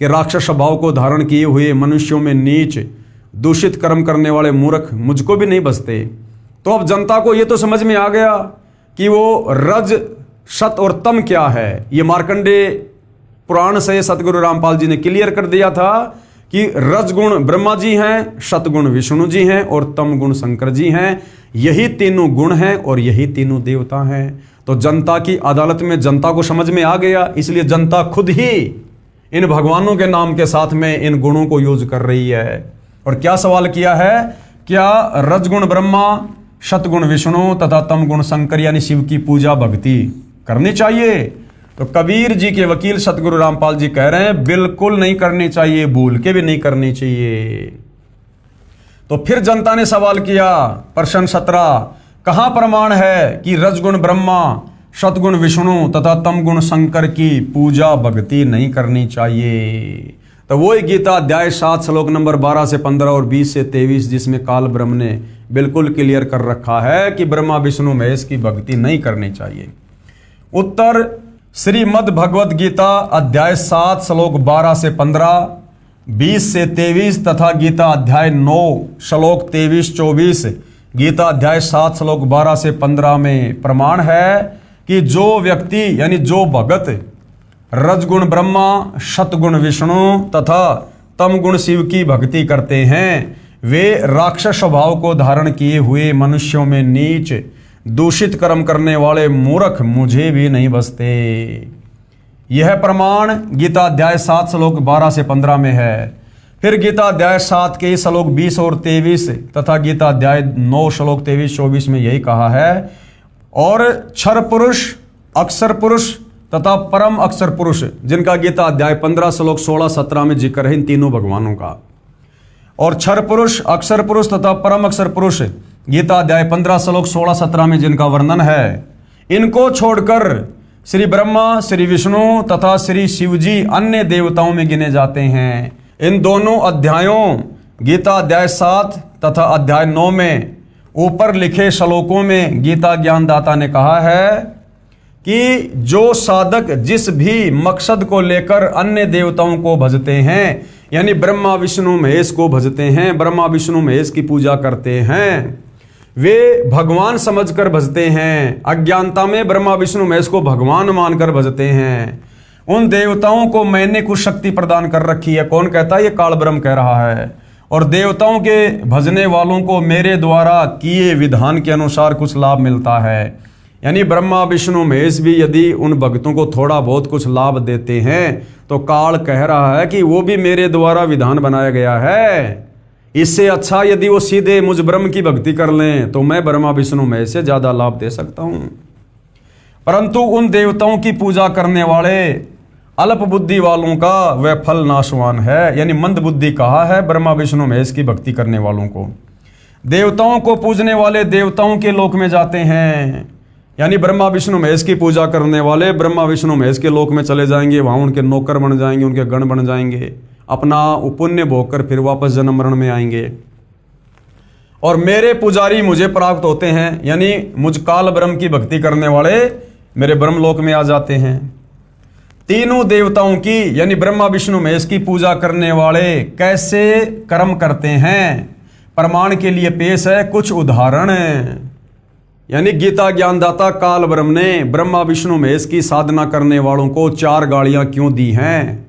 कि राक्षस स्वभाव को धारण किए हुए मनुष्यों में नीच, दूषित कर्म करने वाले मूर्ख मुझको भी नहीं बसते। तो अब जनता को यह तो समझ में आ गया कि वो रज, सत और तम क्या है। ये मार्कंडेय पुराण से सतगुरु रामपाल जी ने क्लियर कर दिया था कि रजगुण ब्रह्मा जी हैं, सतगुण विष्णु जी हैं और तम गुण शंकर जी हैं। यही तीनों गुण हैं और यही तीनों देवता हैं। तो जनता की अदालत में जनता को समझ में आ गया, इसलिए जनता खुद ही इन भगवानों के नाम के साथ में इन गुणों को यूज कर रही है। और क्या सवाल किया है, क्या रजगुण ब्रह्मा, सतगुण विष्णु तथा तम गुण शंकर यानी शिव की पूजा भक्ति करनी चाहिए? तो कबीर जी के वकील सतगुरु रामपाल जी कह रहे हैं बिल्कुल नहीं करनी चाहिए, भूल के भी नहीं करनी चाहिए। तो फिर जनता ने सवाल किया, प्रश्न 17, कहां प्रमाण है कि रजगुण ब्रह्मा, सतगुण विष्णु तथा तम गुण शंकर की पूजा भक्ति नहीं करनी चाहिए? तो वो गीता अध्याय 7 श्लोक नंबर 12 से 15 और 20 से 23, जिसमें काल ब्रह्म ने बिल्कुल क्लियर कर रखा है कि ब्रह्मा विष्णु महेश की भक्ति नहीं करनी चाहिए। उत्तर, श्रीमद् भगवत गीता अध्याय 7 श्लोक 12 से 15, 20 से 23 तथा गीता अध्याय 9 श्लोक 23-24, गीता अध्याय 7 श्लोक 12 से 15 में प्रमाण है कि जो व्यक्ति यानी जो भगत रजगुण ब्रह्मा, सतगुण विष्णु तथा तम गुण शिव की भक्ति करते हैं, वे राक्षस स्वभाव को धारण किए हुए मनुष्यों में नीच, दूषित कर्म करने वाले मूर्ख मुझे भी नहीं बसते। यह प्रमाण गीता अध्याय 7 श्लोक 12 से 15 में है। फिर गीता अध्याय 7 के श्लोक 20 और 23 तथा गीता अध्याय 9 श्लोक 23-24 में यही कहा है, और क्षर पुरुष, अक्षर पुरुष तथा परम अक्षर पुरुष, जिनका गीता अध्याय 15 श्लोक 16-17 में जिक्र है इन तीनों भगवानों का, और क्षर पुरुष, अक्षर पुरुष तथा परम अक्षर पुरुष गीता अध्याय 15 श्लोक 16-17 में जिनका वर्णन है, इनको छोड़कर श्री ब्रह्मा, श्री विष्णु तथा श्री शिव जी अन्य देवताओं में गिने जाते हैं। इन दोनों अध्यायों गीता अध्याय 7 तथा अध्याय 9 में ऊपर लिखे श्लोकों में गीता ज्ञानदाता ने कहा है कि जो साधक जिस भी मकसद को लेकर अन्य देवताओं को भजते हैं, यानी ब्रह्मा विष्णु महेश को भजते हैं, ब्रह्मा विष्णु महेश की पूजा करते हैं, वे भगवान समझकर भजते हैं, अज्ञानता में ब्रह्मा विष्णु महेश को भगवान मानकर भजते हैं, उन देवताओं को मैंने कुछ शक्ति प्रदान कर रखी है। कौन कहता है? ये काल ब्रह्म कह रहा है। और देवताओं के भजने वालों को मेरे द्वारा किए विधान के अनुसार कुछ लाभ मिलता है। यानी ब्रह्मा विष्णु महेश भी यदि उन भक्तों को थोड़ा बहुत कुछ लाभ देते हैं तो काल कह रहा है कि वो भी मेरे द्वारा विधान बनाया गया है। इससे अच्छा यदि वो सीधे मुझ ब्रह्म की भक्ति कर लें तो मैं ब्रह्मा विष्णु महेश से ज्यादा लाभ दे सकता हूं। परंतु उन देवताओं की पूजा करने वाले अल्प बुद्धि वालों का वह फल नाशवान है। यानी मंद बुद्धि कहा है ब्रह्मा विष्णु महेश की भक्ति करने वालों को। देवताओं को पूजने वाले देवताओं के लोक में जाते हैं, यानी ब्रह्मा विष्णु महेश की पूजा करने वाले ब्रह्मा विष्णु महेश के लोक में चले जाएंगे, वहां उनके नौकर बन जाएंगे, उनके गण बन जाएंगे, अपना पुण्य भोग कर फिर वापस जन्म मरण में आएंगे। और मेरे पुजारी मुझे प्राप्त होते हैं, यानी मुझ काल ब्रह्म की भक्ति करने वाले मेरे ब्रह्मलोक में आ जाते हैं। तीनों देवताओं की यानी ब्रह्मा विष्णु महेश की पूजा करने वाले कैसे कर्म करते हैं, प्रमाण के लिए पेश है कुछ उदाहरण। यानी गीता ज्ञानदाता काल ब्रह्म ने ब्रह्मा विष्णु महेश की साधना करने वालों को 4 गालियां क्यों दी हैं,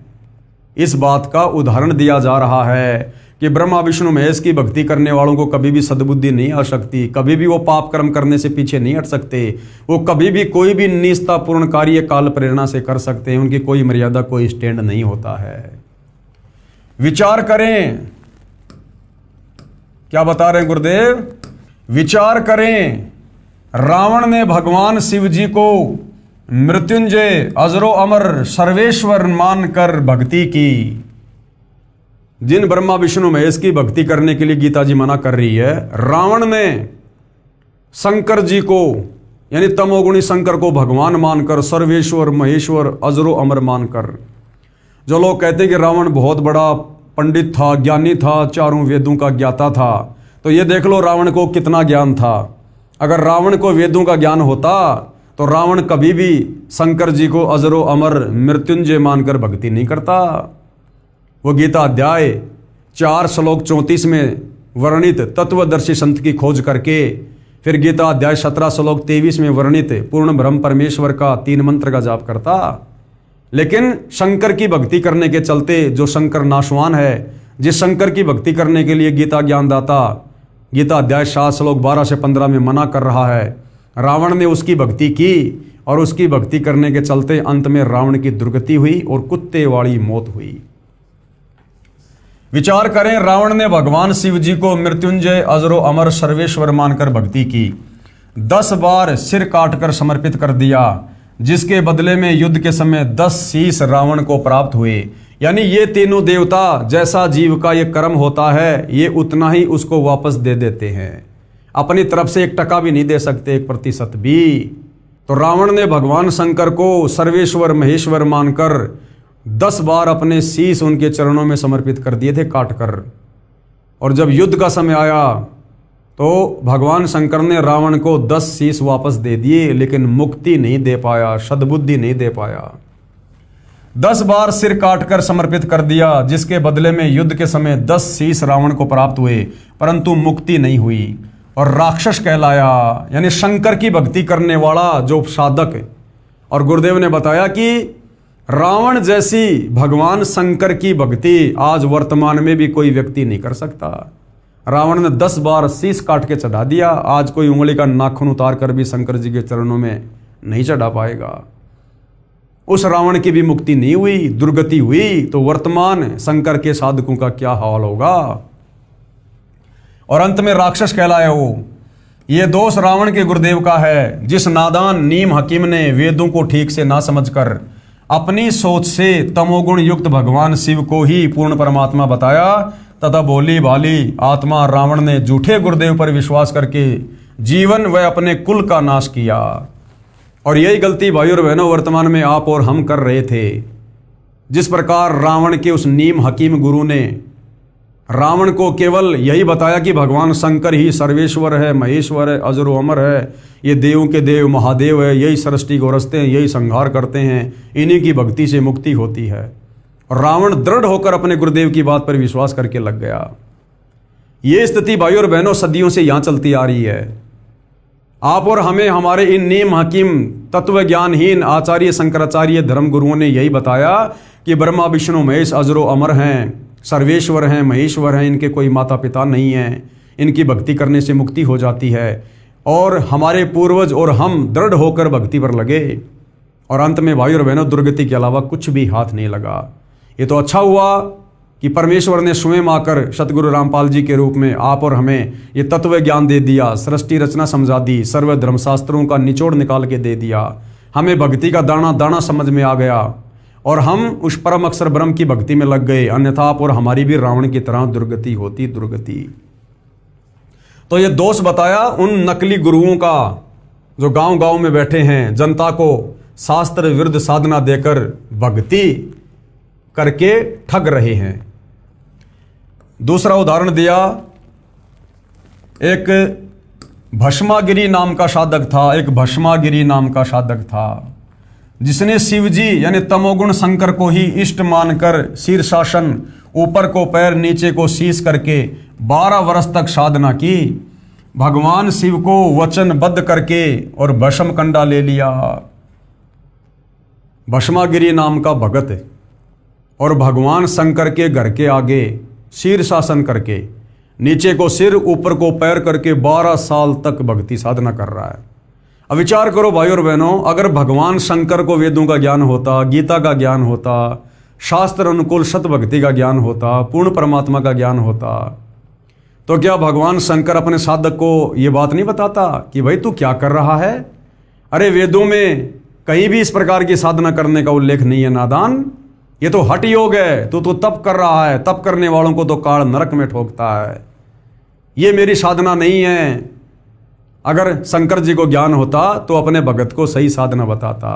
इस बात का उदाहरण दिया जा रहा है कि ब्रह्मा विष्णु महेश की भक्ति करने वालों को कभी भी सद्बुद्धि नहीं आ सकती, कभी भी वो पाप कर्म करने से पीछे नहीं हट सकते, वो कभी भी कोई भी निष्ठापूर्ण कार्य काल प्रेरणा से कर सकते हैं, उनकी कोई मर्यादा कोई स्टैंड नहीं होता है। विचार करें, क्या बता रहे हैं गुरुदेव, विचार करें। रावण ने भगवान शिव जी को मृत्युंजय अजरो अमर सर्वेश्वर मानकर भक्ति की। जिन ब्रह्मा विष्णु महेश की भक्ति करने के लिए गीता जी मना कर रही है, रावण ने शंकर जी को यानी तमोगुणी शंकर को भगवान मानकर सर्वेश्वर महेश्वर अजरो अमर मानकर, जो लोग कहते हैं कि रावण बहुत बड़ा पंडित था, ज्ञानी था, 4 वेदों का ज्ञाता था, तो ये देख लो रावण को कितना ज्ञान था। अगर रावण को वेदों का ज्ञान होता तो रावण कभी भी शंकर जी को अजरो अमर मृत्युंजय मानकर भक्ति नहीं करता। वो गीता अध्याय 4 श्लोक 34 में वर्णित तत्वदर्शी संत की खोज करके, फिर गीता अध्याय 17 श्लोक 23 में वर्णित पूर्ण ब्रह्म परमेश्वर का 3 मंत्र का जाप करता। लेकिन शंकर की भक्ति करने के चलते, जो शंकर नाशवान है, जिस शंकर की भक्ति करने के लिए गीता ज्ञानदाता गीता अध्याय 7 श्लोक 12 से 15 में मना कर रहा है, रावण ने उसकी भक्ति की और उसकी भक्ति करने के चलते अंत में रावण की दुर्गति हुई और कुत्ते वाली मौत हुई। विचार करें, रावण ने भगवान शिव जी को मृत्युंजय अजरो अमर सर्वेश्वर मानकर भक्ति की, 10 बार सिर काटकर समर्पित कर दिया, जिसके बदले में युद्ध के समय 10 शीश रावण को प्राप्त हुए। यानी ये तीनों देवता जैसा जीव का ये कर्म होता है, ये उतना ही उसको वापस दे देते हैं, अपनी तरफ से 1 टका भी नहीं दे सकते, 1% भी। तो रावण ने भगवान शंकर को सर्वेश्वर महेश्वर मानकर 10 बार अपने शीश उनके चरणों में समर्पित कर दिए थे काटकर। और जब युद्ध का समय आया तो भगवान शंकर ने रावण को 10 शीश वापस दे दिए, लेकिन मुक्ति नहीं दे पाया, सद्बुद्धि नहीं दे पाया। 10 बार सिर काटकर समर्पित कर दिया, जिसके बदले में युद्ध के समय 10 शीश रावण को प्राप्त हुए, परंतु मुक्ति नहीं हुई और राक्षस कहलाया। यानी शंकर की भक्ति करने वाला जो साधक। और गुरुदेव ने बताया कि रावण जैसी भगवान शंकर की भक्ति आज वर्तमान में भी कोई व्यक्ति नहीं कर सकता। रावण ने 10 बार शीश काट के चढ़ा दिया, आज कोई उंगली का नाखून उतार कर भी शंकर जी के चरणों में नहीं चढ़ा पाएगा। उस रावण की भी मुक्ति नहीं हुई, दुर्गति हुई, तो वर्तमान शंकर के साधकों का क्या हाल होगा। और अंत में राक्षस कहलाया वो। ये दोष रावण के गुरुदेव का है, जिस नादान नीम हकीम ने वेदों को ठीक से ना समझकर अपनी सोच से तमोगुण युक्त भगवान शिव को ही पूर्ण परमात्मा बताया, तथा भोली भाली आत्मा रावण ने झूठे गुरुदेव पर विश्वास करके जीवन व अपने कुल का नाश किया। और यही गलती भाई और बहनों वर्तमान में आप और हम कर रहे थे। जिस प्रकार रावण के उस नीम हकीम गुरु ने रावण को केवल यही बताया कि भगवान शंकर ही सर्वेश्वर है, महेश्वर है, अजरो अमर है, ये देवों के देव महादेव है, यही सृष्टि गोरसते हैं, यही संहार करते हैं, इन्हीं की भक्ति से मुक्ति होती है। और रावण दृढ़ होकर अपने गुरुदेव की बात पर विश्वास करके लग गया। ये स्थिति भाई और बहनों सदियों से यहाँ चलती आ रही है। आप और हमें हमारे इन नीम हकीम तत्व ज्ञानहीन आचार्य शंकराचार्य धर्म गुरुओं ने यही बताया कि ब्रह्मा विष्णु महेश अजरो अमर हैं, सर्वेश्वर हैं, महेश्वर हैं, इनके कोई माता पिता नहीं हैं, इनकी भक्ति करने से मुक्ति हो जाती है। और हमारे पूर्वज और हम दृढ़ होकर भक्ति पर लगे और अंत में भाई और बहनों दुर्गति के अलावा कुछ भी हाथ नहीं लगा। ये तो अच्छा हुआ कि परमेश्वर ने स्वयं आकर सतगुरु रामपाल जी के रूप में आप और हमें ये तत्व ज्ञान दे दिया, सृष्टि रचना समझा दी, सर्व धर्मशास्त्रों का निचोड़ निकाल के दे दिया, हमें भक्ति का दाना दाना समझ में आ गया और हम उस परम अक्षर ब्रह्म की भक्ति में लग गए। अन्यथा आप और हमारी भी रावण की तरह दुर्गति होती, दुर्गति। तो ये दोष बताया उन नकली गुरुओं का जो गांव गांव में बैठे हैं, जनता को शास्त्र विरुद्ध साधना देकर भक्ति करके ठग रहे हैं। दूसरा उदाहरण दिया एक भस्मागिरी नाम का साधक था, एक भस्मागिरी नाम का साधक था, जिसने शिवजी यानी तमोगुण शंकर को ही इष्ट मानकर शीर्षासन, ऊपर को पैर नीचे को शीश करके 12 वर्ष तक साधना की, भगवान शिव को वचनबद्ध करके और भस्म कंडा ले लिया। भस्मागिरी नाम का भगत और भगवान शंकर के घर के आगे शीर्षासन करके, नीचे को सिर ऊपर को पैर करके 12 साल तक भक्ति साधना कर रहा है। अब विचार करो भाई और बहनों, अगर भगवान शंकर को वेदों का ज्ञान होता, गीता का ज्ञान होता, शास्त्र अनुकूल सत भक्ति का ज्ञान होता, पूर्ण परमात्मा का ज्ञान होता, तो क्या भगवान शंकर अपने साधक को ये बात नहीं बताता कि भाई तू क्या कर रहा है? अरे वेदों में कहीं भी इस प्रकार की साधना करने का उल्लेख नहीं है नादान, ये तो हठ योग है, तू तो तप कर रहा है, तप करने वालों को तो काल नरक में ठोकता है, ये मेरी साधना नहीं है। अगर शंकर जी को ज्ञान होता तो अपने भगत को सही साधना बताता,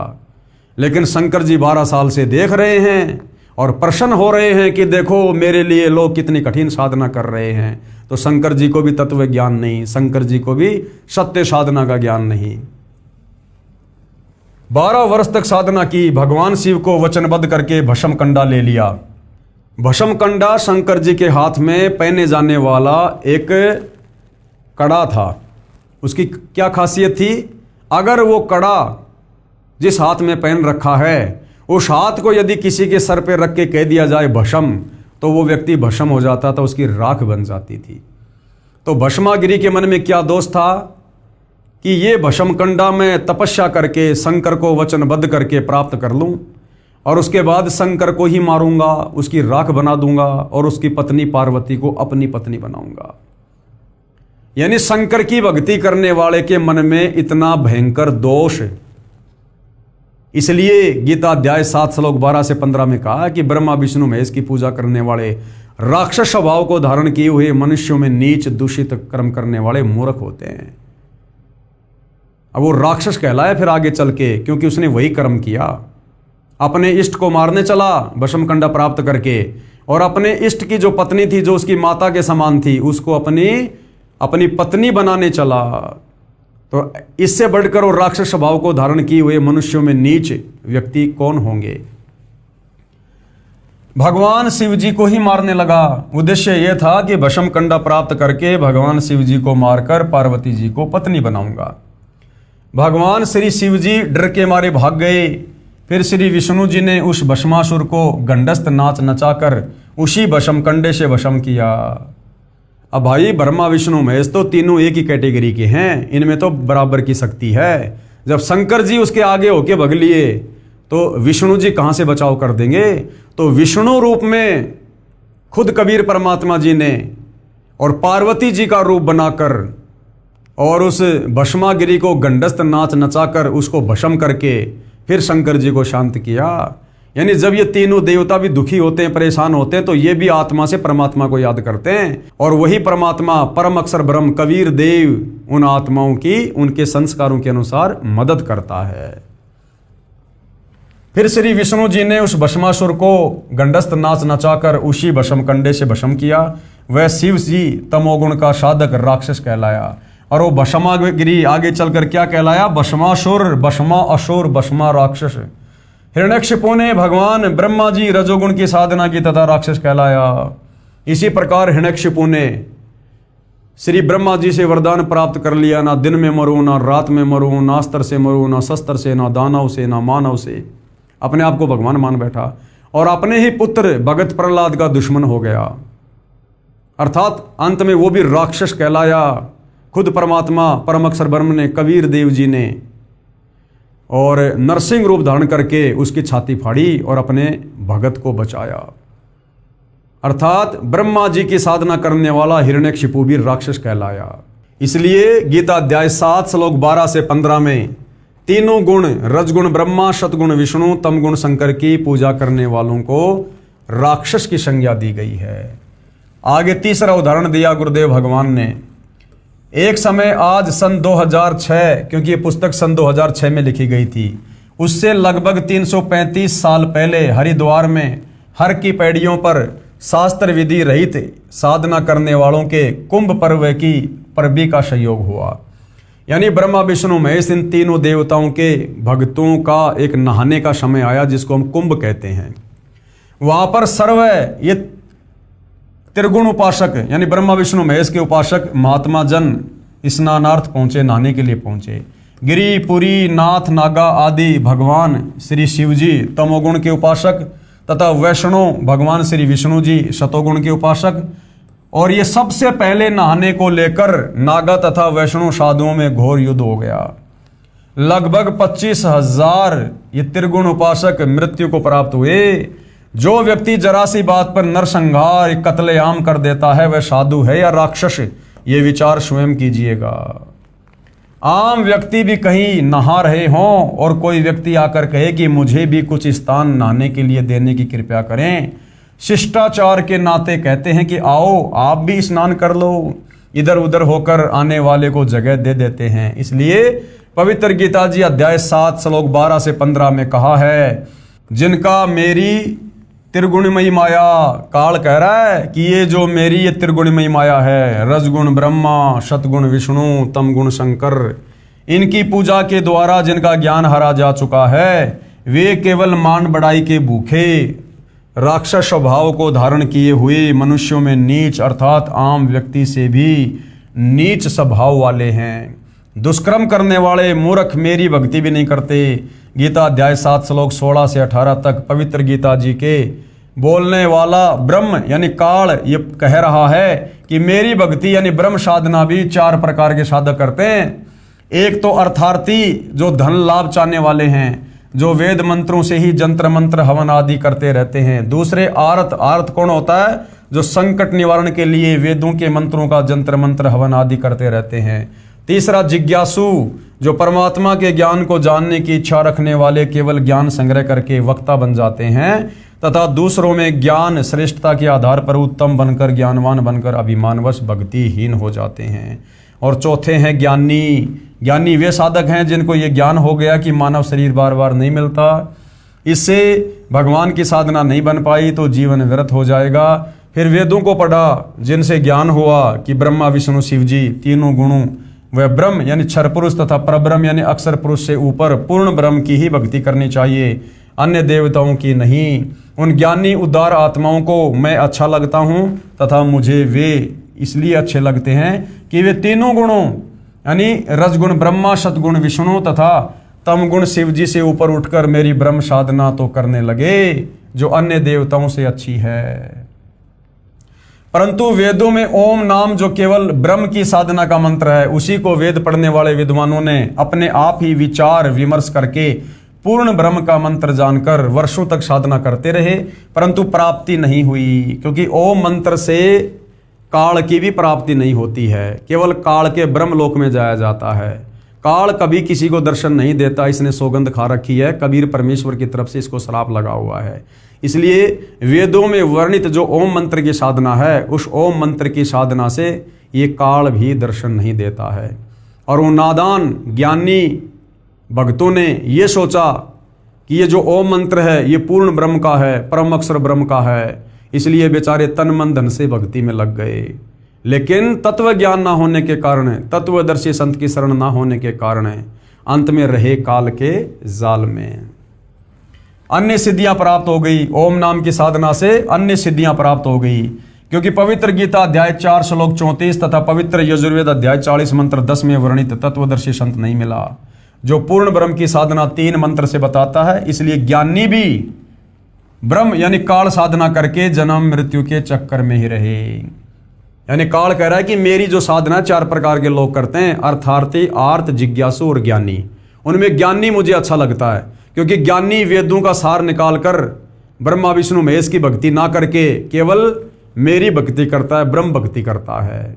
लेकिन शंकर जी 12 साल से देख रहे हैं और प्रसन्न हो रहे हैं कि देखो मेरे लिए लोग कितनी कठिन साधना कर रहे हैं। तो शंकर जी को भी तत्व ज्ञान नहीं, शंकर जी को भी सत्य साधना का ज्ञान नहीं। 12 वर्ष तक साधना की, भगवान शिव को वचनबद्ध करके भस्म कंडा ले लिया। भस्म कंडा शंकर जी के हाथ में पहने जाने वाला एक कड़ा था। उसकी क्या खासियत थी? अगर वो कड़ा जिस हाथ में पहन रखा है, उस हाथ को यदि किसी के सर पे रख के कह दिया जाए भस्म, तो वो व्यक्ति भस्म हो जाता था, उसकी राख बन जाती थी। तो भस्मागिरी के मन में क्या दोष था कि ये भस्म कंडा में तपस्या करके शंकर को वचनबद्ध करके प्राप्त कर लूं और उसके बाद शंकर को ही मारूंगा, उसकी राख बना दूंगा और उसकी पत्नी पार्वती को अपनी पत्नी बनाऊंगा। यानी शंकर की भक्ति करने वाले के मन में इतना भयंकर दोष। इसलिए गीता अध्याय 7 श्लोक 12 से 15 में कहा कि ब्रह्मा विष्णु महेश की पूजा करने वाले राक्षस स्वभाव को धारण किए हुए मनुष्यों में नीच दूषित कर्म करने वाले मूर्ख होते हैं। अब वो राक्षस कहलाया फिर आगे चल के, क्योंकि उसने वही कर्म किया। अपने इष्ट को मारने चला भस्म कंडा प्राप्त करके, और अपने इष्ट की जो पत्नी थी, जो उसकी माता के समान थी, उसको अपनी पत्नी बनाने चला। तो इससे बढ़कर वो राक्षस स्वभाव को धारण किए हुए मनुष्यों में नीच व्यक्ति कौन होंगे? भगवान शिव जी को ही मारने लगा। उद्देश्य यह था कि भस्म कंडा प्राप्त करके भगवान शिव जी को मारकर पार्वती जी को पत्नी बनाऊंगा। भगवान श्री शिव जी डर के मारे भाग गए। फिर श्री विष्णु जी ने उस भस्मासुर को गंडस्त नाच नचाकर उसी भस्म कंडे से भस्म किया। अब भाई ब्रह्मा विष्णु महेश तो तीनों एक ही कैटेगरी के हैं, इनमें तो बराबर की शक्ति है। जब शंकर जी उसके आगे होके भग लिए तो विष्णु जी कहाँ से बचाव कर देंगे? तो विष्णु रूप में खुद कबीर परमात्मा जी ने और पार्वती जी का रूप बनाकर और उस भस्मागिरी को गंडस्त नाच नचाकर उसको भस्म करके फिर शंकर जी को शांत किया। यानी जब ये तीनों देवता भी दुखी होते हैं, परेशान होते हैं, तो ये भी आत्मा से परमात्मा को याद करते हैं, और वही परमात्मा परम अक्षर ब्रह्म कबीर देव उन आत्माओं की उनके संस्कारों के अनुसार मदद करता है। फिर श्री विष्णु जी ने उस भस्मासुर को गंडस्त नाच नचाकर उसी भस्म कंडे से भस्म किया। वह शिव जी तमोगुण का साधक राक्षस कहलाया, और वो भस्मागिरी आगे चलकर क्या कहलाया? भस्मासुर, भस्मा असुर, भस्मा राक्षस। हिरण्यकशिपु ने भगवान ब्रह्मा जी रजोगुण की साधना की तथा राक्षस कहलाया। इसी प्रकार हिरण्यकशिपु ने श्री ब्रह्मा जी से वरदान प्राप्त कर लिया, ना दिन में मरूं, ना रात में मरूं, ना अस्त्र से मरूं, ना शस्त्र से, ना दानव से, ना मानव से। अपने आप को भगवान मान बैठा और अपने ही पुत्र भगत प्रहलाद का दुश्मन हो गया। अर्थात अंत में वो भी राक्षस कहलाया। खुद परमात्मा परम अक्षर ब्रह्म ने, कबीर देव जी ने और नरसिंह रूप धारण करके उसकी छाती फाड़ी और अपने भगत को बचाया। अर्थात ब्रह्मा जी की साधना करने वाला हिरण्यकशिपु भी राक्षस कहलाया। इसलिए गीता अध्याय 7 श्लोक 12 से 15 में तीनों गुण, रजगुण ब्रह्मा, सतगुण विष्णु, तमगुण शंकर की पूजा करने वालों को राक्षस की संज्ञा दी गई है। आगे तीसरा उदाहरण दिया गुरुदेव भगवान ने। एक समय आज सन 2006, क्योंकि ये पुस्तक सन 2006 में लिखी गई थी, उससे लगभग 335 साल पहले हरिद्वार में हर की पैड़ियों पर शास्त्र विधि रहित साधना करने वालों के कुंभ पर्व की पर भी का सहयोग हुआ। यानी ब्रह्मा विष्णु महेश इन तीनों देवताओं के भक्तों का एक नहाने का समय आया, जिसको हम कुंभ कहते हैं। वहां पर सर्व ये त्रिगुण उपासक यानी ब्रह्मा विष्णु महेश के उपासक महात्मा जन स्नानार्थ पहुंचे, नहाने के लिए पहुंचे। गिरि पुरी नाथ नागा आदि भगवान श्री शिव जी तमोगुण के उपासक तथा वैष्णव भगवान श्री विष्णु जी शतोगुण के उपासक। और ये सबसे पहले नहाने को लेकर नागा तथा वैष्णव साधुओं में घोर युद्ध हो गया। लगभग 25,000 ये त्रिगुण उपासक मृत्यु को प्राप्त हुए। जो व्यक्ति जरा सी बात पर नरसंहार कत्लेआम कर देता है वह साधु है या राक्षस, ये विचार स्वयं कीजिएगा। आम व्यक्ति भी कहीं नहा रहे हों और कोई व्यक्ति आकर कहे कि मुझे भी कुछ स्थान नहाने के लिए देने की कृपया करें, शिष्टाचार के नाते कहते हैं कि आओ आप भी स्नान कर लो, इधर उधर होकर आने वाले को जगह दे देते हैं। इसलिए पवित्र गीता जी अध्याय 7 श्लोक 12 से 15 में कहा है, जिनका मेरी त्रिगुणमयी माया, काल कह रहा है कि ये जो मेरी ये त्रिगुणमयी माया है, रजगुण ब्रह्मा, सतगुण विष्णु, तमगुण शंकर, इनकी पूजा के द्वारा जिनका ज्ञान हरा जा चुका है, वे केवल मान बढ़ाई के भूखे राक्षस स्वभाव को धारण किए हुए मनुष्यों में नीच अर्थात आम व्यक्ति से भी नीच स्वभाव वाले हैं। दुष्कर्म करने वाले मूर्ख मेरी भक्ति भी नहीं करते। गीता अध्याय 7 श्लोक 16 से 18 तक पवित्र गीता जी के बोलने वाला ब्रह्म यानी काल ये कह रहा है कि मेरी भक्ति यानी ब्रह्म साधना भी 4 प्रकार के साधक करते हैं। एक तो अर्थार्थी जो धन लाभ चाहने वाले हैं, जो वेद मंत्रों से ही जंत्र मंत्र हवन आदि करते रहते हैं। दूसरे आर्त कौन होता है, जो संकट निवारण के लिए वेदों के मंत्रों का जंत्र मंत्र हवन आदि करते रहते हैं। तीसरा जिज्ञासु, जो परमात्मा के ज्ञान को जानने की इच्छा रखने वाले केवल ज्ञान संग्रह करके वक्ता बन जाते हैं तथा दूसरों में ज्ञान श्रेष्ठता के आधार पर उत्तम बनकर ज्ञानवान बनकर अभिमानवश भक्तिहीन हो जाते हैं। और चौथे हैं ज्ञानी। ज्ञानी वे साधक हैं जिनको ये ज्ञान हो गया कि मानव शरीर बार बार नहीं मिलता, इससे भगवान की साधना नहीं बन पाई तो जीवन व्यर्थ हो जाएगा। फिर वेदों को पढ़ा, जिनसे ज्ञान हुआ कि ब्रह्मा विष्णु शिव जी तीनों गुणों वह ब्रह्म यानी क्षर पुरुष तथा परब्रह्म यानी अक्षर पुरुष से ऊपर पूर्ण ब्रह्म की ही भक्ति करनी चाहिए, अन्य देवताओं की नहीं। उन ज्ञानी उदार आत्माओं को मैं अच्छा लगता हूँ तथा मुझे वे इसलिए अच्छे लगते हैं कि वे तीनों गुणों यानी रजगुण ब्रह्मा, सतगुण विष्णु तथा तमगुण शिव जी से ऊपर उठकर मेरी ब्रह्म साधना तो करने लगे जो अन्य देवताओं से अच्छी है। परंतु वेदों में ओम नाम जो केवल ब्रह्म की साधना का मंत्र है, उसी को वेद पढ़ने वाले विद्वानों ने अपने आप ही विचार विमर्श करके पूर्ण ब्रह्म का मंत्र जानकर वर्षों तक साधना करते रहे, परंतु प्राप्ति नहीं हुई। क्योंकि ओम मंत्र से काल की भी प्राप्ति नहीं होती है, केवल काल के ब्रह्म लोक में जाया जाता है। काल कभी किसी को दर्शन नहीं देता, इसने सौगंध खा रखी है, कबीर परमेश्वर की तरफ से इसको श्राप लगा हुआ है। इसलिए वेदों में वर्णित जो ओम मंत्र की साधना है, उस ओम मंत्र की साधना से ये काल भी दर्शन नहीं देता है। और वो नादान ज्ञानी भक्तों ने ये सोचा कि ये जो ओम मंत्र है ये पूर्ण ब्रह्म का है, परम अक्षर ब्रह्म का है, इसलिए बेचारे तन मन धन से भक्ति में लग गए। लेकिन तत्व ज्ञान ना होने के कारण, तत्वदर्शी संत की शरण ना होने के कारण अंत में रहे काल के जाल में। अन्य सिद्धियां प्राप्त हो गई, ओम नाम की साधना से अन्य सिद्धियां प्राप्त हो गई। क्योंकि पवित्र गीता अध्याय 4 श्लोक 34 तथा पवित्र यजुर्वेद अध्याय 40 मंत्र 10 में वर्णित तत्वदर्शी संत नहीं मिला जो पूर्ण ब्रह्म की साधना 3 मंत्र से बताता है। इसलिए ज्ञानी भी ब्रह्म यानी काल साधना करके जन्म मृत्यु के चक्कर में ही रहे। यानी काल कह रहा है कि मेरी जो साधना 4 प्रकार के लोग करते हैं, अर्थार्थी, आर्त, जिज्ञासु और ज्ञानी। उनमें ज्ञानी मुझे अच्छा लगता है, क्योंकि ज्ञानी वेदों का सार निकालकर ब्रह्मा विष्णु महेश की भक्ति ना करके केवल मेरी भक्ति करता है, ब्रह्म भक्ति करता है।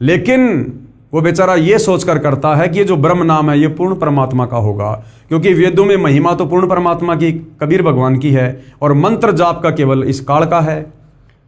लेकिन वो बेचारा ये सोचकर करता है कि ये जो ब्रह्म नाम है ये पूर्ण परमात्मा का होगा, क्योंकि वेदों में महिमा तो पूर्ण परमात्मा की, कबीर भगवान की है, और मंत्र जाप का केवल इस काल का है।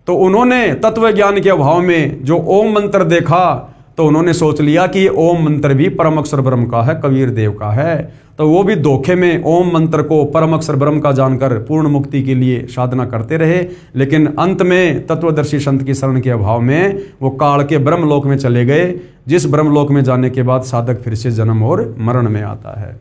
तो उन्होंने तत्व ज्ञान के अभाव में जो ओम मंत्र देखा तो उन्होंने सोच लिया कि ये ओम मंत्र भी परम अक्षर ब्रह्म का है, कबीर देव का है। तो वो भी धोखे में ओम मंत्र को परम अक्षर ब्रह्म का जानकर पूर्ण मुक्ति के लिए साधना करते रहे, लेकिन अंत में तत्वदर्शी संत की शरण के अभाव में वो काल के ब्रह्मलोक में चले गए, जिस ब्रह्मलोक में जाने के बाद साधक फिर से जन्म और मरण में आता है।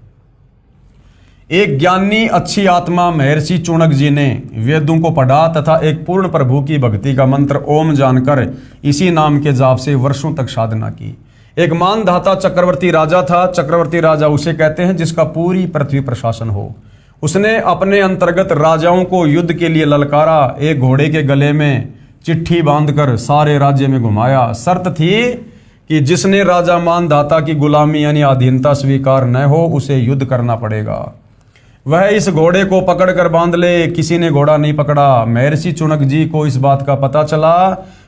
एक ज्ञानी अच्छी आत्मा महर्षि चुनक जी ने वेदों को पढ़ा तथा एक पूर्ण प्रभु की भक्ति का मंत्र ओम जानकर इसी नाम के जाप से वर्षों तक साधना की। एक मानधाता चक्रवर्ती राजा था। चक्रवर्ती राजा उसे कहते हैं जिसका पूरी पृथ्वी प्रशासन हो। उसने अपने अंतर्गत राजाओं को युद्ध के लिए ललकारा। एक घोड़े के गले में चिट्ठी बांधकर सारे राज्य में घुमाया। शर्त थी कि जिसने राजा मानधाता की गुलामी यानी अधीनता स्वीकार न हो उसे युद्ध करना पड़ेगा। वह इस घोड़े को पकड़कर बांध ले। किसी ने घोड़ा नहीं पकड़ा। महर्षि चुनक जी को इस बात का पता चला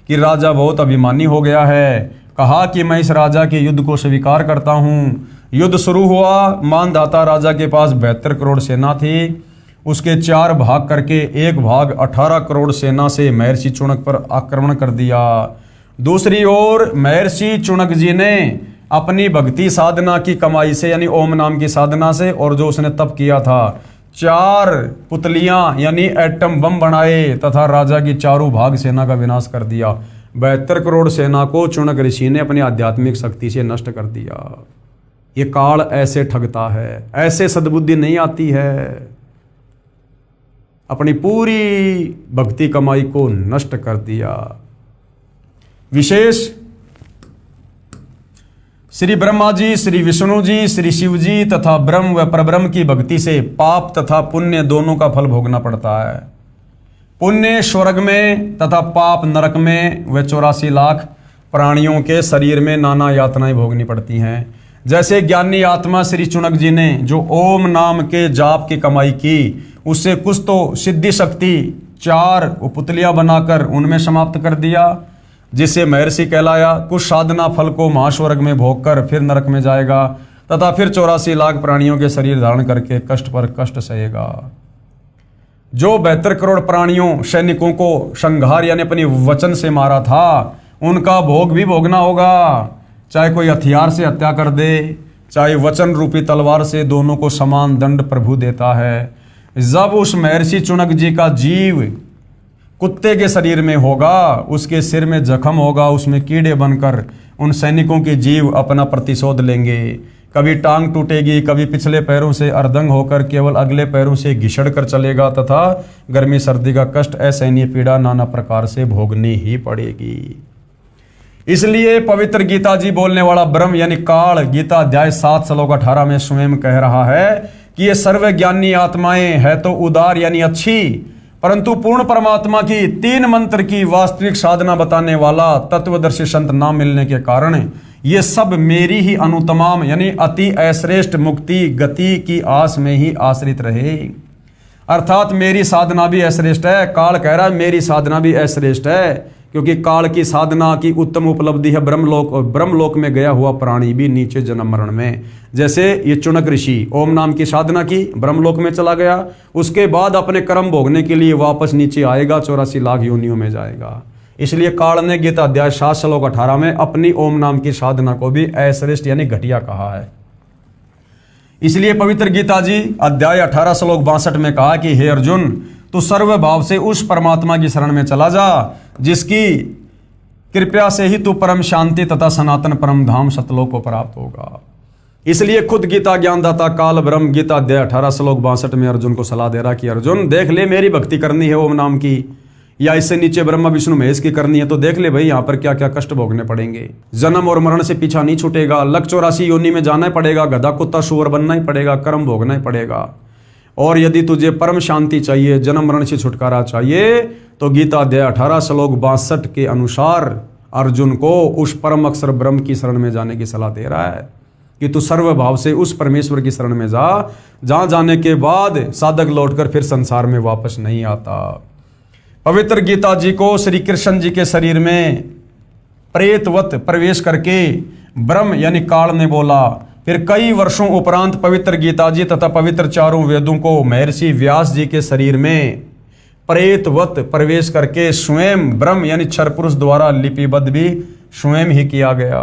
कि राजा बहुत अभिमानी हो गया है। कहा कि मैं इस राजा के युद्ध को स्वीकार करता हूँ। युद्ध शुरू हुआ। मानधाता राजा के पास 72 करोड़ सेना थी। उसके 4 भाग करके एक भाग 18 करोड़ सेना से महर्षि चुनक पर आक्रमण कर दिया। दूसरी ओर महर्षि चुनक जी ने अपनी भक्ति साधना की कमाई से यानी ओम नाम की साधना से और जो उसने तप किया था 4 पुतलियां यानी एटम बम बनाए तथा राजा की चारों भाग सेना का विनाश कर दिया। 72 करोड़ सेना को चुनक ऋषि ने अपनी आध्यात्मिक शक्ति से नष्ट कर दिया। ये काल ऐसे ठगता है, ऐसे सद्बुद्धि नहीं आती है। अपनी पूरी भक्ति कमाई को नष्ट कर दिया। विशेष श्री ब्रह्मा जी, श्री विष्णु जी, श्री शिव जी तथा ब्रह्म व परब्रह्म की भक्ति से पाप तथा पुण्य दोनों का फल भोगना पड़ता है। पुण्य स्वर्ग में तथा पाप नरक में व 84 लाख प्राणियों के शरीर में नाना यातनाएं भोगनी पड़ती हैं। जैसे ज्ञानी आत्मा श्री चुनक जी ने जो ओम नाम के जाप की कमाई की उससे कुछ तो सिद्धि शक्ति 4 पुतलियां बनाकर उनमें समाप्त कर दिया जिससे महर्षि कहलाया। कुछ साधना फल को महास्वर्ग में भोगकर फिर नरक में जाएगा तथा फिर 84 लाख प्राणियों के शरीर धारण करके कष्ट पर कष्ट सहेगा। जो 72 करोड़ प्राणियों सैनिकों को संहार यानी अपनी वचन से मारा था उनका भोग भी भोगना होगा। चाहे कोई हथियार से हत्या कर दे चाहे वचन रूपी तलवार से, दोनों को समान दंड प्रभु देता है। जब उस महर्षि चुनक जी का जीव कुत्ते के शरीर में होगा, उसके सिर में जख्म होगा, उसमें कीड़े बनकर उन सैनिकों के जीव अपना प्रतिशोध लेंगे। कभी टांग टूटेगी, कभी पिछले पैरों से अर्धंग होकर केवल अगले पैरों से घिसड़ कर चलेगा तथा गर्मी सर्दी का कष्ट असहनीय पीड़ा नाना प्रकार से भोगनी ही पड़ेगी। इसलिए पवित्र गीता जी बोलने वाला ब्रह्म यानी काल गीता अध्याय 7 श्लोक 18 में स्वयं कह रहा है कि ये सर्वज्ञानी आत्माएं है तो उदार यानी अच्छी, परंतु पूर्ण परमात्मा की 3 मंत्र की वास्तविक साधना बताने वाला तत्वदर्शी संत ना मिलने के कारण ये सब मेरी ही अनुतमाम यानी अति अश्रेष्ठ मुक्ति गति की आस में ही आश्रित रहे। अर्थात मेरी साधना भी अश्रेष्ठ है। काल कह रहा है मेरी साधना भी अश्रेष्ठ है, क्योंकि काल की साधना की उत्तम उपलब्धि है ब्रह्मलोक, और ब्रह्मलोक में गया हुआ प्राणी भी नीचे जन्म मरण में। जैसे ये चुनक ऋषि ओम नाम की साधना की, ब्रह्मलोक में चला गया, उसके बाद अपने कर्म भोगने के लिए वापस नीचे आएगा, 84 लाख योनियों में जाएगा। इसलिए काल ने गीता अध्याय 7 श्लोक 18 में अपनी ओम नाम की साधना को भी अश्रेष्ठ यानी घटिया कहा है। इसलिए पवित्र गीता जी अध्याय 18 श्लोक 62 में कहा कि हे अर्जुन, तू सर्व भाव से उस परमात्मा की शरण में चला जा जिसकी कृपया से ही तू परम शांति तथा सनातन परम धाम सतलोक को प्राप्त होगा। इसलिए खुद गीता ज्ञानदाता काल ब्रह्म गीता अध्याय 18 श्लोक 62 में अर्जुन को सलाह दे रहा कि अर्जुन देख ले, मेरी भक्ति करनी है ओम नाम की, या इससे नीचे ब्रह्मा विष्णु महेश की करनी है तो देख ले भाई यहाँ पर क्या क्या कष्ट भोगने पड़ेंगे। जन्म और मरण से पीछा नहीं छूटेगा, लक 84 योनि में जाना ही पड़ेगा, गधा कुत्ता सुअर बनना ही पड़ेगा, कर्म भोगना ही पड़ेगा। और यदि तुझे परम शांति चाहिए, जन्म मरण से छुटकारा चाहिए, तो गीता अध्याय 18 श्लोक 62 के अनुसार अर्जुन को उस परम अक्षर ब्रह्म की शरण में जाने की सलाह दे रहा है कि तू सर्व भाव से उस परमेश्वर की शरण में जा, जहां जाने के बाद साधक लौटकर फिर संसार में वापस नहीं आता। पवित्र गीता जी को श्री कृष्ण जी के शरीर में प्रेतवत प्रवेश करके ब्रह्म यानी काल ने बोला। फिर कई वर्षों उपरांत पवित्र गीता जी तथा पवित्र चारों वेदों को महर्षि व्यास जी के शरीर में प्रेतवत प्रवेश करके स्वयं ब्रह्म यानी क्षर पुरुष द्वारा लिपिबद्ध भी स्वयं ही किया गया।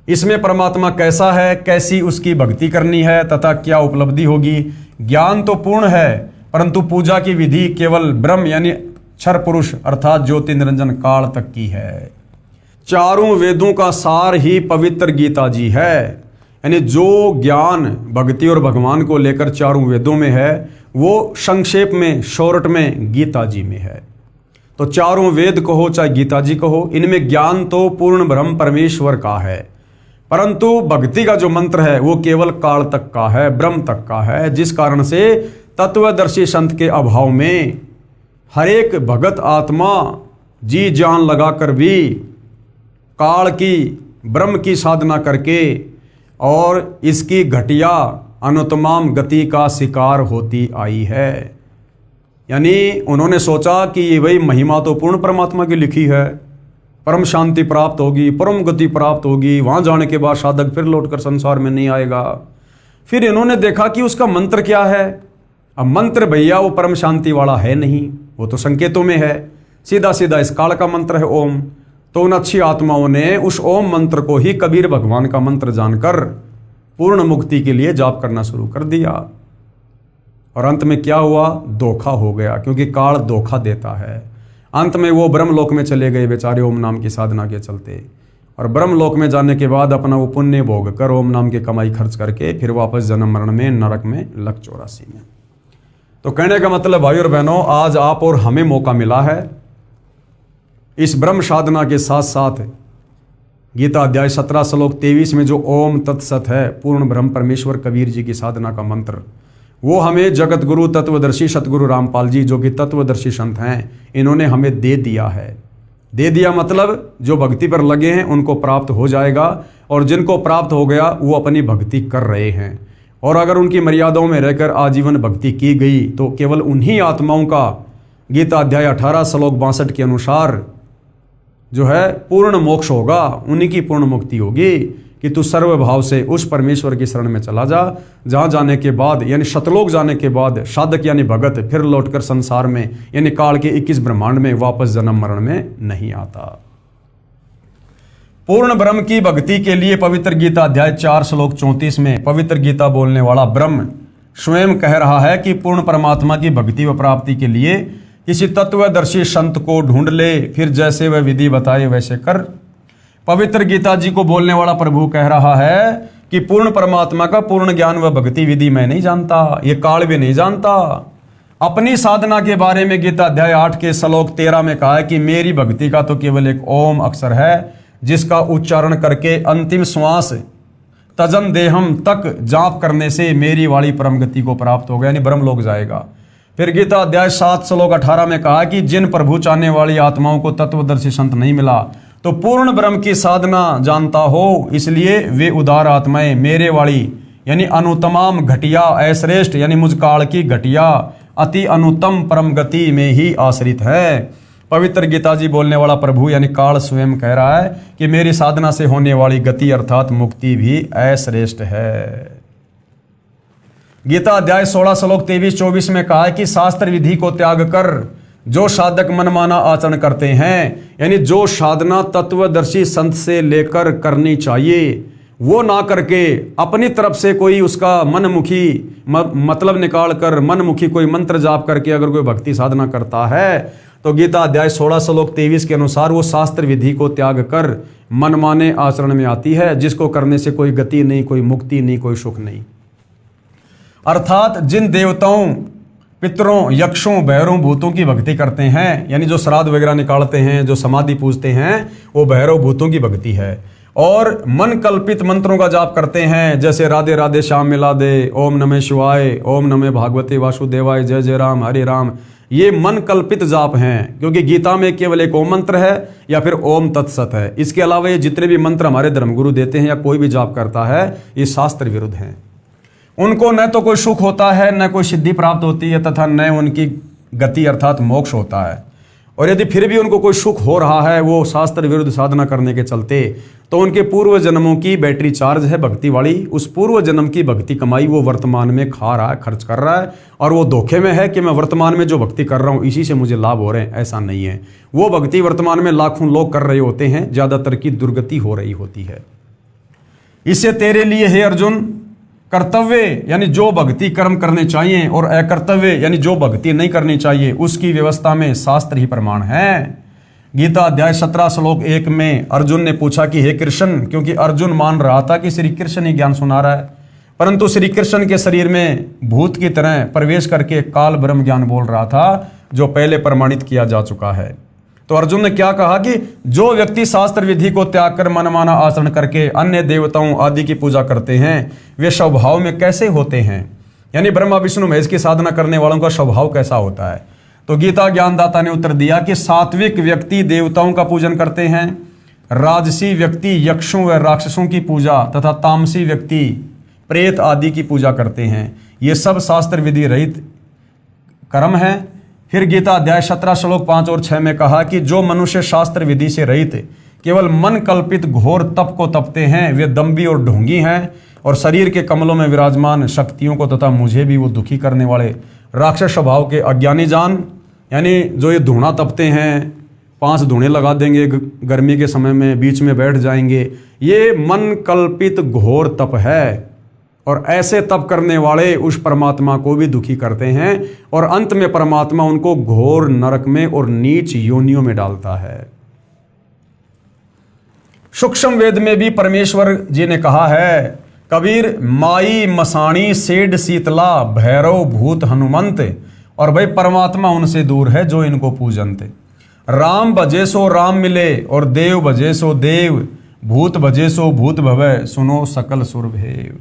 इसमें परमात्मा कैसा है, कैसी उसकी भक्ति करनी है तथा क्या उपलब्धि होगी। ज्ञान तो पूर्ण है, परंतु पूजा की विधि केवल ब्रह्म यानी क्षर पुरुष अर्थात ज्योति निरंजन काल तक की है। चारों वेदों का सार ही पवित्र गीता जी है, यानी जो ज्ञान भक्ति और भगवान को लेकर चारों वेदों में है वो संक्षेप में शॉर्ट में गीता जी में है। तो चारों वेद कहो चाहे गीता जी कहो, इनमें ज्ञान तो पूर्ण ब्रह्म परमेश्वर का है, परंतु भक्ति का जो मंत्र है वो केवल काल तक का है, ब्रह्म तक का है। जिस कारण से तत्वदर्शी संत के अभाव में हर एक भगत आत्मा जी जान लगाकर भी काल की ब्रह्म की साधना करके और इसकी घटिया अनुत्तम गति का शिकार होती आई है। यानी उन्होंने सोचा कि ये वही महिमा तो पूर्ण परमात्मा की लिखी है, परम शांति प्राप्त होगी, परम गति प्राप्त होगी, वहाँ जाने के बाद साधक फिर लौटकर संसार में नहीं आएगा। फिर इन्होंने देखा कि उसका मंत्र क्या है। अब मंत्र भैया वो परम शांति वाला है नहीं, वो तो संकेतों में है, सीधा सीधा इस काल का मंत्र है ओम। तो उन अच्छी आत्माओं ने उस ओम मंत्र को ही कबीर भगवान का मंत्र जानकर पूर्ण मुक्ति के लिए जाप करना शुरू कर दिया। और अंत में क्या हुआ, धोखा हो गया, क्योंकि काल धोखा देता है। अंत में वो ब्रह्मलोक में चले गए बेचारे ओम नाम की साधना के चलते, और ब्रह्मलोक में जाने के बाद अपना वो पुण्य भोग कर ओम नाम की कमाई खर्च करके फिर वापस जन्म मरण में नरक में लग 84 में। तो कहने का मतलब भाई और बहनों, आज आप और हमें मौका मिला है इस ब्रह्म साधना के साथ साथ गीता अध्याय 17 श्लोक 23 में जो ओम तत्सत है, पूर्ण ब्रह्म परमेश्वर कबीर जी की साधना का मंत्र, वो हमें जगत गुरु तत्वदर्शी सतगुरु रामपाल जी जो कि तत्वदर्शी संत हैं, इन्होंने हमें दे दिया है। दे दिया मतलब जो भक्ति पर लगे हैं उनको प्राप्त हो जाएगा, और जिनको प्राप्त हो गया वो अपनी भक्ति कर रहे हैं। और अगर उनकी मर्यादाओं में रहकर आजीवन भक्ति की गई तो केवल उन्हीं आत्माओं का गीता अध्याय 18 श्लोक 62 के अनुसार जो है पूर्ण मोक्ष होगा, उन्हीं की पूर्ण मुक्ति होगी कि तू सर्वभाव से उस परमेश्वर की शरण में चला जा, जहाँ जाने के बाद यानी शतलोक जाने के बाद साधक यानी भगत फिर लौटकर संसार में यानी काल के 21 ब्रह्मांड में वापस जन्म मरण में नहीं आता। पूर्ण ब्रह्म की भक्ति के लिए पवित्र गीता अध्याय 4 श्लोक 34 में पवित्र गीता बोलने वाला ब्रह्म स्वयं कह रहा है कि पूर्ण परमात्मा की भक्ति व प्राप्ति के लिए किसी तत्वदर्शी संत को ढूंढ ले, फिर जैसे वह विधि बताए वैसे कर। पवित्र गीता जी को बोलने वाला प्रभु कह रहा है कि पूर्ण परमात्मा का पूर्ण ज्ञान व भक्ति विधि मैं नहीं जानता, ये काल भी नहीं जानता। अपनी साधना के बारे में गीता अध्याय 8 के श्लोक 13 में कहा है कि मेरी भक्ति का तो केवल एक ओम अक्षर है, जिसका उच्चारण करके अंतिम श्वास तजन देहम तक जाप करने से मेरी वाली परम गति को प्राप्त होगा, यानी ब्रह्म लोक जाएगा। फिर गीता अध्याय 7 श्लोक 18 में कहा कि जिन प्रभु चाहने वाली आत्माओं को तत्वदर्शी संत नहीं मिला तो पूर्ण ब्रह्म की साधना जानता हो, इसलिए वे उदार आत्माएं मेरे वाली यानी अनुत्तम घटिया अश्रेष्ठ यानी मुझ काल की घटिया अति अनुत्तम परम गति में ही आश्रित है। पवित्र गीता जी बोलने वाला प्रभु यानी काल स्वयं कह रहा है कि मेरी साधना से होने वाली गति अर्थात मुक्ति भी अश्रेष्ठ है। गीता अध्याय 16 श्लोक 23-24 में कहा है कि शास्त्र विधि को त्याग कर जो साधक मनमाना आचरण करते हैं, यानी जो साधना तत्वदर्शी संत से लेकर करनी चाहिए वो ना करके अपनी तरफ से कोई उसका मनमुखी मतलब निकाल कर मनमुखी कोई मंत्र जाप करके अगर कोई भक्ति साधना करता है तो गीता अध्याय 16 श्लोक 23 के अनुसार वो शास्त्र विधि को त्याग कर मनमाने आचरण में आती है, जिसको करने से कोई गति नहीं, कोई मुक्ति नहीं, कोई सुख नहीं। अर्थात जिन देवताओं पितरों यक्षों भैरवों भूतों की भक्ति करते हैं, यानी जो श्राद्ध वगैरह निकालते हैं, जो समाधि पूजते हैं, वो भैरव भूतों की भक्ति है। और मन कल्पित मंत्रों का जाप करते हैं, जैसे राधे राधे श्याम मिला दे, ओम नमः शिवाय, ओम नमः भागवते वासुदेवाय, जय जय राम हरे राम, ये मन कल्पित जाप हैं, क्योंकि गीता में केवल एक ओम मंत्र है या फिर ओम तत्सत है। इसके अलावा ये जितने भी मंत्र हमारे धर्मगुरु देते हैं या कोई भी जाप करता है, ये शास्त्र विरुद्ध हैं। उनको न तो कोई सुख होता है, न कोई सिद्धि प्राप्त होती है, तथा न उनकी गति अर्थात मोक्ष होता है। और यदि फिर भी उनको कोई सुख हो रहा है वो शास्त्र विरुद्ध साधना करने के चलते, तो उनके पूर्व जन्मों की बैटरी चार्ज है भक्ति वाली, उस पूर्व जन्म की भक्ति कमाई वो वर्तमान में खा रहा है, खर्च कर रहा है, और वो धोखे में है कि मैं वर्तमान में जो भक्ति कर रहा हूँ इसी से मुझे लाभ हो रहे हैं। ऐसा नहीं है। वो भक्ति वर्तमान में लाखों लोग कर रहे होते हैं, ज़्यादातर की दुर्गति हो रही होती है। इससे तेरे लिए हे अर्जुन कर्तव्य यानी जो भक्ति कर्म करने चाहिए और अकर्तव्य यानी जो भक्ति नहीं करनी चाहिए उसकी व्यवस्था में शास्त्र ही प्रमाण है। गीता अध्याय 17 श्लोक 1 में अर्जुन ने पूछा कि हे कृष्ण, क्योंकि अर्जुन मान रहा था कि श्री कृष्ण ही ज्ञान सुना रहा है, परंतु श्री कृष्ण के शरीर में भूत की तरह प्रवेश करके काल ब्रह्म ज्ञान बोल रहा था जो पहले प्रमाणित किया जा चुका है। तो अर्जुन ने क्या कहा कि जो व्यक्ति शास्त्र विधि को त्याग कर मनमाना आचरण करके अन्य देवताओं आदि की पूजा करते हैं वे स्वभाव में कैसे होते हैं, यानी ब्रह्मा विष्णु महेश की साधना करने वालों का स्वभाव कैसा होता है। तो गीता ज्ञानदाता ने उत्तर दिया कि सात्विक व्यक्ति देवताओं का पूजन करते हैं, राजसी व्यक्ति यक्षों व राक्षसों की पूजा तथा तामसी व्यक्ति प्रेत आदि की पूजा करते हैं। ये सब शास्त्र विधि रहित कर्म है। फिर गीता अध्याय 17 श्लोक 5 और 6 में कहा कि जो मनुष्य शास्त्र विधि से रहित केवल मन कल्पित घोर तप को तपते हैं वे दम्भी और ढोंगी हैं और शरीर के कमलों में विराजमान शक्तियों को तथा मुझे भी वो दुखी करने वाले राक्षस स्वभाव के अज्ञानी जान, यानी जो ये धूणा तपते हैं, 5 धूणे लगा देंगे गर्मी के समय में, बीच में बैठ जाएंगे, ये मन कल्पित घोर तप है और ऐसे तप करने वाले उस परमात्मा को भी दुखी करते हैं और अंत में परमात्मा उनको घोर नरक में और नीच योनियों में डालता है। सूक्ष्म वेद में भी परमेश्वर जी ने कहा है, कबीर माई मसाणी सेड शीतला भैरव भूत हनुमंत, और भाई परमात्मा उनसे दूर है जो इनको पूजनते। राम भजे सो राम मिले और देव भजे सो देव, भूत भजे सो भूत भवे, सुनो सकल सुर भेव।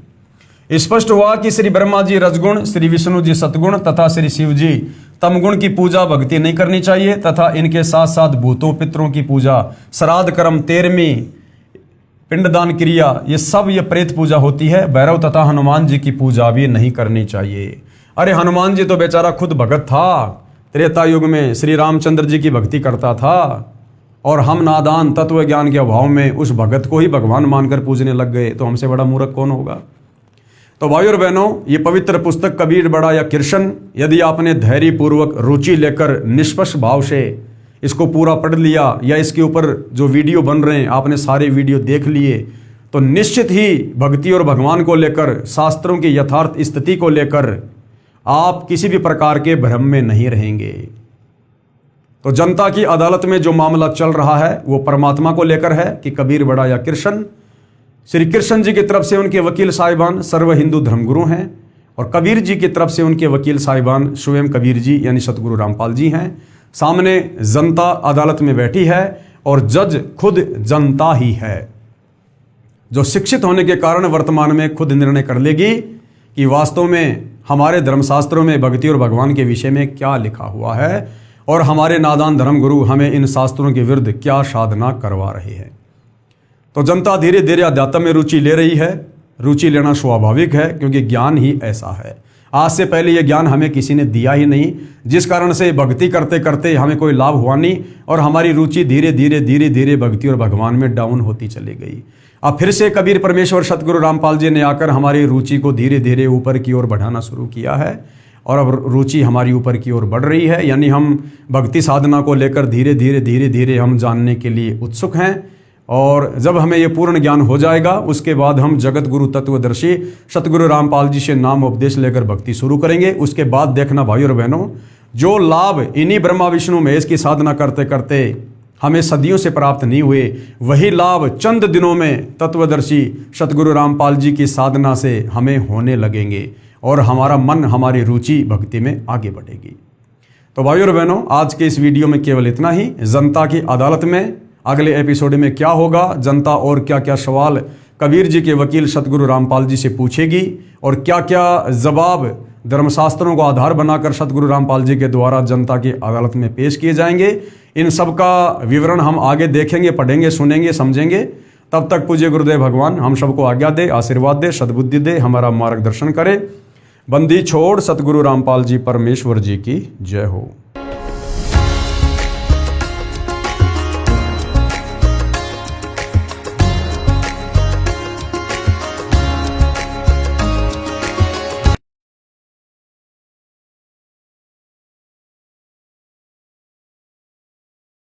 स्पष्ट हुआ कि श्री ब्रह्मा जी रजगुण, श्री विष्णु जी सतगुण तथा श्री शिव जी तमगुण की पूजा भक्ति नहीं करनी चाहिए तथा इनके साथ साथ भूतों पितरों की पूजा, श्राद्ध कर्म, 13वीं पिंडदान क्रिया, ये सब ये प्रेत पूजा होती है। भैरव तथा हनुमान जी की पूजा भी नहीं करनी चाहिए। अरे हनुमान जी तो बेचारा खुद भगत था, त्रेता युग में श्री रामचंद्र जी की भक्ति करता था और हम नादान तत्व ज्ञान के अभाव में उस भगत को ही भगवान मानकर पूजने लग गए, तो हमसे बड़ा मूर्ख कौन होगा। तो भाइयों और बहनों, ये पवित्र पुस्तक कबीर बड़ा या कृष्ण, यदि आपने धैर्य पूर्वक रुचि लेकर निष्पक्ष भाव से इसको पूरा पढ़ लिया या इसके ऊपर जो वीडियो बन रहे हैं आपने सारे वीडियो देख लिए, तो निश्चित ही भक्ति और भगवान को लेकर, शास्त्रों की यथार्थ स्थिति को लेकर आप किसी भी प्रकार के भ्रम में नहीं रहेंगे। तो जनता की अदालत में जो मामला चल रहा है वो परमात्मा को लेकर है कि कबीर बड़ा या कृष्ण। श्री कृष्ण जी की तरफ से उनके वकील साहिबान सर्व हिंदू धर्मगुरु हैं और कबीर जी की तरफ से उनके वकील साहिबान स्वयं कबीर जी यानी सतगुरु रामपाल जी हैं। सामने जनता अदालत में बैठी है और जज खुद जनता ही है, जो शिक्षित होने के कारण वर्तमान में खुद निर्णय कर लेगी कि वास्तव में हमारे धर्मशास्त्रों में भक्ति और भगवान के विषय में क्या लिखा हुआ है और हमारे नादान धर्मगुरु हमें इन शास्त्रों के विरुद्ध क्या साधना करवा रहे हैं। तो जनता धीरे धीरे अध्यात्म में रुचि ले रही है। रुचि लेना स्वाभाविक है क्योंकि ज्ञान ही ऐसा है। आज से पहले यह ज्ञान हमें किसी ने दिया ही नहीं, जिस कारण से भक्ति करते करते हमें कोई लाभ हुआ नहीं और हमारी रुचि धीरे धीरे भक्ति और भगवान में डाउन होती चली गई। अब फिर से कबीर परमेश्वर सतगुरु रामपाल जी ने आकर हमारी रुचि को धीरे धीरे ऊपर की ओर बढ़ाना शुरू किया है और अब रुचि हमारी ऊपर की ओर बढ़ रही है, यानी हम भक्ति साधना को लेकर धीरे धीरे हम जानने के लिए उत्सुक हैं। और जब हमें ये पूर्ण ज्ञान हो जाएगा उसके बाद हम जगत गुरु तत्वदर्शी सतगुरु रामपाल जी से नाम उपदेश लेकर भक्ति शुरू करेंगे। उसके बाद देखना भाइयों और बहनों, जो लाभ इन्हीं ब्रह्मा विष्णु महेश की साधना करते करते हमें सदियों से प्राप्त नहीं हुए, वही लाभ चंद दिनों में तत्वदर्शी सतगुरु रामपाल जी की साधना से हमें होने लगेंगे और हमारा मन, हमारी रुचि भक्ति में आगे बढ़ेगी। तो भाइयों और बहनों, आज के इस वीडियो में केवल इतना ही। जनता की अदालत में अगले एपिसोड में क्या होगा, जनता और क्या क्या सवाल कबीर जी के वकील सतगुरु रामपाल जी से पूछेगी और क्या क्या जवाब धर्मशास्त्रों को आधार बनाकर सतगुरु रामपाल जी के द्वारा जनता की अदालत में पेश किए जाएंगे, इन सब का विवरण हम आगे देखेंगे, पढ़ेंगे, सुनेंगे, समझेंगे। तब तक पूज्य गुरुदेव भगवान हम सबको आज्ञा दे, आशीर्वाद दे, सद्बुद्धि दे, हमारा मार्गदर्शन करे। बंदी छोड़ सतगुरु रामपाल जी परमेश्वर जी की जय हो।